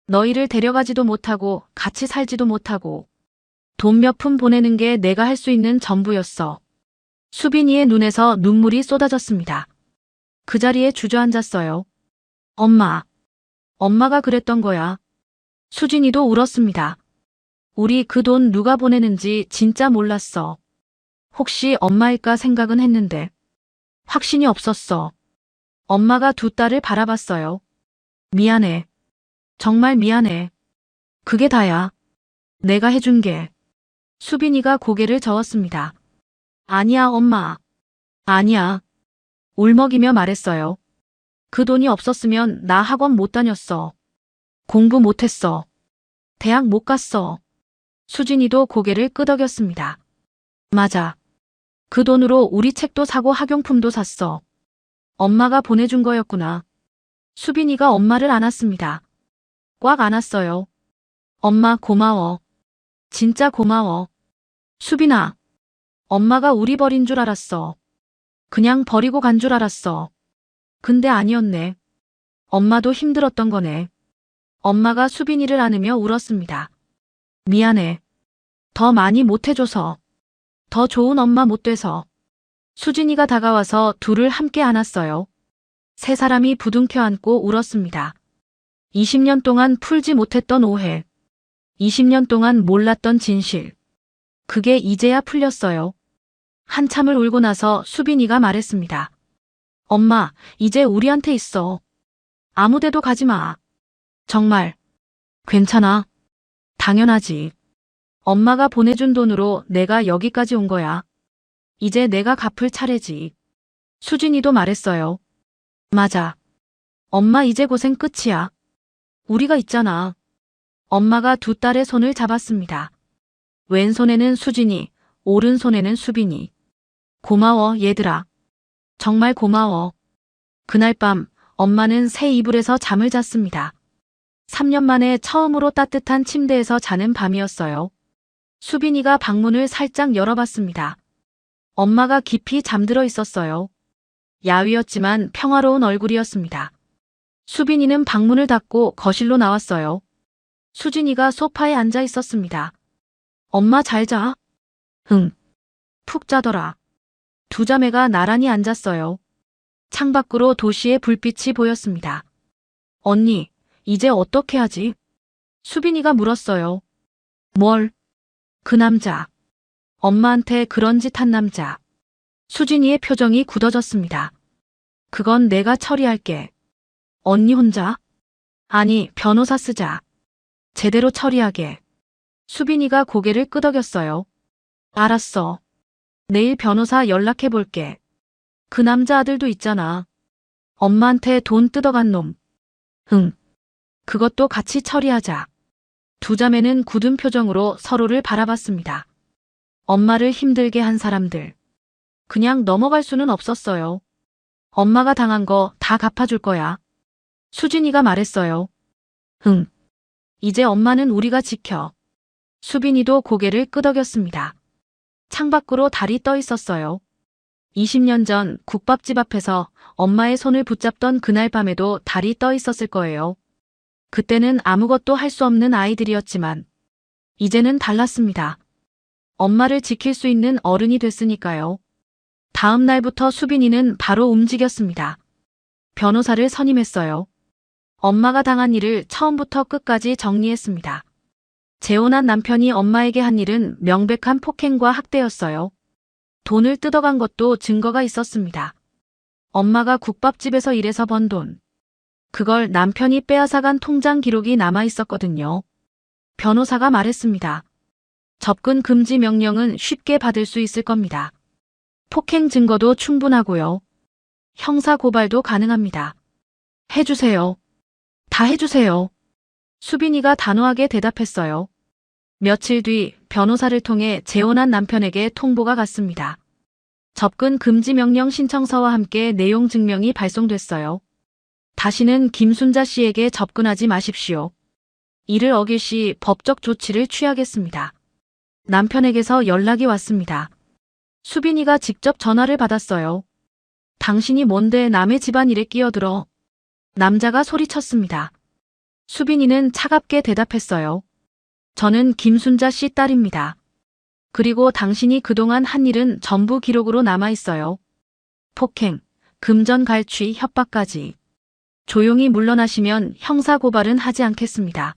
너희를 데려가지도 못하고 같이 살지도 못하고. 돈 몇 푼 보내는 게 내가 할 수 있는 전부였어. 수빈이의 눈에서 눈물이 쏟아졌습니다. 그 자리에 주저앉았어요. 엄마. 엄마가 그랬던 거야. 수진이도 울었습니다. 우리 그 돈 누가 보내는지 진짜 몰랐어. 혹시 엄마일까 생각은 했는데 확신이 없었어. 엄마가 두 딸을 바라봤어요. 미안해. 정말 미안해. 그게 다야. 내가 해준 게. 수빈이가 고개를 저었습니다. 아니야, 엄마. 아니야. 울먹이며 말했어요. 그 돈이 없었으면 나 학원 못 다녔어. 공부 못했어. 대학 못 갔어. 수진이도 고개를 끄덕였습니다. 맞아. 그 돈으로 우리 책도 사고 학용품도 샀어. 엄마가 보내준 거였구나. 수빈이가 엄마를 안았습니다. 꽉 안았어요. 엄마 고마워. 진짜 고마워. 수빈아. 엄마가 우리 버린 줄 알았어. 그냥 버리고 간 줄 알았어. 근데 아니었네. 엄마도 힘들었던 거네. 엄마가 수빈이를 안으며 울었습니다. 미안해. 더 많이 못해줘서. 더 좋은 엄마 못 돼서. 수진이가 다가와서 둘을 함께 안았어요. 세 사람이 부둥켜 안고 울었습니다. 20년 동안 풀지 못했던 오해. 20년 동안 몰랐던 진실. 그게 이제야 풀렸어요. 한참을 울고 나서 수빈이가 말했습니다. 엄마, 이제 우리한테 있어. 아무데도 가지 마. 정말. 괜찮아. 당연하지. 엄마가 보내준 돈으로 내가 여기까지 온 거야. 이제 내가 갚을 차례지. 수진이도 말했어요. 맞아. 엄마 이제 고생 끝이야. 우리가 있잖아. 엄마가 두 딸의 손을 잡았습니다. 왼손에는 수진이, 오른손에는 수빈이. 고마워, 얘들아. 정말 고마워. 그날 밤 엄마는 새 이불에서 잠을 잤습니다. 3년 만에 처음으로 따뜻한 침대에서 자는 밤이었어요. 수빈이가 방문을 살짝 열어봤습니다. 엄마가 깊이 잠들어 있었어요. 야위었지만 평화로운 얼굴이었습니다. 수빈이는 방문을 닫고 거실로 나왔어요. 수진이가 소파에 앉아 있었습니다. 엄마 잘 자? 응. 푹 자더라. 두 자매가 나란히 앉았어요. 창밖으로 도시의 불빛이 보였습니다. 언니, 이제 어떻게 하지? 수빈이가 물었어요. 뭘? 그 남자. 엄마한테 그런 짓 한 남자. 수진이의 표정이 굳어졌습니다. 그건 내가 처리할게. 언니 혼자? 아니, 변호사 쓰자. 제대로 처리하게. 수빈이가 고개를 끄덕였어요. 알았어. 내일 변호사 연락해 볼게. 그 남자 아들도 있잖아. 엄마한테 돈 뜯어간 놈. 응. 그것도 같이 처리하자. 두 자매는 굳은 표정으로 서로를 바라봤습니다. 엄마를 힘들게 한 사람들. 그냥 넘어갈 수는 없었어요. 엄마가 당한 거 다 갚아줄 거야. 수진이가 말했어요. 응. 이제 엄마는 우리가 지켜. 수빈이도 고개를 끄덕였습니다. 창밖으로 달이 떠 있었어요. 20년 전 국밥집 앞에서 엄마의 손을 붙잡던 그날 밤에도 달이 떠 있었을 거예요. 그때는 아무것도 할 수 없는 아이들이었지만 이제는 달랐습니다. 엄마를 지킬 수 있는 어른이 됐으니까요. 다음 날부터 수빈이는 바로 움직였습니다. 변호사를 선임했어요. 엄마가 당한 일을 처음부터 끝까지 정리했습니다. 재혼한 남편이 엄마에게 한 일은 명백한 폭행과 학대였어요. 돈을 뜯어간 것도 증거가 있었습니다. 엄마가 국밥집에서 일해서 번 돈. 그걸 남편이 빼앗아간 통장 기록이 남아 있었거든요. 변호사가 말했습니다. 접근 금지 명령은 쉽게 받을 수 있을 겁니다. 폭행 증거도 충분하고요. 형사 고발도 가능합니다. 해주세요. 다 해주세요. 수빈이가 단호하게 대답했어요. 며칠 뒤 변호사를 통해 재혼한 남편에게 통보가 갔습니다. 접근 금지 명령 신청서와 함께 내용 증명이 발송됐어요. 다시는 김순자 씨에게 접근하지 마십시오. 이를 어길 시 법적 조치를 취하겠습니다. 남편에게서 연락이 왔습니다. 수빈이가 직접 전화를 받았어요. 당신이 뭔데 남의 집안일에 끼어들어? 남자가 소리쳤습니다. 수빈이는 차갑게 대답했어요. 저는 김순자 씨 딸입니다. 그리고 당신이 그동안 한 일은 전부 기록으로 남아 있어요. 폭행, 금전 갈취, 협박까지. 조용히 물러나시면 형사 고발은 하지 않겠습니다.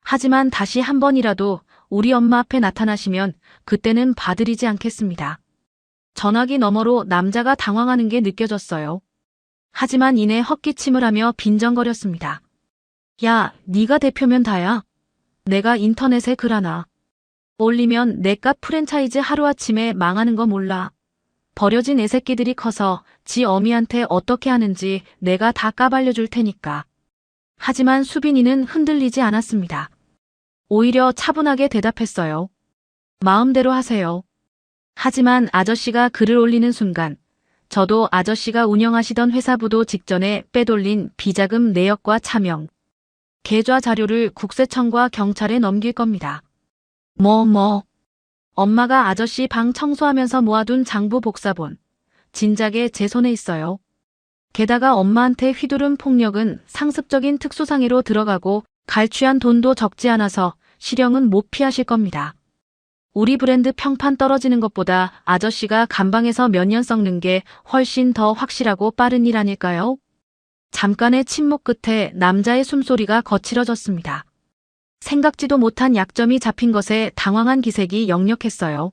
하지만 다시 한 번이라도 우리 엄마 앞에 나타나시면 그때는 봐드리지 않겠습니다. 전화기 너머로 남자가 당황하는 게 느껴졌어요. 하지만 이내 헛기침을 하며 빈정거렸습니다. 야, 네가 대표면 다야. 내가 인터넷에 글 하나 올리면 내깟 프랜차이즈 하루아침에 망하는 거 몰라. 버려진 애새끼들이 커서 지 어미한테 어떻게 하는지 내가 다 까발려줄 테니까. 하지만 수빈이는 흔들리지 않았습니다. 오히려 차분하게 대답했어요. 마음대로 하세요. 하지만 아저씨가 글을 올리는 순간 저도 아저씨가 운영하시던 회사부도 직전에 빼돌린 비자금 내역과 차명, 계좌 자료를 국세청과 경찰에 넘길 겁니다. 엄마가 아저씨 방 청소하면서 모아둔 장부 복사본, 진작에 제 손에 있어요. 게다가 엄마한테 휘두른 폭력은 상습적인 특수상해로 들어가고 갈취한 돈도 적지 않아서 실형은 못 피하실 겁니다. 우리 브랜드 평판 떨어지는 것보다 아저씨가 감방에서 몇 년 썩는 게 훨씬 더 확실하고 빠른 일 아닐까요? 잠깐의 침묵 끝에 남자의 숨소리가 거칠어졌습니다. 생각지도 못한 약점이 잡힌 것에 당황한 기색이 역력했어요.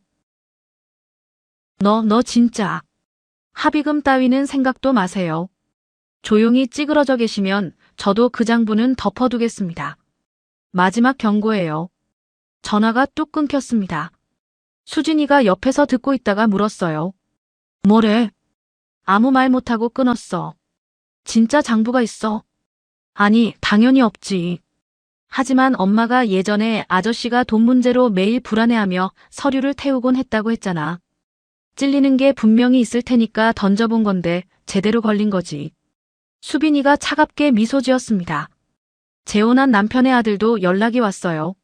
너 진짜. 합의금 따위는 생각도 마세요. 조용히 찌그러져 계시면 저도 그 장부는 덮어두겠습니다. 마지막 경고예요. 전화가 뚝 끊겼습니다. 수진이가 옆에서 듣고 있다가 물었어요. 뭐래? 아무 말 못하고 끊었어. 진짜 장부가 있어? 아니, 당연히 없지. 하지만 엄마가 예전에 아저씨가 돈 문제로 매일 불안해하며 서류를 태우곤 했다고 했잖아. 찔리는 게 분명히 있을 테니까 던져본 건데 제대로 걸린 거지. 수빈이가 차갑게 미소 지었습니다. 재혼한 남편의 아들도 연락이 왔어요.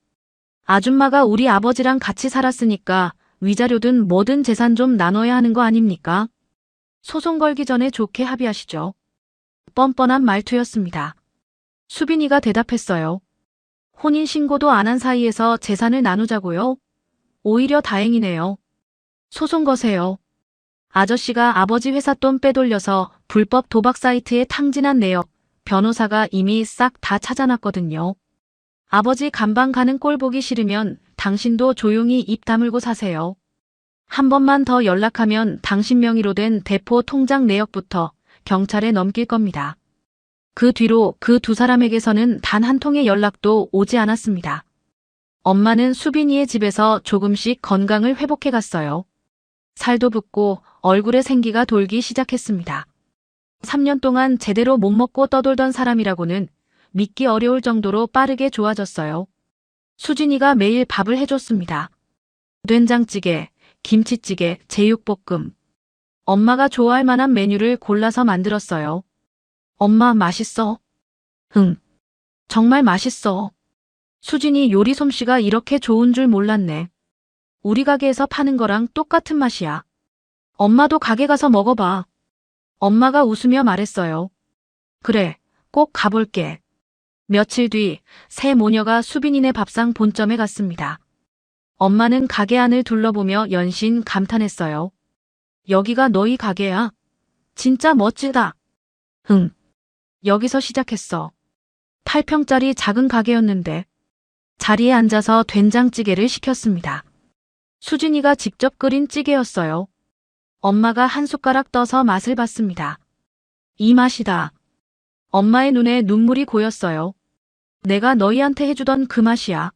아줌마가 우리 아버지랑 같이 살았으니까 위자료든 뭐든 재산 좀 나눠야 하는 거 아닙니까? 소송 걸기 전에 좋게 합의하시죠. 뻔뻔한 말투였습니다. 수빈이가 대답했어요. 혼인신고도 안 한 사이에서 재산을 나누자고요? 오히려 다행이네요. 소송 거세요. 아저씨가 아버지 회사 돈 빼돌려서 불법 도박 사이트에 탕진한 내역, 변호사가 이미 싹 다 찾아놨거든요. 아버지 감방 가는 꼴 보기 싫으면 당신도 조용히 입 다물고 사세요. 한 번만 더 연락하면 당신 명의로 된 대포 통장 내역부터 경찰에 넘길 겁니다. 그 뒤로 그 두 사람에게서는 단 한 통의 연락도 오지 않았습니다. 엄마는 수빈이의 집에서 조금씩 건강을 회복해 갔어요. 살도 붓고 얼굴에 생기가 돌기 시작했습니다. 3년 동안 제대로 못 먹고 떠돌던 사람이라고는 믿기 어려울 정도로 빠르게 좋아졌어요. 수진이가 매일 밥을 해줬습니다. 된장찌개, 김치찌개, 제육볶음. 엄마가 좋아할 만한 메뉴를 골라서 만들었어요. 엄마 맛있어? 응. 정말 맛있어. 수진이 요리 솜씨가 이렇게 좋은 줄 몰랐네. 우리 가게에서 파는 거랑 똑같은 맛이야. 엄마도 가게 가서 먹어봐. 엄마가 웃으며 말했어요. 그래, 꼭 가볼게. 며칠 뒤 새 모녀가 수빈이네 밥상 본점에 갔습니다. 엄마는 가게 안을 둘러보며 연신 감탄했어요. 여기가 너희 가게야? 진짜 멋지다. 응. 여기서 시작했어. 8평짜리 작은 가게였는데 자리에 앉아서 된장찌개를 시켰습니다. 수진이가 직접 끓인 찌개였어요. 엄마가 한 숟가락 떠서 맛을 봤습니다. 이 맛이다. 엄마의 눈에 눈물이 고였어요. 내가 너희한테 해주던 그 맛이야.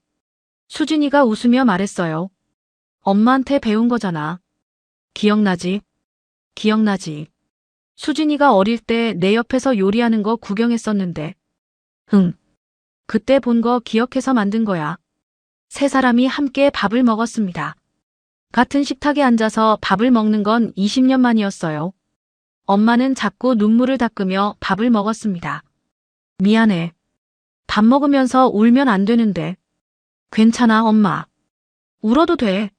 수진이가 웃으며 말했어요. 엄마한테 배운 거잖아. 기억나지? 기억나지. 수진이가 어릴 때 내 옆에서 요리하는 거 구경했었는데. 응. 그때 본 거 기억해서 만든 거야. 세 사람이 함께 밥을 먹었습니다. 같은 식탁에 앉아서 밥을 먹는 건 20년 만이었어요. 엄마는 자꾸 눈물을 닦으며 밥을 먹었습니다. 미안해. 밥 먹으면서 울면 안 되는데. 괜찮아, 엄마. 울어도 돼.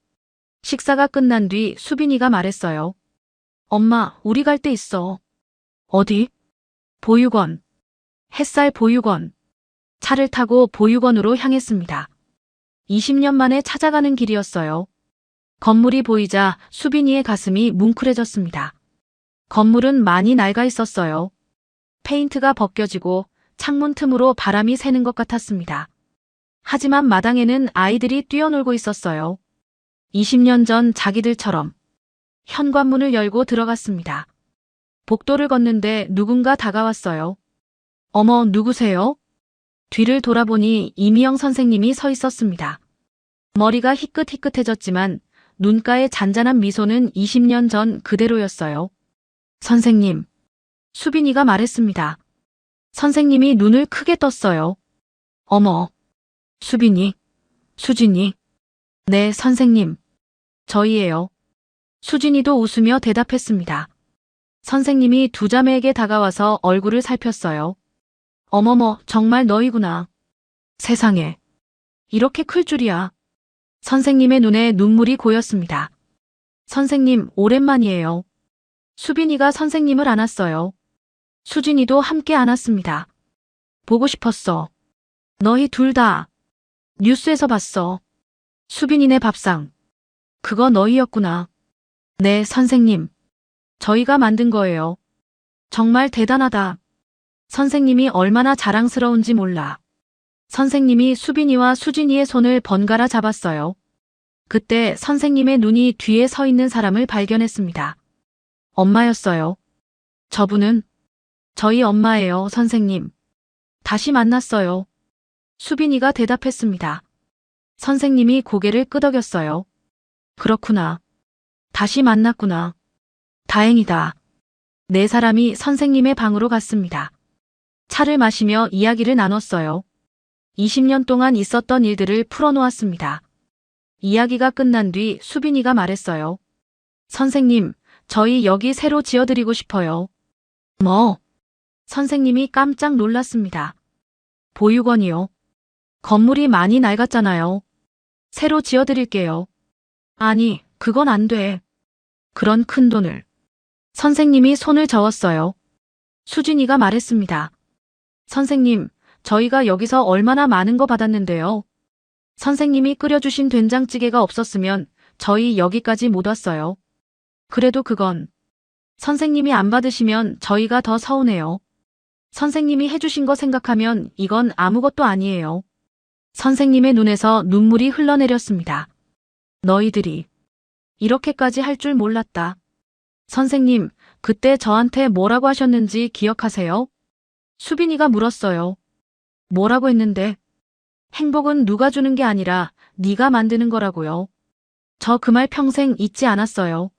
식사가 끝난 뒤 수빈이가 말했어요. 엄마, 우리 갈 데 있어. 어디? 보육원. 햇살 보육원. 차를 타고 보육원으로 향했습니다. 20년 만에 찾아가는 길이었어요. 건물이 보이자 수빈이의 가슴이 뭉클해졌습니다. 건물은 많이 낡아 있었어요. 페인트가 벗겨지고 창문 틈으로 바람이 새는 것 같았습니다. 하지만 마당에는 아이들이 뛰어놀고 있었어요. 20년 전 자기들처럼. 현관문을 열고 들어갔습니다. 복도를 걷는데 누군가 다가왔어요. 어머, 누구세요? 뒤를 돌아보니 이미영 선생님이 서 있었습니다. 머리가 희끗희끗해졌지만 눈가의 잔잔한 미소는 20년 전 그대로였어요. 선생님. 수빈이가 말했습니다. 선생님이 눈을 크게 떴어요. 어머. 수빈이. 수진이. 네, 선생님. 저희예요. 수진이도 웃으며 대답했습니다. 선생님이 두 자매에게 다가와서 얼굴을 살폈어요. 어머머, 정말 너희구나. 세상에. 이렇게 클 줄이야. 선생님의 눈에 눈물이 고였습니다. 선생님, 오랜만이에요. 수빈이가 선생님을 안았어요. 수진이도 함께 안았습니다. 보고 싶었어. 너희 둘 다. 뉴스에서 봤어. 수빈이네 밥상. 그거 너희였구나. 네, 선생님. 저희가 만든 거예요. 정말 대단하다. 선생님이 얼마나 자랑스러운지 몰라. 선생님이 수빈이와 수진이의 손을 번갈아 잡았어요. 그때 선생님의 눈이 뒤에 서 있는 사람을 발견했습니다. 엄마였어요. 저분은 저희 엄마예요, 선생님. 다시 만났어요. 수빈이가 대답했습니다. 선생님이 고개를 끄덕였어요. 그렇구나. 다시 만났구나. 다행이다. 네 사람이 선생님의 방으로 갔습니다. 차를 마시며 이야기를 나눴어요. 20년 동안 있었던 일들을 풀어놓았습니다. 이야기가 끝난 뒤 수빈이가 말했어요. 선생님, 저희 여기 새로 지어드리고 싶어요. 뭐? 선생님이 깜짝 놀랐습니다. 보육원이요. 건물이 많이 낡았잖아요. 새로 지어드릴게요. 아니, 그건 안 돼. 그런 큰 돈을. 선생님이 손을 저었어요. 수진이가 말했습니다. 선생님, 저희가 여기서 얼마나 많은 거 받았는데요. 선생님이 끓여주신 된장찌개가 없었으면 저희 여기까지 못 왔어요. 그래도 그건 선생님이 안 받으시면 저희가 더 서운해요. 선생님이 해주신 거 생각하면 이건 아무것도 아니에요. 선생님의 눈에서 눈물이 흘러내렸습니다. 너희들이 이렇게까지 할 줄 몰랐다. 선생님, 그때 저한테 뭐라고 하셨는지 기억하세요? 수빈이가 물었어요. 뭐라고 했는데? 행복은 누가 주는 게 아니라 네가 만드는 거라고요. 저 그 말 평생 잊지 않았어요.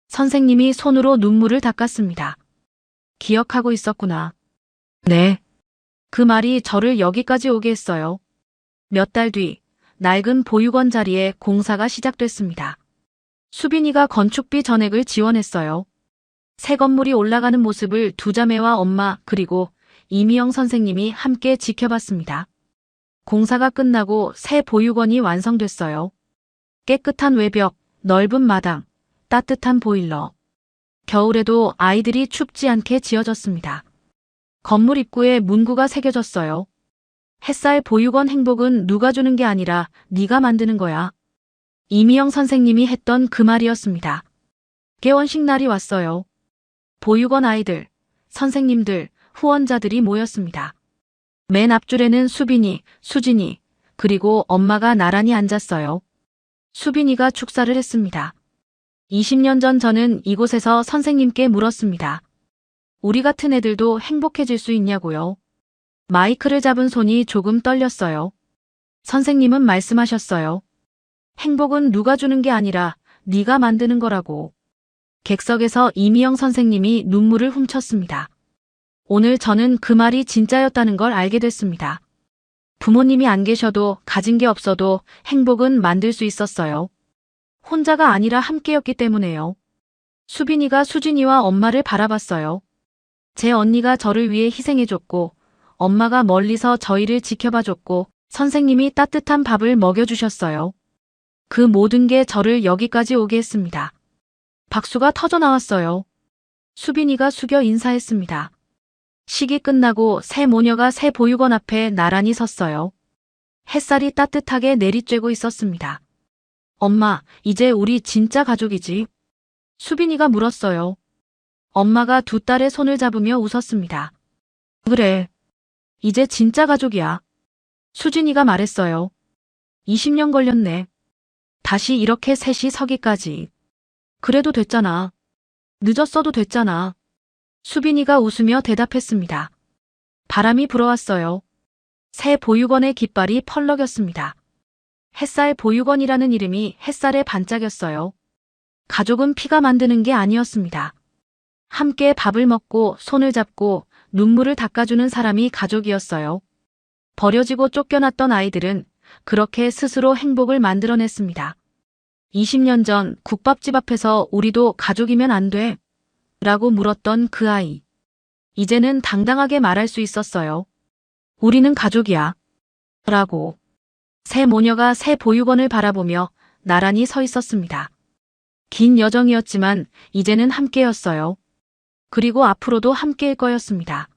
선생님이 손으로 눈물을 닦았습니다. 기억하고 있었구나. 네. 그 말이 저를 여기까지 오게 했어요. 몇 달 뒤, 낡은 보육원 자리에 공사가 시작됐습니다. 수빈이가 건축비 전액을 지원했어요. 새 건물이 올라가는 모습을 두 자매와 엄마 그리고 이미영 선생님이 함께 지켜봤습니다. 공사가 끝나고 새 보육원이 완성됐어요. 깨끗한 외벽, 넓은 마당, 따뜻한 보일러, 겨울에도 아이들이 춥지 않게 지어졌습니다. 건물 입구에 문구가 새겨졌어요. 햇살 보육원 행복은 누가 주는 게 아니라 네가 만드는 거야. 이미영 선생님이 했던 그 말이었습니다. 개원식 날이 왔어요. 보육원 아이들, 선생님들, 후원자들이 모였습니다. 맨 앞줄에는 수빈이, 수진이, 그리고 엄마가 나란히 앉았어요. 수빈이가 축사를 했습니다. 20년 전 저는 이곳에서 선생님께 물었습니다. 우리 같은 애들도 행복해질 수 있냐고요. 마이크를 잡은 손이 조금 떨렸어요. 선생님은 말씀하셨어요. 행복은 누가 주는 게 아니라 네가 만드는 거라고. 객석에서 이미영 선생님이 눈물을 훔쳤습니다. 오늘 저는 그 말이 진짜였다는 걸 알게 됐습니다. 부모님이 안 계셔도 가진 게 없어도 행복은 만들 수 있었어요. 혼자가 아니라 함께였기 때문에요. 수빈이가 수진이와 엄마를 바라봤어요. 제 언니가 저를 위해 희생해줬고, 엄마가 멀리서 저희를 지켜봐줬고, 선생님이 따뜻한 밥을 먹여주셨어요. 그 모든 게 저를 여기까지 오게 했습니다. 박수가 터져 나왔어요. 수빈이가 숙여 인사했습니다. 식이 끝나고 새 모녀가 새 보육원 앞에 나란히 섰어요. 햇살이 따뜻하게 내리쬐고 있었습니다. 엄마, 이제 우리 진짜 가족이지? 수빈이가 물었어요. 엄마가 두 딸의 손을 잡으며 웃었습니다. 그래. 이제 진짜 가족이야. 수진이가 말했어요. 20년 걸렸네. 다시 이렇게 셋이 서기까지. 그래도 됐잖아. 늦었어도 됐잖아. 수빈이가 웃으며 대답했습니다. 바람이 불어왔어요. 새 보육원의 깃발이 펄럭였습니다. 햇살 보육원이라는 이름이 햇살에 반짝였어요. 가족은 피가 만드는 게 아니었습니다. 함께 밥을 먹고 손을 잡고 눈물을 닦아주는 사람이 가족이었어요. 버려지고 쫓겨났던 아이들은 그렇게 스스로 행복을 만들어냈습니다. 20년 전 국밥집 앞에서 우리도 가족이면 안 돼? 라고 물었던 그 아이. 이제는 당당하게 말할 수 있었어요. 우리는 가족이야. 라고. 새 모녀가 새 보육원을 바라보며 나란히 서 있었습니다. 긴 여정이었지만 이제는 함께였어요. 그리고 앞으로도 함께일 거였습니다.